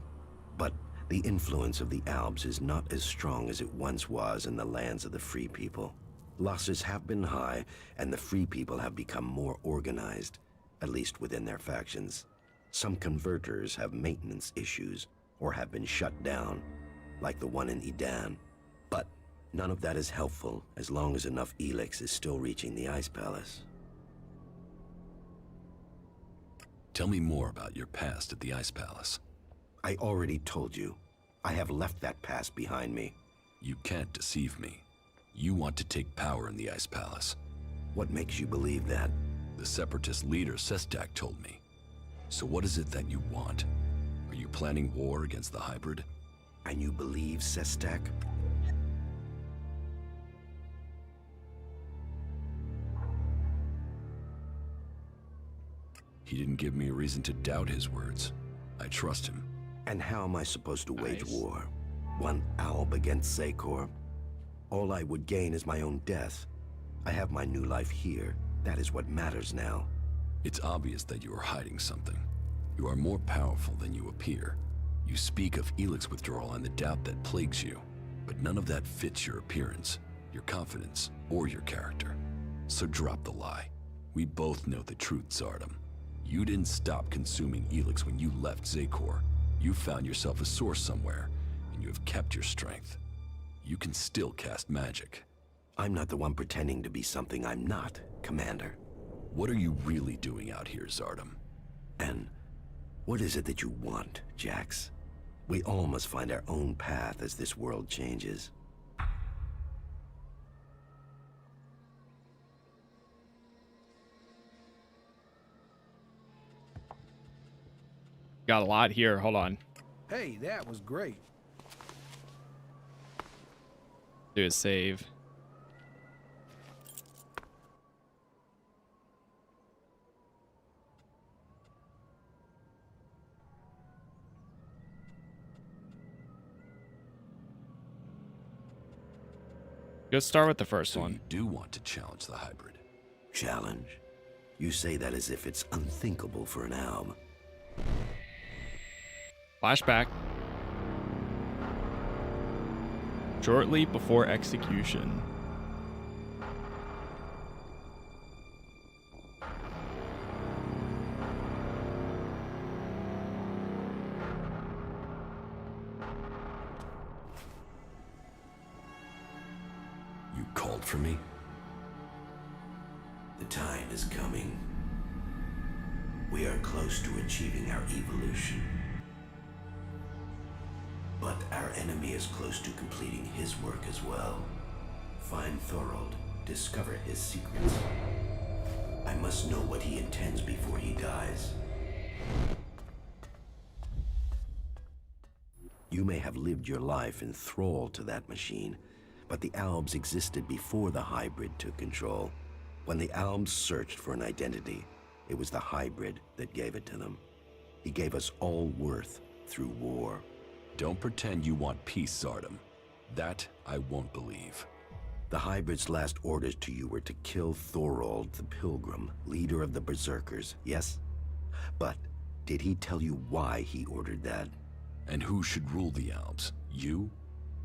But the influence of the Albs is not as strong as it once was in the lands of the Free People. Losses have been high, and the Free People have become more organized, at least within their factions. Some converters have maintenance issues, or have been shut down, like the one in Edan. But none of that is helpful as long as enough Elex is still reaching the Ice Palace. Tell me more about your past at the Ice Palace. I already told you. I have left that past behind me. You can't deceive me. You want to take power in the Ice Palace. What makes you believe that? The Separatist leader, Sestak, told me. So what is it that you want? Are you planning war against the hybrid? And you believe Sestak? He didn't give me a reason to doubt his words. I trust him. And how am I supposed to wage war? One Alb against Zakor? All I would gain is my own death. I have my new life here. That is what matters now. It's obvious that you are hiding something. You are more powerful than you appear. You speak of Elex withdrawal and the doubt that plagues you, but none of that fits your appearance, your confidence, or your character. So drop the lie. We both know the truth, Zardom. You didn't stop consuming Elex when you left Zakor. You found yourself a source somewhere, and you have kept your strength. You can still cast magic. I'm not the one pretending to be something I'm not, Commander. What are you really doing out here, Zardom? And what is it that you want, Jax? We all must find our own path as this world changes. Got a lot here. Hold on. Hey, that was great. Do a save. Go start with the first one. You do want to challenge the hybrid. Challenge? You say that as if it's unthinkable for an Alb. Flashback. Shortly before execution. You called for me? The time is coming. We are close to achieving our evolution. But our enemy is close to completing his work as well. Find Thorold, discover his secrets. I must know what he intends before he dies. You may have lived your life in thrall to that machine, but the Albs existed before the hybrid took control. When the Albs searched for an identity, it was the hybrid that gave it to them. He gave us all worth through war. Don't pretend you want peace, Zardom. That I won't believe. The hybrid's last orders to you were to kill Thorold the Pilgrim, leader of the Berserkers, yes? But did he tell you why he ordered that? And who should rule the Albs? You?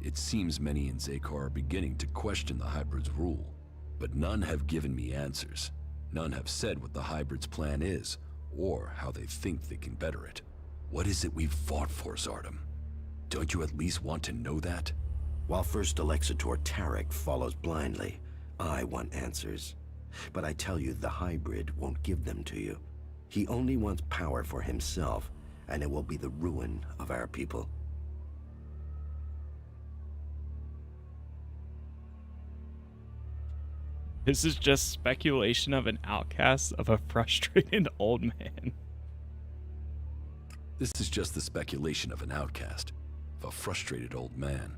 It seems many in Zakor are beginning to question the hybrid's rule. But none have given me answers. None have said what the hybrid's plan is, or how they think they can better it. What is it we've fought for, Zardom? Don't you at least want to know that? While First Alexitor Tarek follows blindly, I want answers. But I tell you, the hybrid won't give them to you. He only wants power for himself, and it will be the ruin of our people. This is just speculation of an outcast of a frustrated old man. This is just the speculation of an outcast, of a frustrated old man.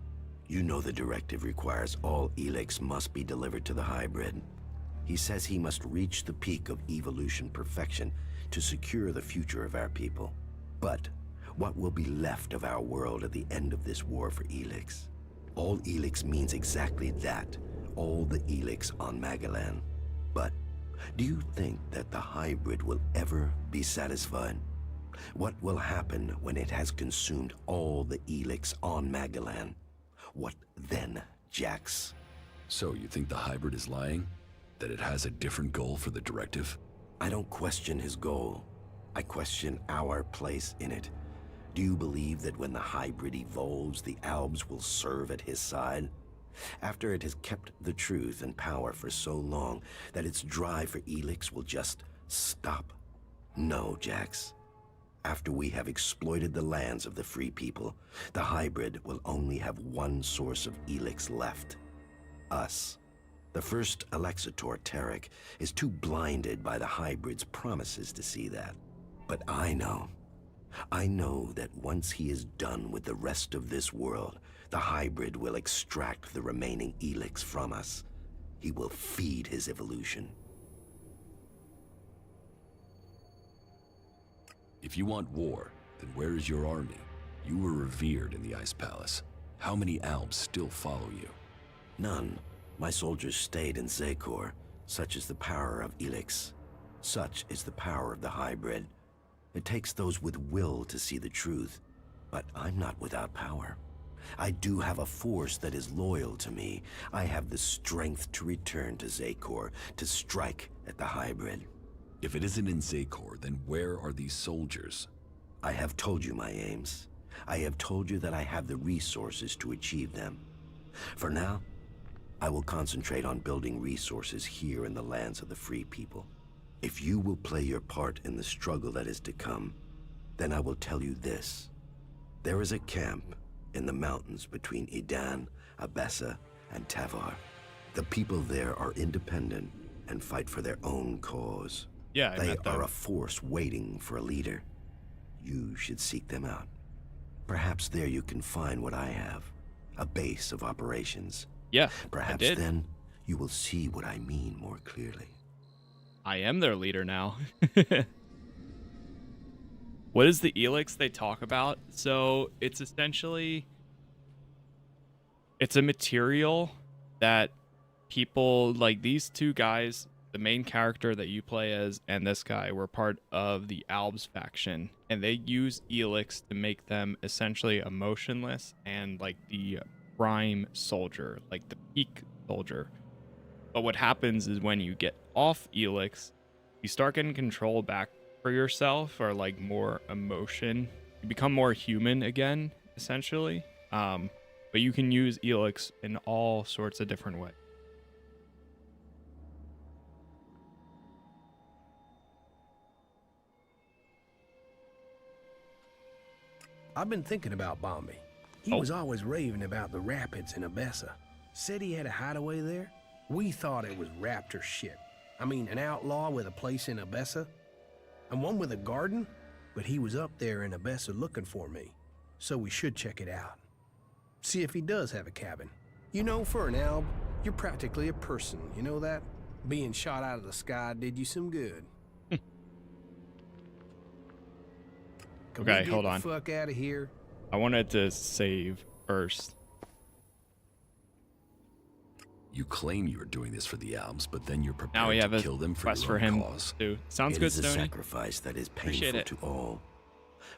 You know the directive requires all Elex must be delivered to the hybrid. He says he must reach the peak of evolution perfection to secure the future of our people. But what will be left of our world at the end of this war for Elex? All Elex means exactly that. All the Elex on Magalan. But do you think that the hybrid will ever be satisfied? What will happen when it has consumed all the Elex on Magalan? What then, Jax? So you think the hybrid is lying? That it has a different goal for the directive? I don't question his goal. I question our place in it. Do you believe that when the hybrid evolves, the Albs will serve at his side? After it has kept the truth and power for so long that its drive for Elex will just stop? No, Jax. After we have exploited the lands of the free people, the hybrid will only have one source of Elex left. Us. The first Alexitor Tarek is too blinded by the hybrid's promises to see that. But I know that once he is done with the rest of this world, the hybrid will extract the remaining Elex from us. He will feed his evolution. If you want war, then where is your army? You were revered in the Ice Palace. How many Albs still follow you? None. My soldiers stayed in Zekor. Such is the power of Elex. Such is the power of the hybrid. It takes those with will to see the truth. But I'm not without power. I do have a force that is loyal to me. I have the strength to return to Zekor, to strike at the hybrid. If it isn't in Zekor, then where are these soldiers? I have told you my aims. I have told you that I have the resources to achieve them. For now, I will concentrate on building resources here in the lands of the free people. If you will play your part in the struggle that is to come, then I will tell you this. There is a camp in the mountains between Idan, Abessa, and Tavar. The people there are independent and fight for their own cause. Yeah, they are a force waiting for a leader. You should seek them out. Perhaps there you can find what I have, a base of operations. Yeah, perhaps then you will see what I mean more clearly. I am their leader now. What is the Elex they talk about? So it's essentially, it's a material that people like these two guys, the main character that you play as and this guy, were part of the Albs faction, and they use Elex to make them essentially emotionless and like the prime soldier, like the peak soldier. But what happens is when you get off Elex, you start getting control back for yourself, or like more emotion. You become more human again, essentially. But you can use Elex in all sorts of different ways. I've been thinking about Bombi. He was always raving about the rapids in Abessa. Said he had a hideaway there. We thought it was raptor shit. I mean, an outlaw with a place in Abessa, and one with a garden, but he was up there in Abessa looking for me, so we should check it out. See if he does have a cabin. You know, for an Alb, you're practically a person, you know that? Being shot out of the sky did you some good. Okay, hold on. Get the fuck out of here. I wanted to save first. You claim you are doing this for the Albs, but then you're Now prepared we have to a kill them for quest your for own him cause. too. Sounds It good, is a Stoney. sacrifice that is Appreciate painful it. to all.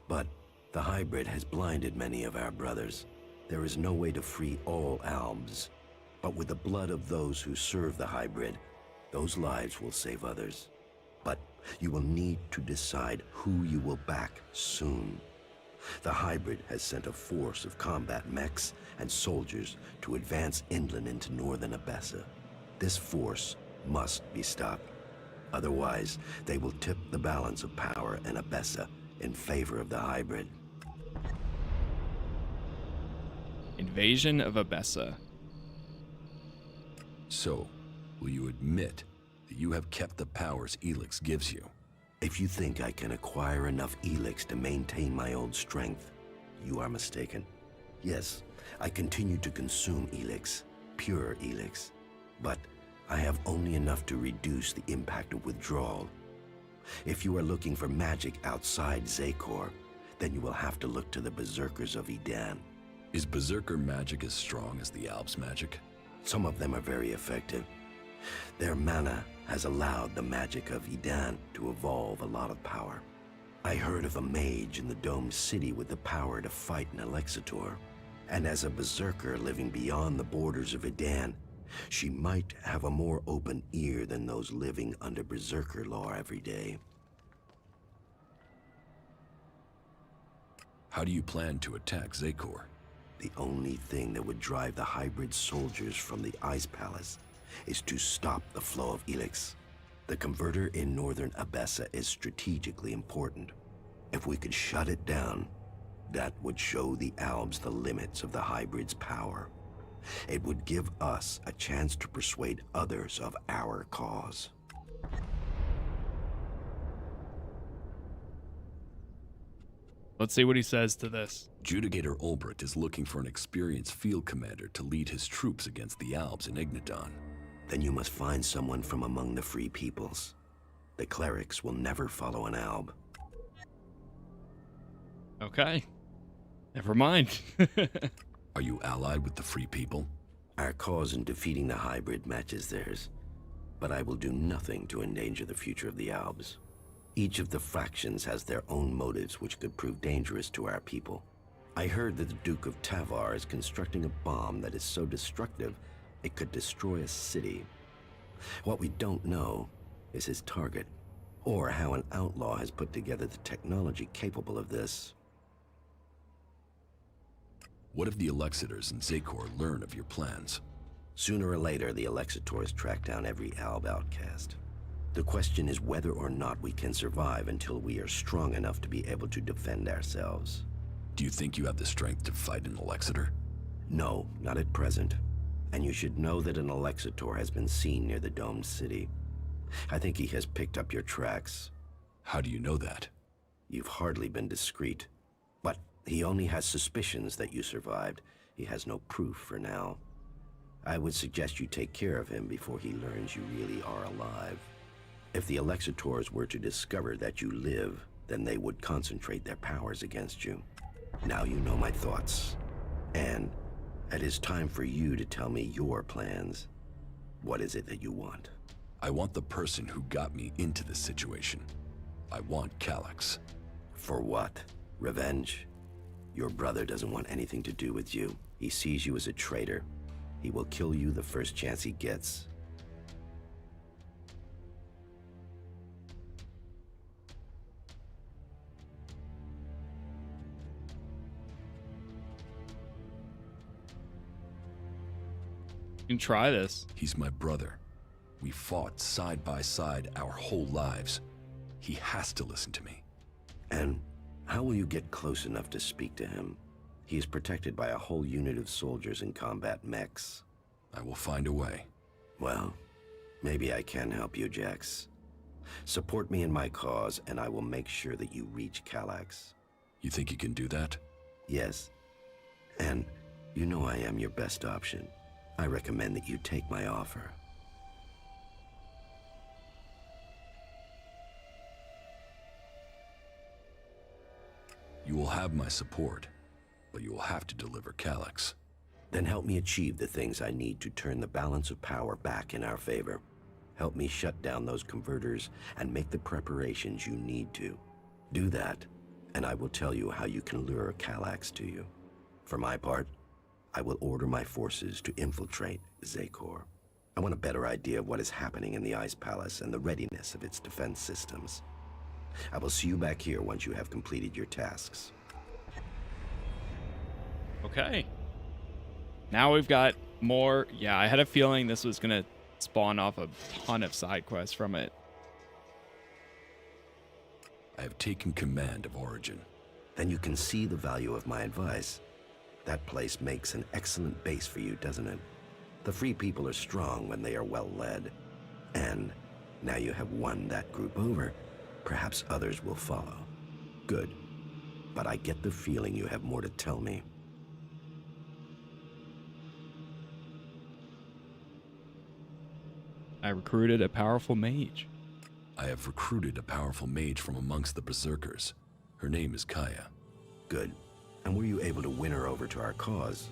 But the hybrid has blinded many of our brothers. There is no way to free all Albs. But with the blood of those who serve the hybrid, those lives will save others. But You will need to decide who you will back soon. The hybrid has sent a force of combat mechs and soldiers to advance inland into northern Abessa. This force must be stopped. Otherwise, they will tip the balance of power in Abessa in favor of the hybrid. Invasion of Abessa. So, will you admit that you have kept the powers Elex gives you? If you think I can acquire enough Elex to maintain my old strength, you are mistaken. Yes, I continue to consume Elex, pure Elex, but I have only enough to reduce the impact of withdrawal. If you are looking for magic outside Zakor, then you will have to look to the Berserkers of Edan. Is Berserker magic as strong as the Alps magic? Some of them are very effective. Their mana has allowed the magic of Edan to evolve a lot of power. I heard of a mage in the domed city with the power to fight an Alexitor. And as a Berserker living beyond the borders of Edan, she might have a more open ear than those living under Berserker law every day. How do you plan to attack Zakor? The only thing that would drive the hybrid soldiers from the Ice Palace is to stop the flow of Elex. The converter in northern Abessa is strategically important. If we could shut it down, that would show the Albs the limits of the hybrid's power. It would give us a chance to persuade others of our cause. Let's see what he says to this. Judicator Ulbricht is looking for an experienced field commander to lead his troops against the Albs in Ignadon. Then you must find someone from among the free peoples. The clerics will never follow an Alb. Okay. Never mind. Are you allied with the free people? Our cause in defeating the hybrid matches theirs, but I will do nothing to endanger the future of the Albs. Each of the factions has their own motives which could prove dangerous to our people. I heard that the Duke of Tavar is constructing a bomb that is so destructive it could destroy a city. What we don't know is his target, or how an outlaw has put together the technology capable of this. What if the Alexitors and Zakor learn of your plans? Sooner or later, the Alexitors track down every Alb outcast. The question is whether or not we can survive until we are strong enough to be able to defend ourselves. Do you think you have the strength to fight an Alexitor? No, not at present. And you should know that an Alexitor has been seen near the domed city. I think he has picked up your tracks. How do you know that? You've hardly been discreet. But he only has suspicions that you survived. He has no proof for now. I would suggest you take care of him before he learns you really are alive. If the Alexitors were to discover that you live, then they would concentrate their powers against you. Now you know my thoughts. And it is time for you to tell me your plans. What is it that you want? I want the person who got me into this situation. I want Calyx. For what? Revenge? Your brother doesn't want anything to do with you. He sees you as a traitor. He will kill you the first chance he gets. You can try this. He's my brother. We fought side by side our whole lives. He has to listen to me. And how will you get close enough to speak to him? He is protected by a whole unit of soldiers and combat mechs. I will find a way. Well, maybe I can help you, Jax. Support me in my cause, and I will make sure that you reach Calyx. You think you can do that? Yes. And you know I am your best option. I recommend that you take my offer. You will have my support, but you will have to deliver Calyx. Then help me achieve the things I need to turn the balance of power back in our favor. Help me shut down those converters and make the preparations you need to. Do that, and I will tell you how you can lure Calyx to you. For my part, I will order my forces to infiltrate Zakor. I want a better idea of what is happening in the Ice Palace and the readiness of its defense systems. I will see you back here once you have completed your tasks. Okay. Now we've got more. Yeah, I had a feeling this was going to spawn off a ton of side quests from it. I have taken command of Origin. Then you can see the value of my advice. That place makes an excellent base for you, doesn't it? The Free People are strong when they are well led. And now you have won that group over, perhaps others will follow. Good. But I get the feeling you have more to tell me. I recruited a powerful mage. I have recruited a powerful mage from amongst the Berserkers. Her name is Caja. Good. And were you able to win her over to our cause?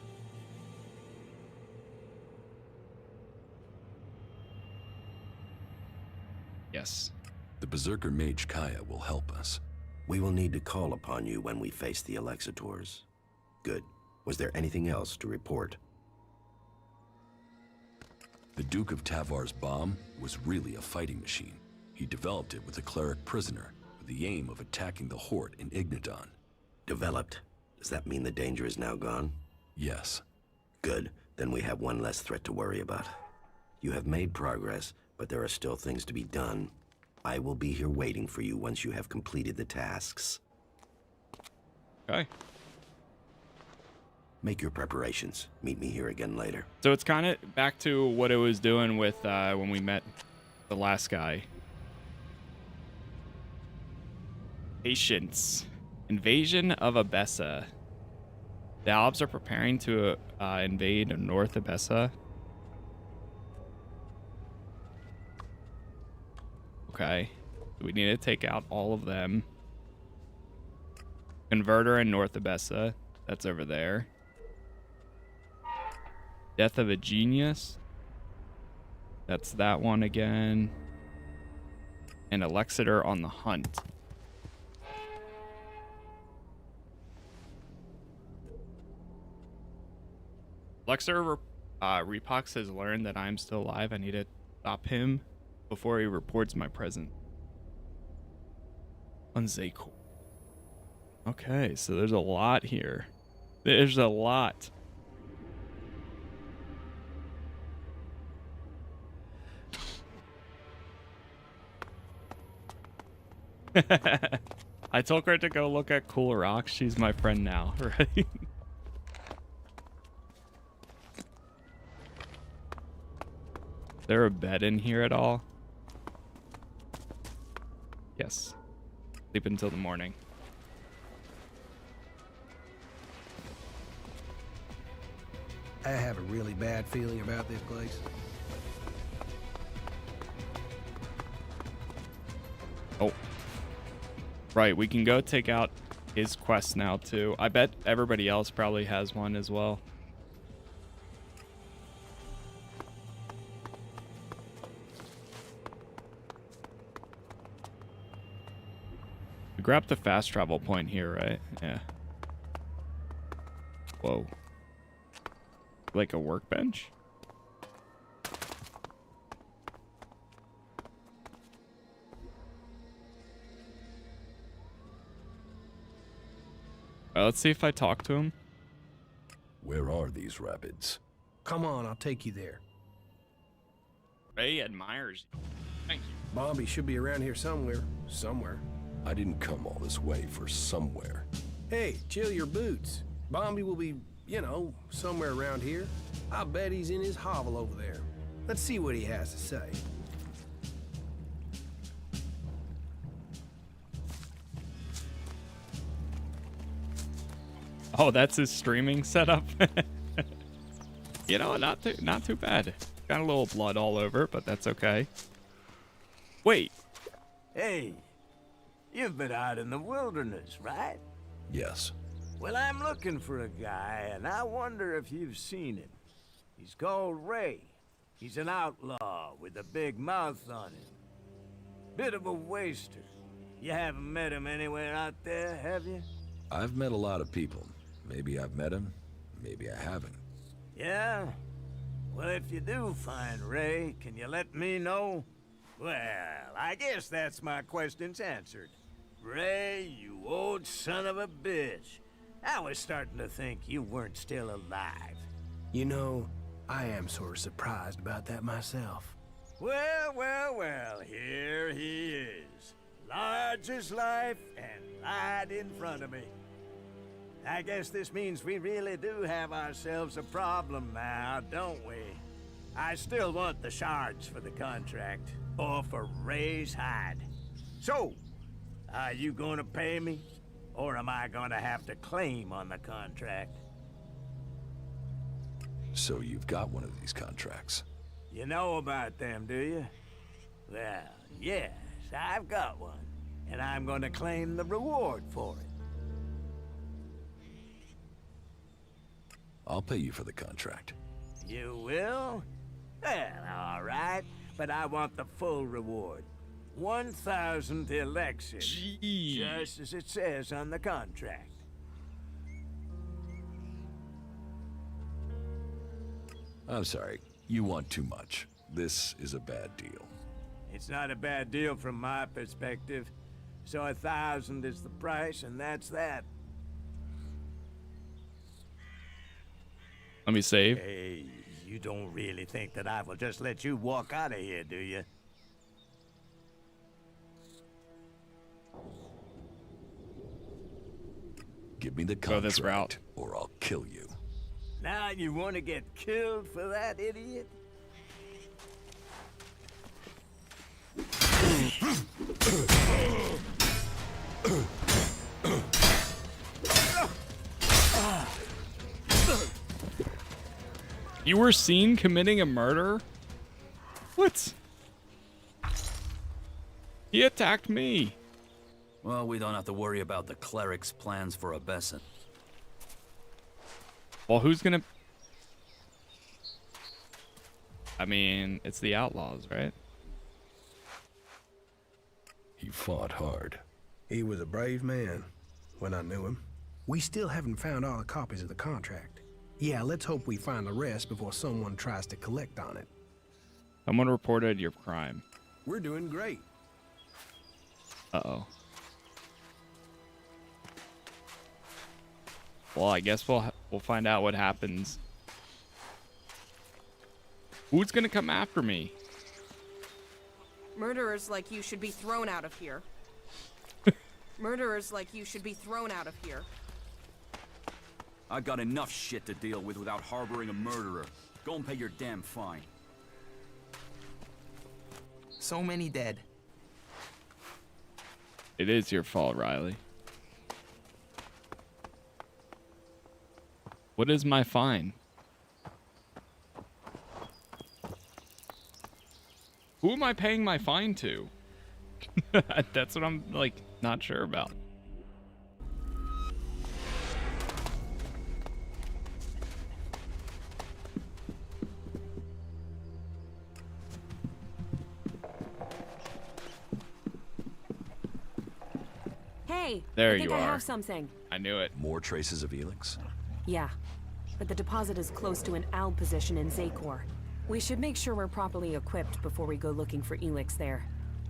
Yes. The Berserker mage Caja will help us. We will need to call upon you when we face the Alexitors. Good. Was there anything else to report? The Duke of Tavar's bomb was really a fighting machine. He developed it with a cleric prisoner, with the aim of attacking the Horde in Ignadon. Developed? Does that mean the danger is now gone? Yes. Good. Then we have one less threat to worry about. You have made progress, but there are still things to be done. I will be here waiting for you once you have completed the tasks. Okay. Make your preparations. Meet me here again later. So it's kind of back to what it was doing with when we met the last guy. Patience. Invasion of Abessa. The Alps are preparing to invade North Abessa. Okay. We need to take out all of them. Converter in North Abessa. That's over there. Death of a Genius. That's that one again. And Alexiter on the Hunt. Alexiter Repox has learned that I'm still alive. I need to stop him before he reports my presence. Unzako. Okay, so there's a lot here. There's a lot. I told her to go look at cool rocks. She's my friend now, right? Is there a bed in here at all? Yes. Sleep until the morning. I have a really bad feeling about this place. Oh. Right, we can go take out his quest now too. I bet everybody else probably has one as well. We grabbed the fast travel point here, right? Yeah. Whoa. Like a workbench? Let's see if I talk to him. Where are these rapids? Come on, I'll take you there. Ray admires you. Thank you. Bombi should be around here somewhere. Somewhere. I didn't come all this way for somewhere. Hey, chill your boots. Bombi will be, you know, somewhere around here. I bet he's in his hovel over there. Let's see what he has to say. Oh, that's his streaming setup. You know, not too bad. Got a little blood all over, but that's okay. Wait. Hey, you've been out in the wilderness, right? Yes. Well, I'm looking for a guy, and I wonder if you've seen him. He's called Ray. He's an outlaw with a big mouth on him. Bit of a waster. You haven't met him anywhere out there, have you? I've met a lot of people. Maybe I've met him, maybe I haven't. Yeah? Well, if you do find Ray, can you let me know? Well, I guess that's my questions answered. Ray, you old son of a bitch. I was starting to think you weren't still alive. You know, I am sort of surprised about that myself. Well, well, well, here he is. Large as life and right in front of me. I guess this means we really do have ourselves a problem now, don't we? I still want the shards for the contract, or for Ray's hide. So, are you gonna pay me? Or am I gonna have to claim on the contract? So you've got one of these contracts. You know about them, do you? Well, yes, I've got one. And I'm gonna claim the reward for it. I'll pay you for the contract. You will? Well, all right. But I want the full reward. 1,000 Elexes. Just as it says on the contract. I'm sorry. You want too much. This is a bad deal. It's not a bad deal from my perspective. So 1,000 is the price, and that's that. Let me save. Hey, you don't really think that I will just let you walk out of here, do you? Give me the Go contract, this route. or I'll kill you. Now you want to get killed for that, idiot? You were seen committing a murder? What? He attacked me. Well, we don't have to worry about the cleric's plans for a Besson. Well, who's gonna... I mean, it's the outlaws, right? He fought hard. He was a brave man when I knew him. We still haven't found all the copies of the contract. Yeah, let's hope we find the rest before someone tries to collect on it. Someone reported your crime. We're doing great. Uh-oh. Well, I guess we'll find out what happens. Who's gonna come after me? Murderers like you should be thrown out of here. Murderers like you should be thrown out of here. I got enough shit to deal with without harboring a murderer. Go and pay your damn fine. So many dead. It is your fault, Riley. What is my fine? Who am I paying my fine to? That's what I'm, like, not sure about. Hey, There I think you I are. have something. I knew it. More traces of Elex? Yeah, but the deposit is close to an ALB position in Zakor. We should make sure we're properly equipped before we go looking for Elex there.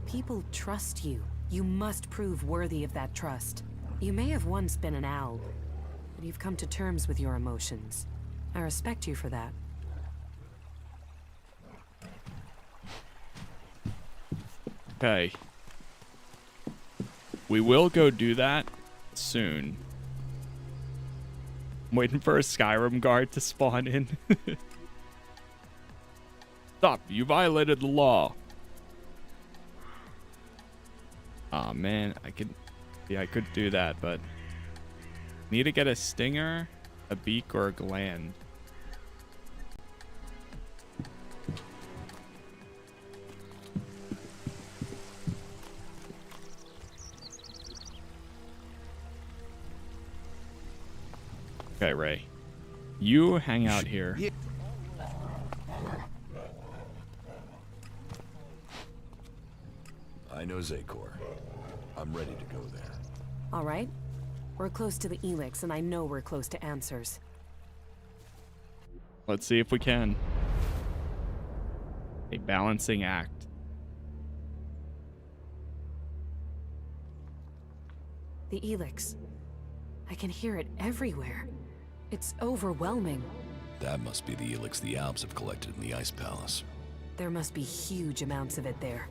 People trust you. You must prove worthy of that trust. You may have once been an ALB, but you've come to terms with your emotions. I respect you for that. Okay. We will go do that soon. I'm waiting for a Skyrim guard to spawn in. Stop, you violated the law. Aw, man, I could do that, but need to get a stinger, a beak, or a gland. Okay, Ray. You hang out here. I know Zakor. I'm ready to go there. All right? We're close to the Elex, and I know we're close to answers. Let's see if we can. A balancing act. The Elex. I can hear it everywhere. It's overwhelming. That must be the Elex the Alps have collected in the Ice Palace. There must be huge amounts of it there.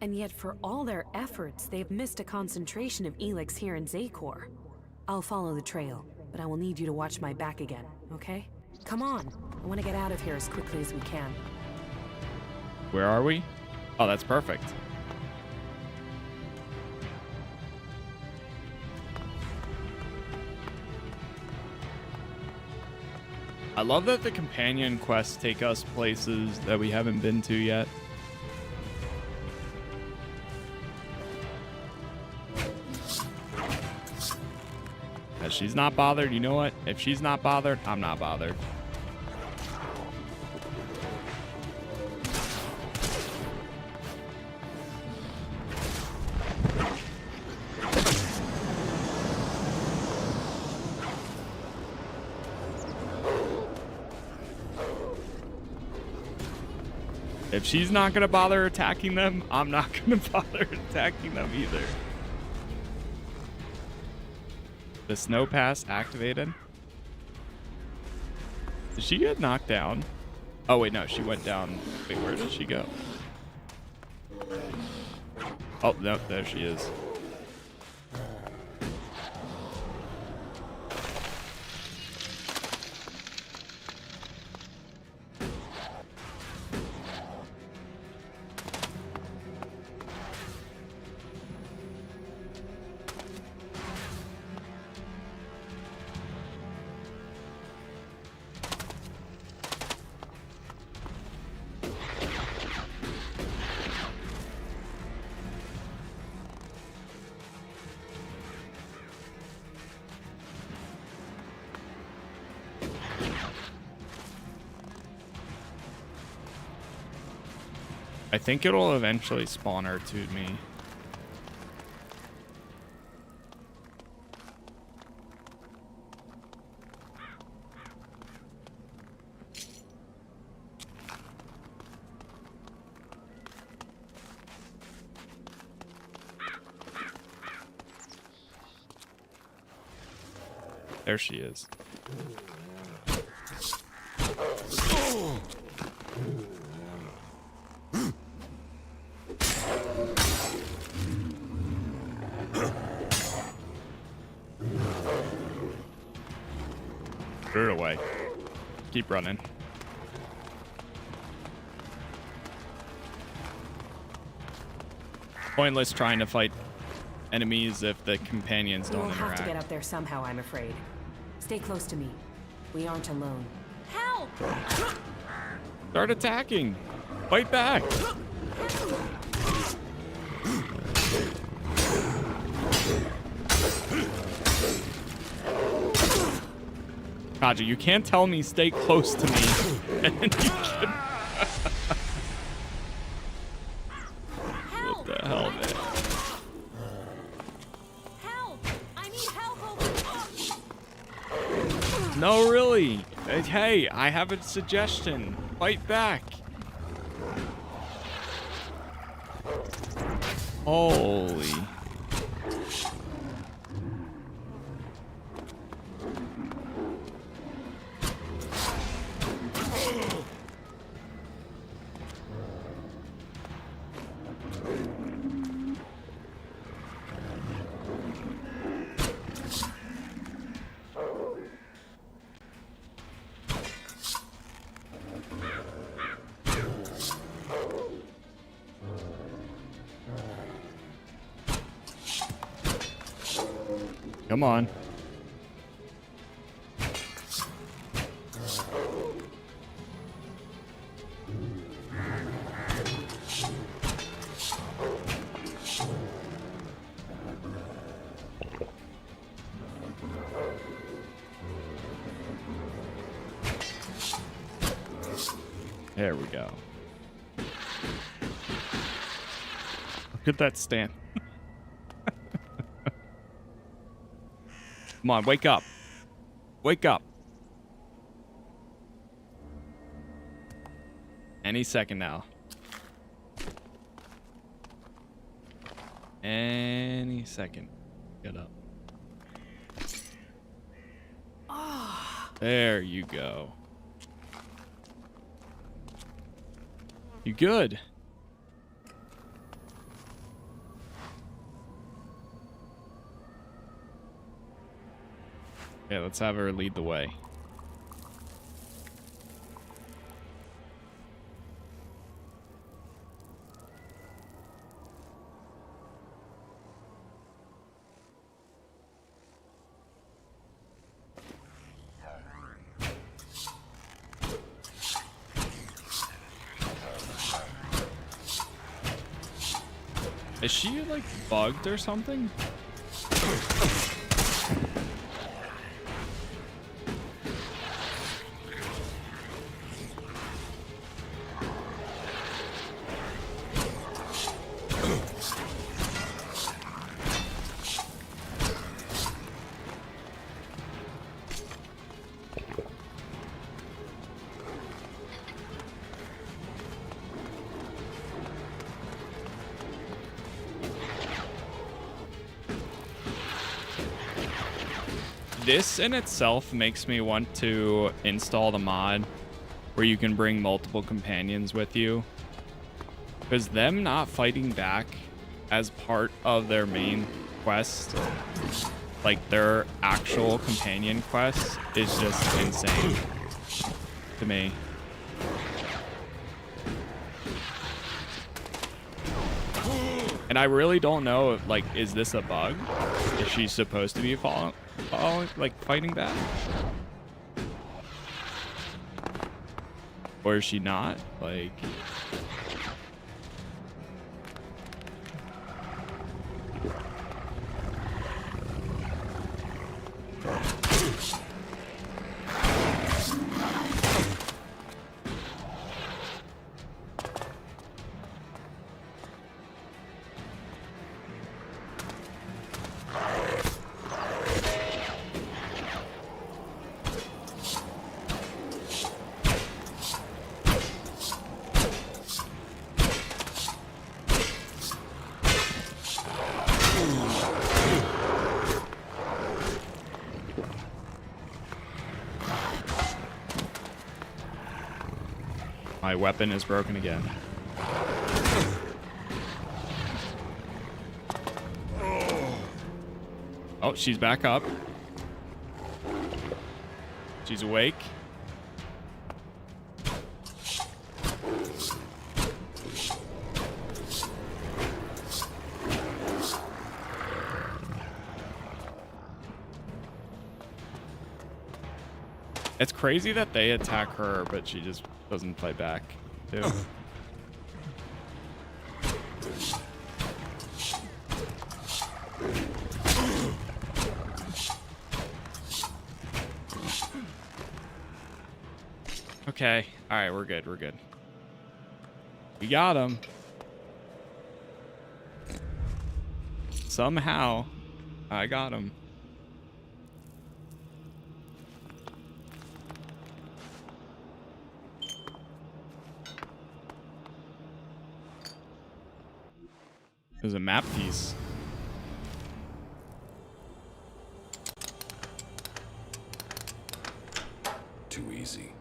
And yet for all their efforts, they've missed a concentration of Elex here in Zakor. I'll follow the trail, but I will need you to watch my back again, okay? Come on. I want to get out of here as quickly as we can. Where are we? Oh, that's perfect. I love that the companion quests take us places that we haven't been to yet. If she's not bothered, you know what? If she's not bothered, I'm not bothered. If she's not gonna bother attacking them, I'm not gonna bother attacking them either. The snow pass activated. Did she get knocked down? Oh wait, no, she went down. Wait, where did she go? Oh, no, there she is. I think it'll eventually spawn her to me. There she is. Put it away. Keep running. Pointless trying to fight enemies if the companions don't We'll have interact. to get up there somehow, I'm afraid. Stay close to me. We aren't alone. Help! Start attacking. Fight back. Caja, you can't tell me stay close to me. And then you can... What the hell, man? Help! I need help over. No, really. Hey, I have a suggestion. Fight back. Holy. Come on. There we go. Look at that stand. Come on, wake up. Wake up. Any second now. any second. Get up. There you go. You good? Yeah, let's have her lead the way. Is she like bugged or something? This in itself makes me want to install the mod where you can bring multiple companions with you. Because them not fighting back as part of their main quest, like their actual companion quest, is just insane to me. And I really don't know if, like, is this a bug? Is she supposed to be like fighting back? Or is she not? Like, my weapon is broken again. Oh, she's back up. She's awake. It's crazy that they attack her, but she just doesn't fight back, too. Okay. All right, we're good. We're good. We got him. Somehow, I got him. There's a map piece. Too easy.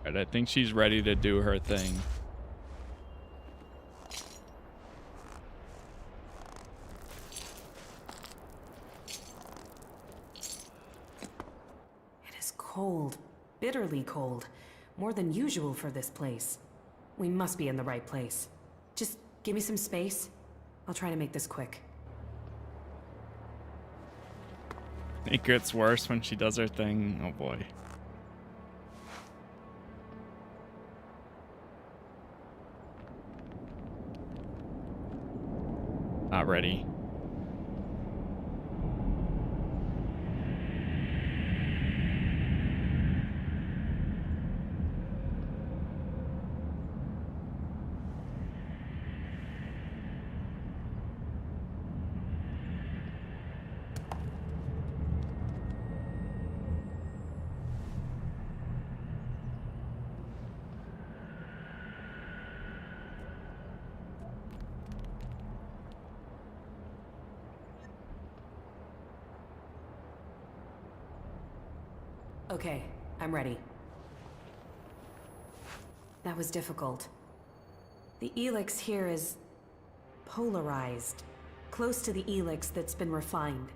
I think she's ready to do her thing. It is cold, bitterly cold, more than usual for this place. We must be in the right place. Just give me some space. I'll try to make this quick. It gets worse when she does her thing. Oh boy. Not ready. Okay, I'm ready. That was difficult. The Elex here is polarized, close to the Elex that's been refined,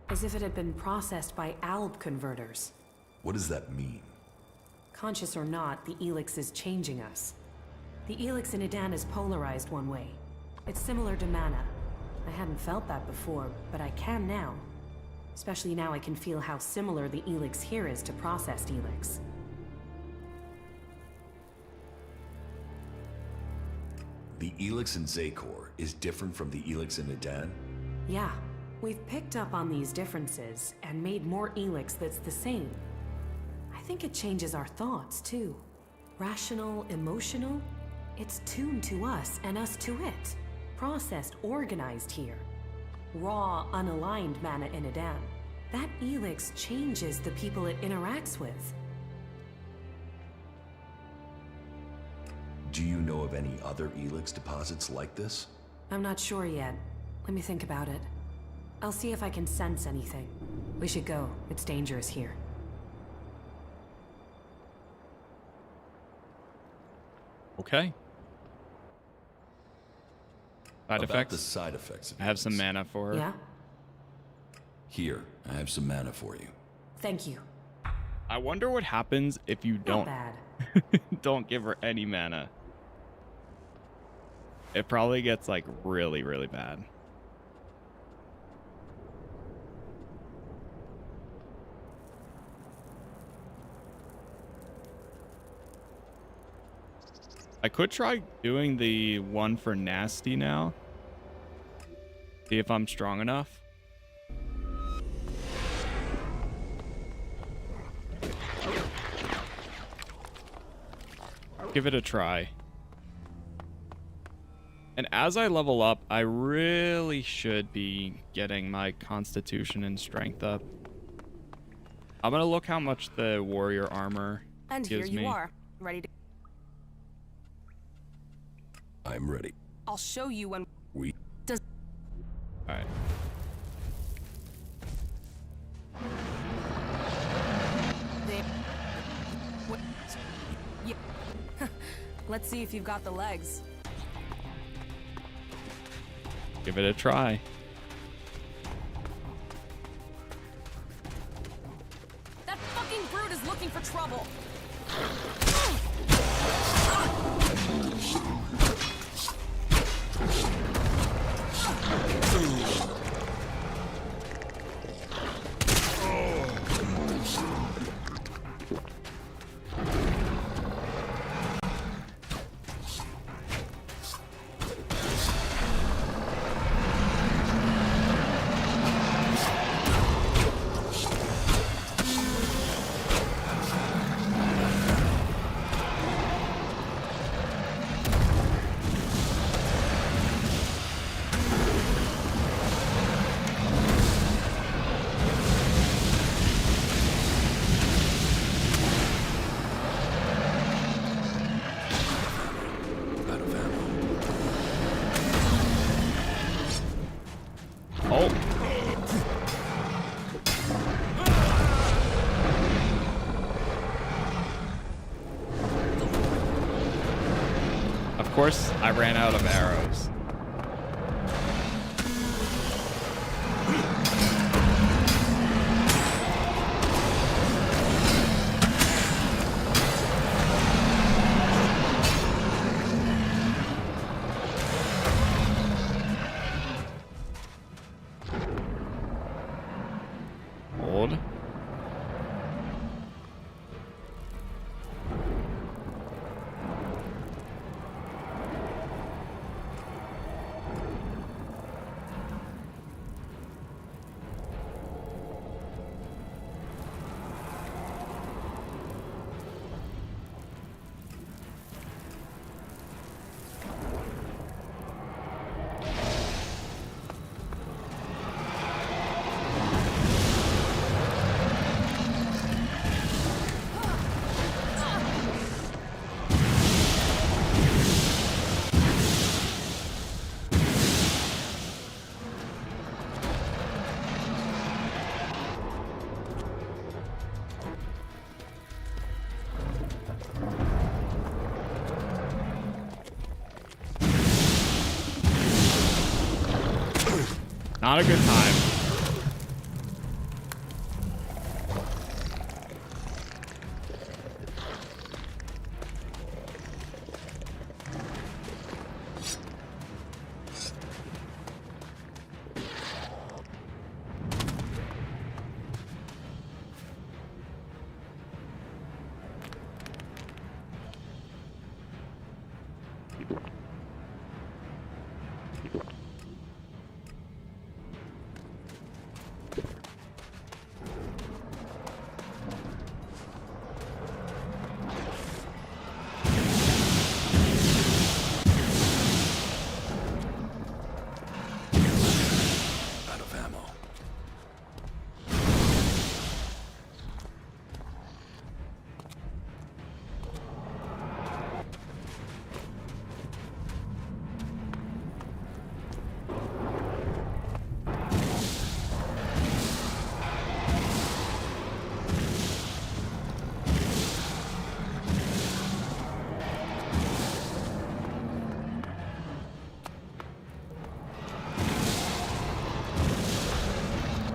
as if it had been processed by ALB converters. What does that mean? Conscious or not, the Elex is changing us. The Elex in Edan is polarized one way. It's similar to mana. I hadn't felt that before, but I can now. Especially now I can feel how similar the Elex here is to processed Elex. The Elex in Zakor is different from the Elex in Edan? Yeah, we've picked up on these differences and made more Elex that's the same. I think it changes our thoughts, too. Rational, emotional? It's tuned to us and us to it. Processed, organized here. Raw, unaligned mana in Edan. That Elex changes the people it interacts with. Do you know of any other Elex deposits like this? I'm not sure yet. Let me think about it. I'll see if I can sense anything. We should go. It's dangerous here. Okay. Side About effects? the side effects of I have some mana for her. Yeah? Here, I have some mana for you. Thank you. I wonder what happens if you don't bad. don't give her any mana. It probably gets like really, really bad. I could try doing the one for nasty now. See if I'm strong enough. Give it a try. And as I level up, I really should be getting my constitution and strength up. I'm gonna look how much the warrior armor And here gives you me. are, ready to... I'm ready. I'll show you when... We... Does... Alright. There... What... Yeah. Let's see if you've got the legs. Give it a try. That fucking brute is looking for trouble. Of course, I ran out of arrows. Hold. Not a good time.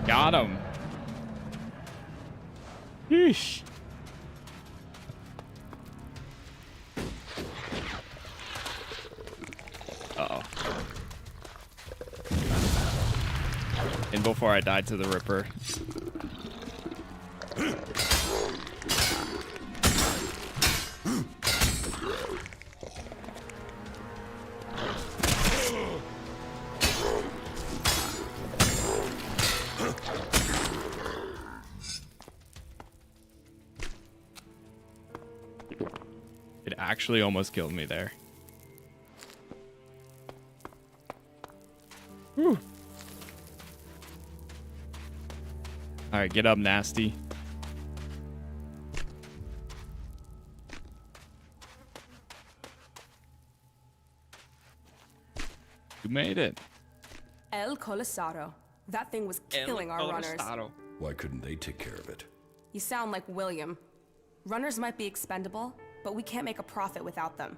Got him. Yeesh. Uh-oh. And before I died to the Ripper. It actually almost killed me there. Whew. All right, get up, nasty. You made it. El Colisaro. That thing was killing our runners. Why couldn't they take care of it? You sound like William. Runners might be expendable, but we can't make a profit without them.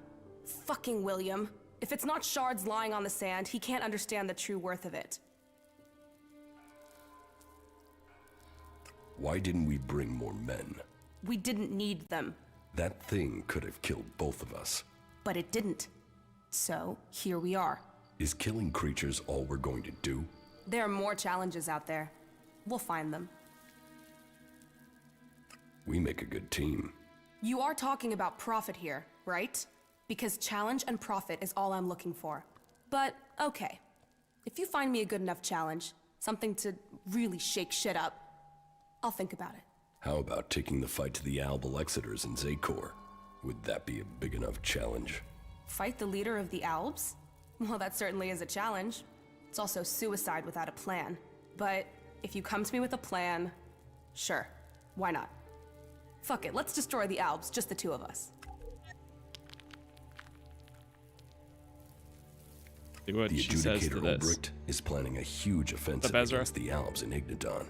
Fucking William. If it's not shards lying on the sand, he can't understand the true worth of it. Why didn't we bring more men? We didn't need them, That thing could have killed both of us. but it didn't. So, here we are. Is killing creatures all we're going to do? There are more challenges out there. We'll find them. We make a good team. You are talking about profit here, right? Because challenge and profit is all I'm looking for. But, okay. If you find me a good enough challenge, something to really shake shit up, I'll think about it. How about taking the fight to the Alexiters in Zakor? Would that be a big enough challenge? Fight the leader of the Albs? Well, that certainly is a challenge. It's also suicide without a plan. But if you come to me with a plan, sure, why not? Fuck it, let's destroy the Albs, just the two of us. See what The she says to Adjudicator this. Ulbricht is planning a huge offensive Ezra? against the Albs in Ignadon.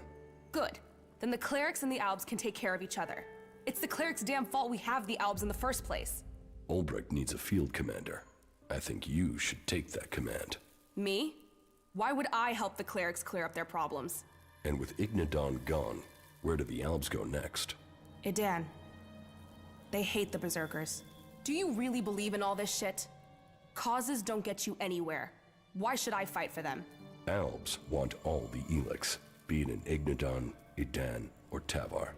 Good. Then the clerics and the Albs can take care of each other. It's the clerics' damn fault we have the Albs in the first place. Ulbricht needs a field commander. I think you should take that command. Me? Why would I help the clerics clear up their problems? And with Ignadon gone, where do the Albs go next? Edan. They hate the Berserkers. Do you really believe in all this shit? Causes don't get you anywhere. Why should I fight for them? Albs want all the Elex, be it in Ignadon, Edan, or Tavar.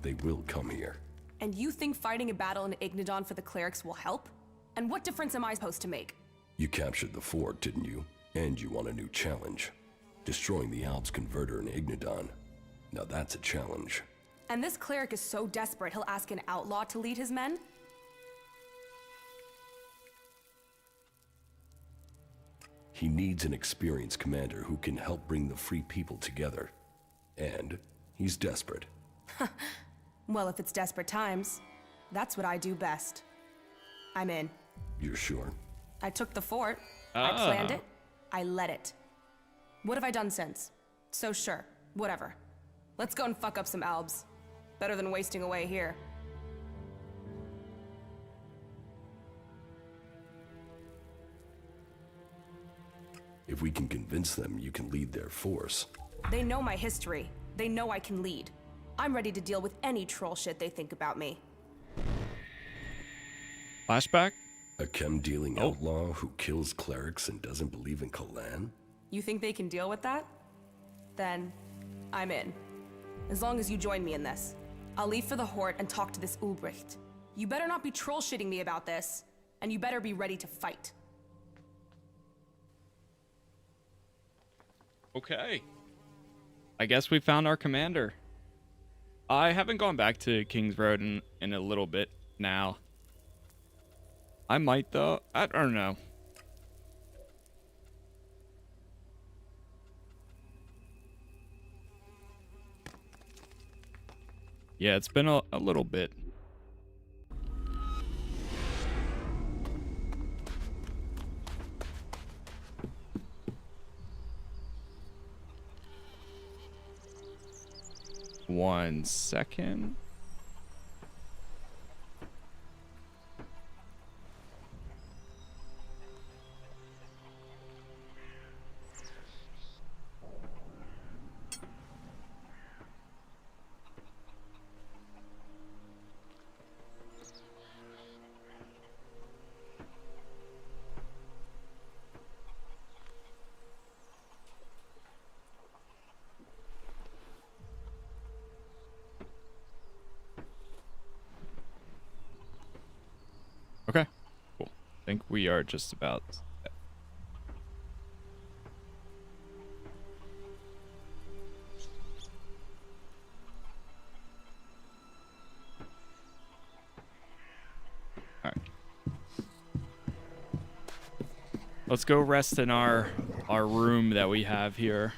They will come here. And you think fighting a battle in Ignadon for the clerics will help? And what difference am I supposed to make? You captured the fort, didn't you? And you want a new challenge. Destroying the Albs converter in Ignadon. Now that's a challenge. And this cleric is so desperate he'll ask an outlaw to lead his men? He needs an experienced commander who can help bring the free people together. And he's desperate. Well, if it's desperate times, that's what I do best. I'm in. You're sure? I took the fort. I planned it. I led it. What have I done since? So sure, whatever. Let's go and fuck up some Albs. Better than wasting away here. If we can convince them you can lead their force. They know my history. They know I can lead. I'm ready to deal with any troll shit they think about me. Flashback? A chem-dealing outlaw who kills clerics and doesn't believe in Kalan? You think they can deal with that? Then, I'm in. As long as you join me in this. I'll leave for the Hort and talk to this Ulbricht. You better not be troll shitting me about this, and you better be ready to fight. Okay. I guess we found our commander. I haven't gone back to King's Road in a little bit now. I might though. I don't know. Yeah, it's been a little bit. One second. Okay, cool. I think we are just about. All right. Let's go rest in our room that we have here.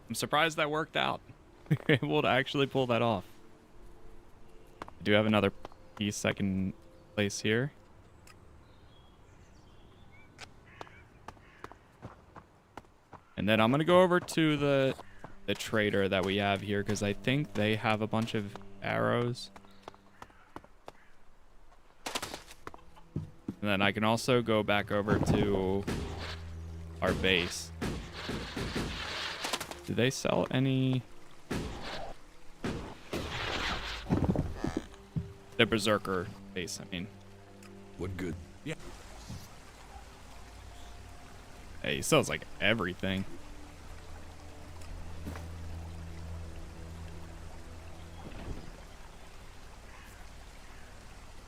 I'm surprised that worked out. Able to actually pull that off. I do have another piece I can place here. And then I'm gonna go over to the trader that we have here because I think they have a bunch of arrows. And then I can also go back over to our base. Do they sell any? The Berserker base, I mean. What good? Yeah. Hey, he sells like everything.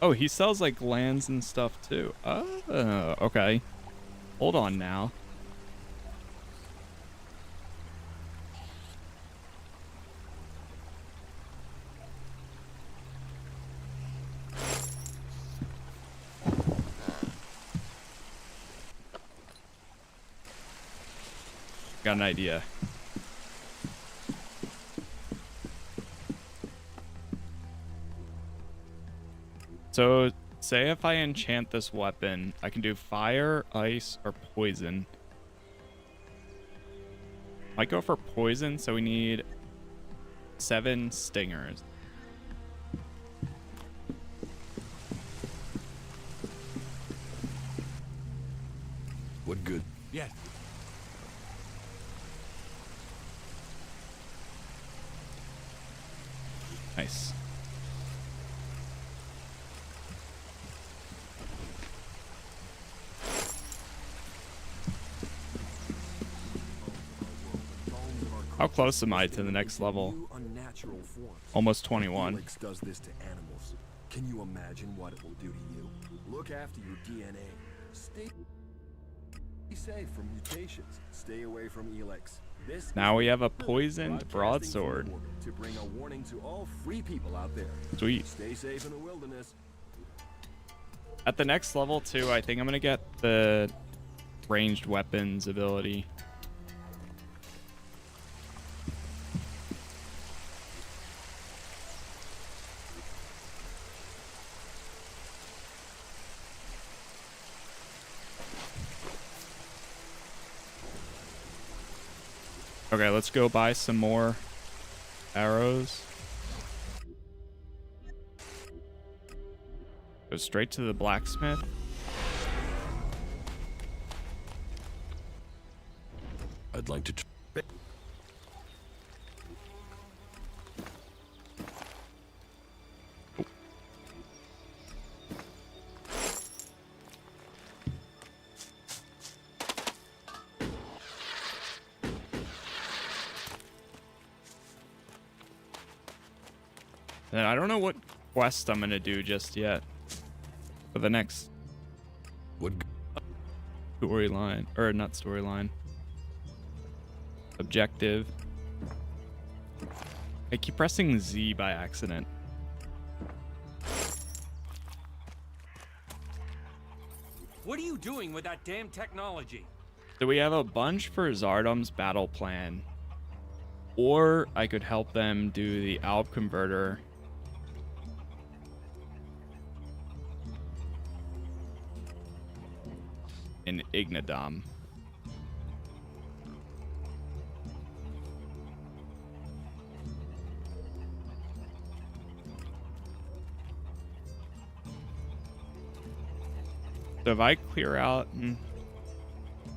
Oh, he sells like lands and stuff too. Oh, okay. Hold on now. Got an idea. So, say if I enchant this weapon, I can do fire, ice, or poison. Might go for poison, so we need 7 stingers. What good? Yeah. Nice. How close am I to the next level? Almost 21. Elex does this to animals. Can you imagine what it will do to you? Look after your DNA. Stay safe from mutations. Stay away from Elex. Now we have a poisoned broadsword. To bring a warning to all free people out there. Sweet. Stay safe in the wilderness. At the next level too, I think I'm gonna get the ranged weapons ability. Okay, let's go buy some more arrows. Go straight to the blacksmith. I'd like to... And I don't know what quest I'm gonna do just yet for the next storyline, or not storyline, objective. I keep pressing Z by accident. What are you doing with that damn technology? So we have a bunch for Zardom's battle plan, or I could help them do the Alb converter. In Ignadom. So if I clear out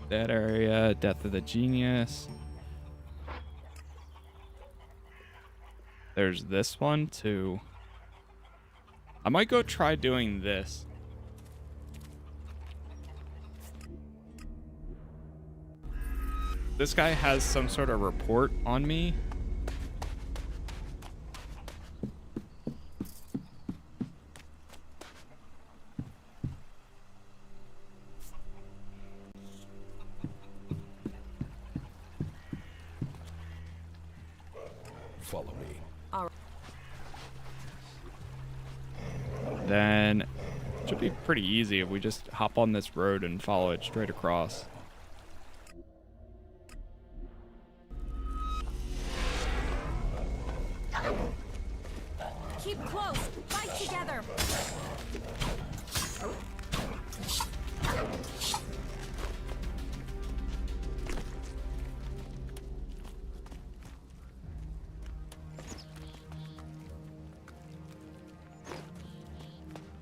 that area, Death of the Genius. There's this one too. I might go try doing this. This guy has some sort of report on me. Follow me. All right. Then it should be pretty easy if we just hop on this road and follow it straight across. Keep close. Fight together.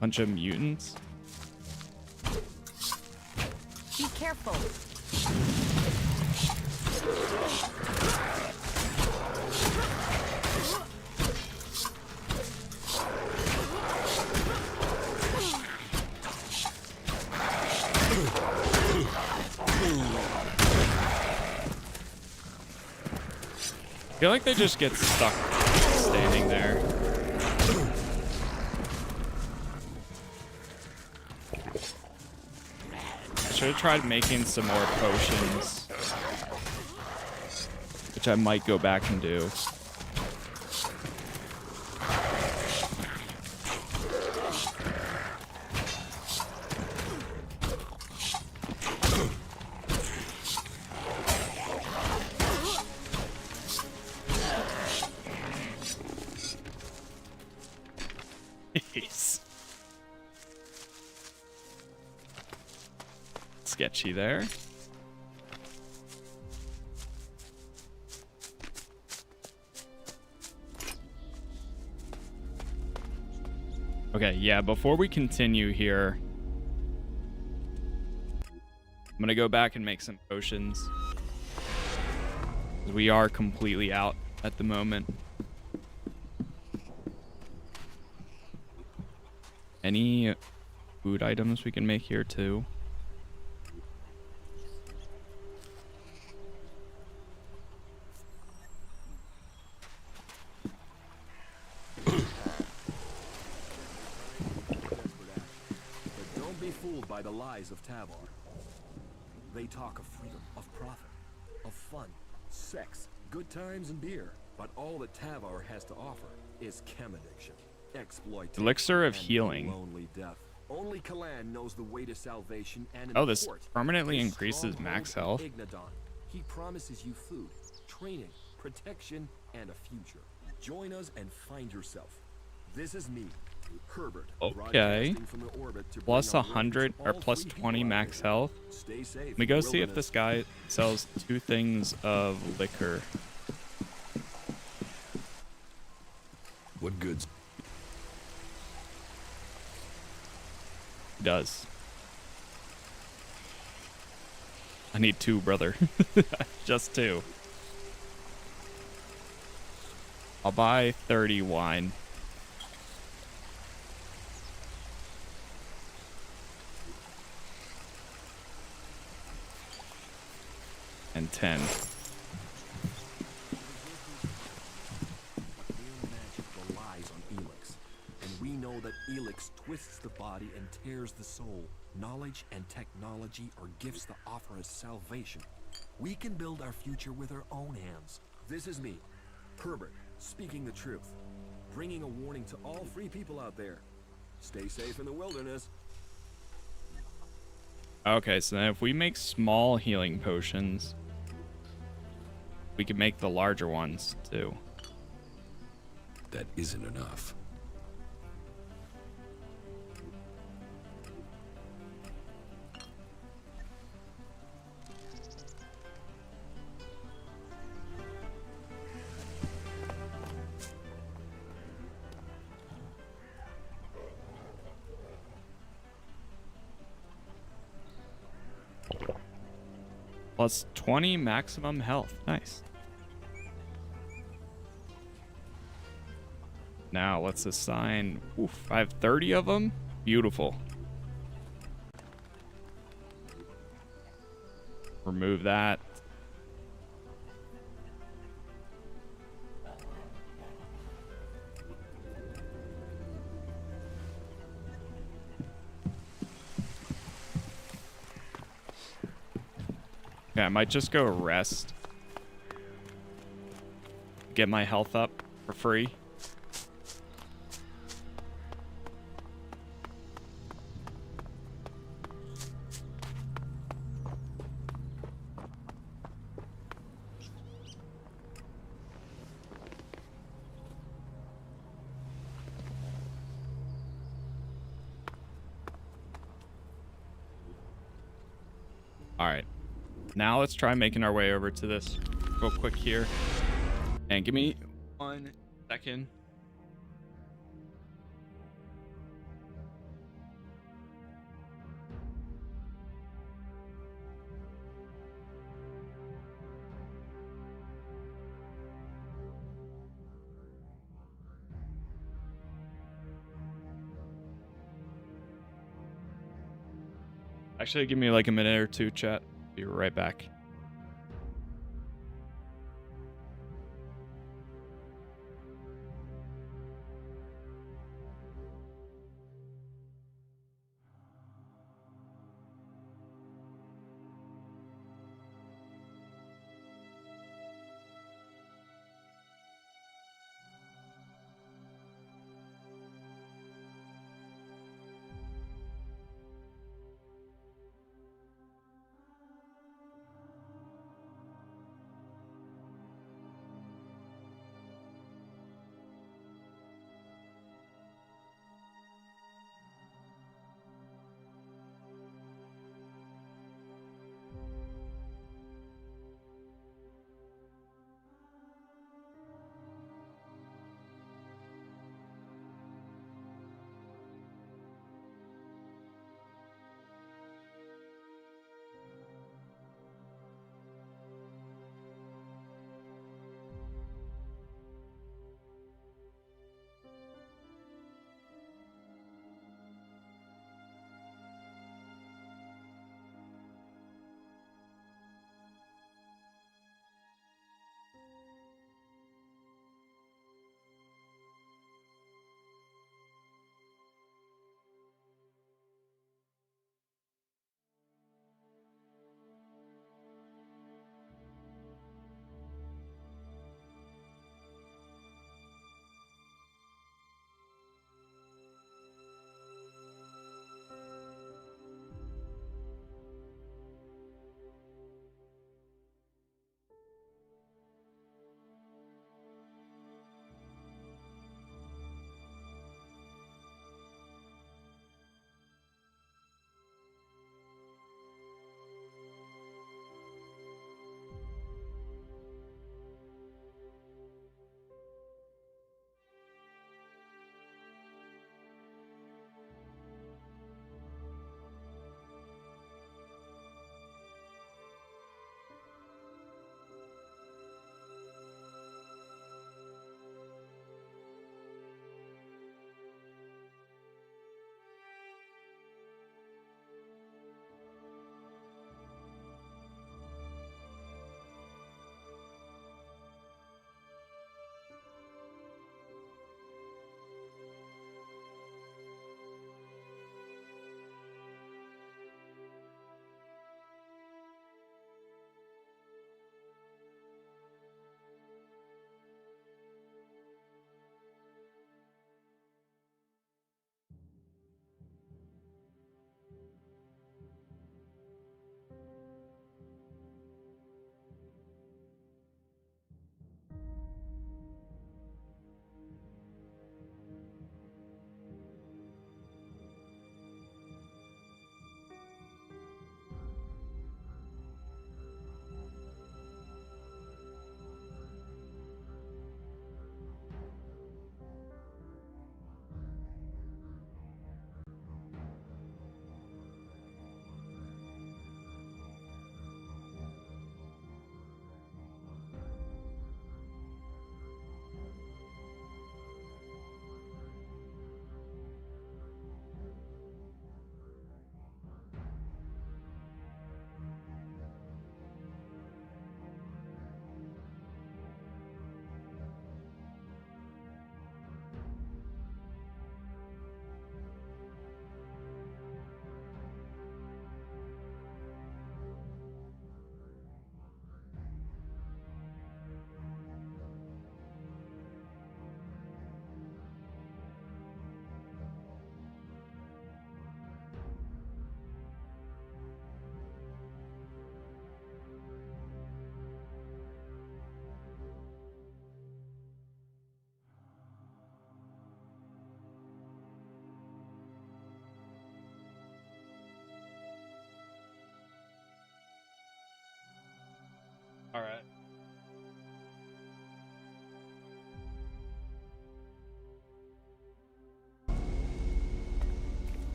Bunch of mutants. Be careful. I feel like they just get stuck standing there. I should have tried making some more potions, which I might go back and do. Sketchy there. Okay, yeah, before we continue here, I'm gonna go back and make some potions. We are completely out at the moment. Any food items we can make here too? By the lies of Tavar. They talk of freedom, of profit, of fun, sex, good times and beer, but all that Tavar has to offer is chem addiction, exploitation, Elixir of and healing. lonely death. Only Kalan knows the way to salvation, and in Oh, the this port, permanently his increases max stronghold health. in Ignadon. He promises you food, training, protection, and a future. Join us and find yourself. This is me, Herbert, Okay. broadcasting from the orbit to Plus bring awareness 100 to or all plus free 20 people out max there. health. Stay safe Let me in go the see if this guy sells 2 things of liquor. What goods? He does. I need 2, brother. Just 2. I'll buy 30 wine. And 10. Magic relies on Elex, and we know that Elex twists the body and tears the soul. Knowledge and technology are gifts that offer us salvation. We can build our future with our own hands. This is me, Herbert, speaking the truth, bringing a warning to all free people out there. Stay safe in the wilderness. Okay, so then if we make small healing potions, we can make the larger ones too. That isn't enough. Plus 20 maximum health. Nice. Now let's assign. Oof, I have 30 of them. Beautiful. Remove that. Yeah, I might just go rest. Get my health up for free. All right. Now let's try making our way over to this real quick here. And give me 1 second. Actually, give me like a minute or two, chat. Be right back.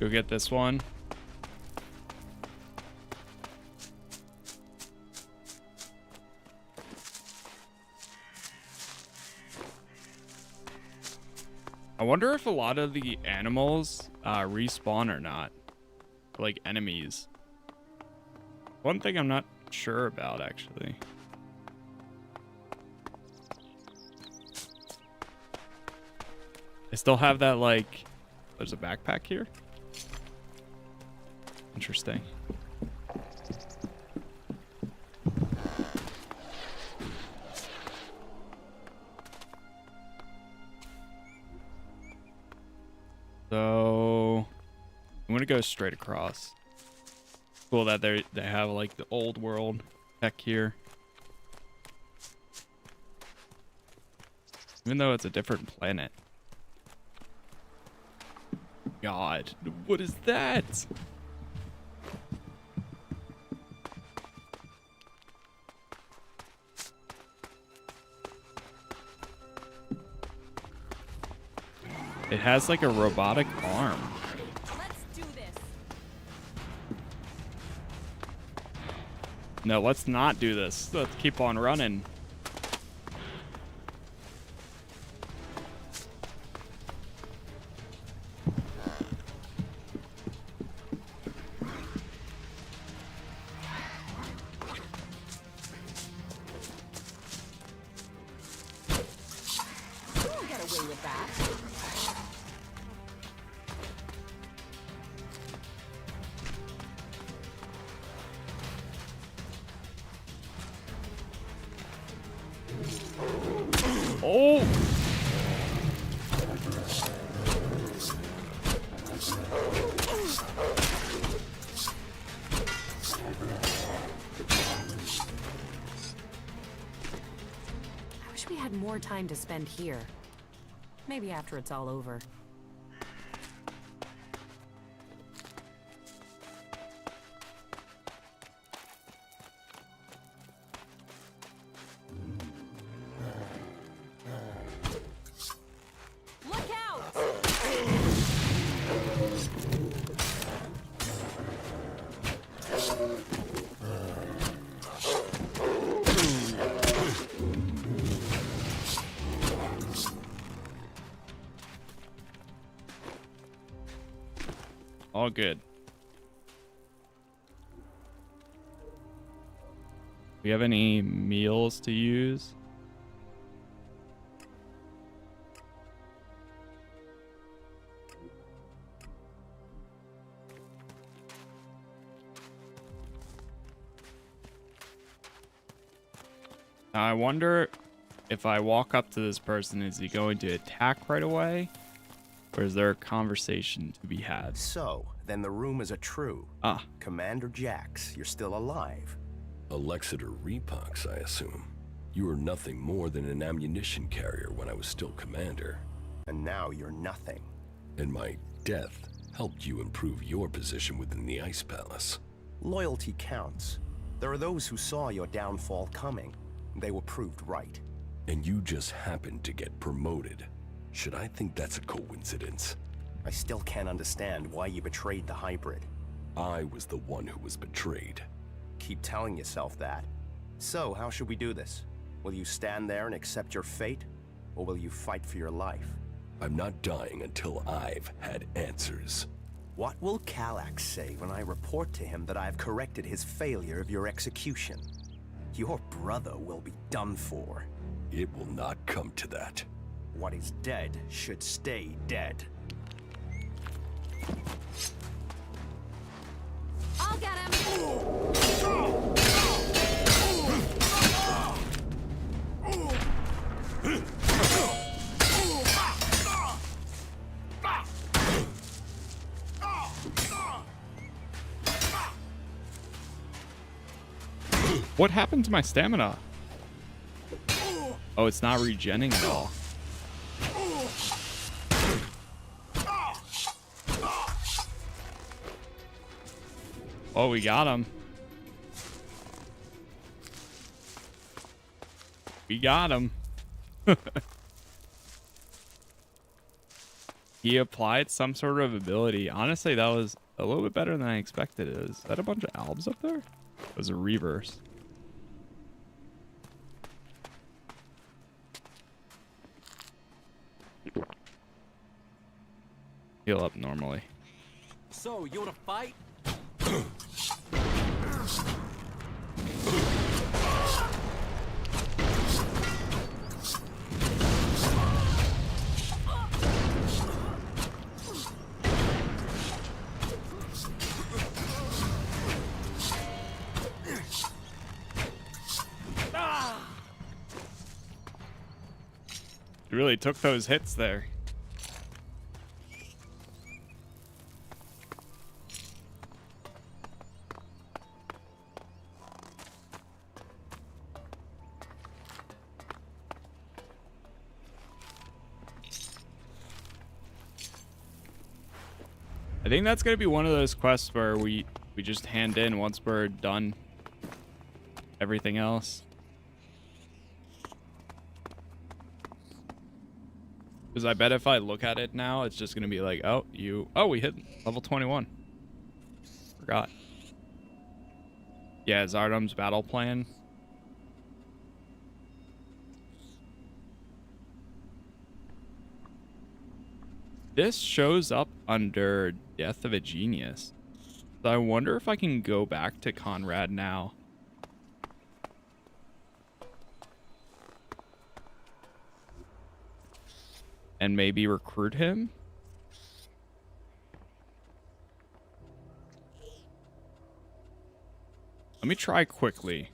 Go get this one. I wonder if a lot of the animals respawn or not. Like enemies. One thing I'm not sure about, actually. I still have that, like... There's a backpack here? Interesting. So... I'm gonna go straight across. Cool that they have, like, the old world tech here. Even though it's a different planet. God, what is that? It has like a robotic arm. Let's do this. No, let's not do this. Let's keep on running. Oh! I wish we had more time to spend here. Maybe after it's all over. All good. We have any meals to use? Now, I wonder if I walk up to this person, is he going to attack right away? Or is there a conversation to be had? So, then the rumors are true. Ah. Commander Jax, you're still alive. A Lexeter Repox, I assume. You were nothing more than an ammunition carrier when I was still commander. And now you're nothing. And my death helped you improve your position within the Ice Palace. Loyalty counts. There are those who saw your downfall coming. They were proved right. And you just happened to get promoted. Should I think that's a coincidence? I still can't understand why you betrayed the hybrid. I was the one who was betrayed. Keep telling yourself that. So, how should we do this? Will you stand there and accept your fate? Or will you fight for your life? I'm not dying until I've had answers. What will Calax say when I report to him that I've corrected his failure of your execution? Your brother will be done for. It will not come to that. What is dead should stay dead. I'll get him. What happened to my stamina? Oh, it's not regenning at all. Oh, we got him. We got him. He applied some sort of ability. Honestly, that was a little bit better than I expected. Is that a bunch of albs up there? It was a reverse. Heal up normally. So, you wanna fight? He really took those hits there. I think that's going to be one of those quests where we just hand in once we're done everything else. Because I bet if I look at it now, it's just going to be like, oh, we hit level 21. Forgot. Yeah, Zardom's battle plan. This shows up under Death of a Genius. So I wonder if I can go back to Conrad now. And maybe recruit him? Let me try quickly.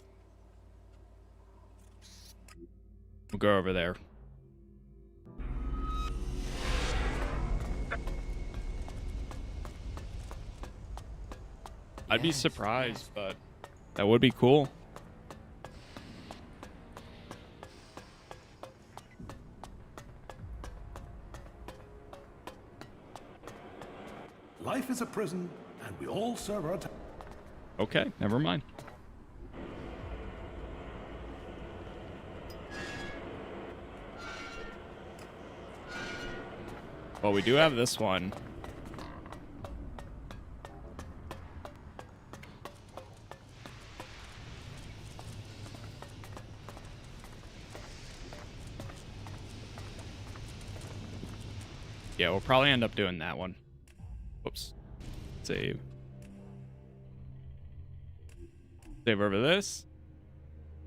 We'll go over there. I'd be surprised, but that would be cool. Life is a prison, and we all serve our time. Okay, never mind. Well, we do have this one. Yeah, we'll probably end up doing that one. Whoops. Save. Save over this.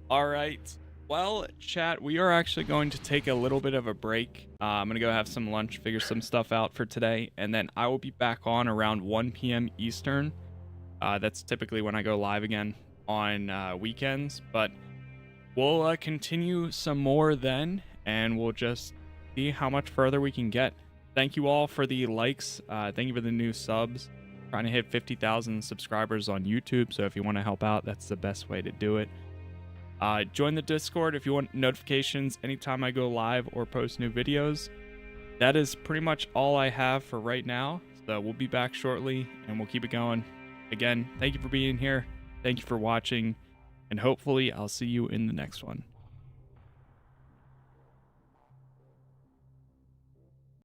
All right. Well, chat, we are actually going to take a little bit of a break. I'm going to go have some lunch, figure some stuff out for today, and then I will be back on around 1 p.m. Eastern. That's typically when I go live again on weekends, but we'll continue some more then, and we'll just see how much further we can get. Thank you all for the likes. Thank you for the new subs. Trying to hit 50,000 subscribers on YouTube, so if you want to help out, that's the best way to do it. Join the Discord if you want notifications anytime I go live or post new videos. That is pretty much all I have for right now, so we'll be back shortly, and we'll keep it going. Again, thank you for being here. Thank you for watching, and hopefully I'll see you in the next one.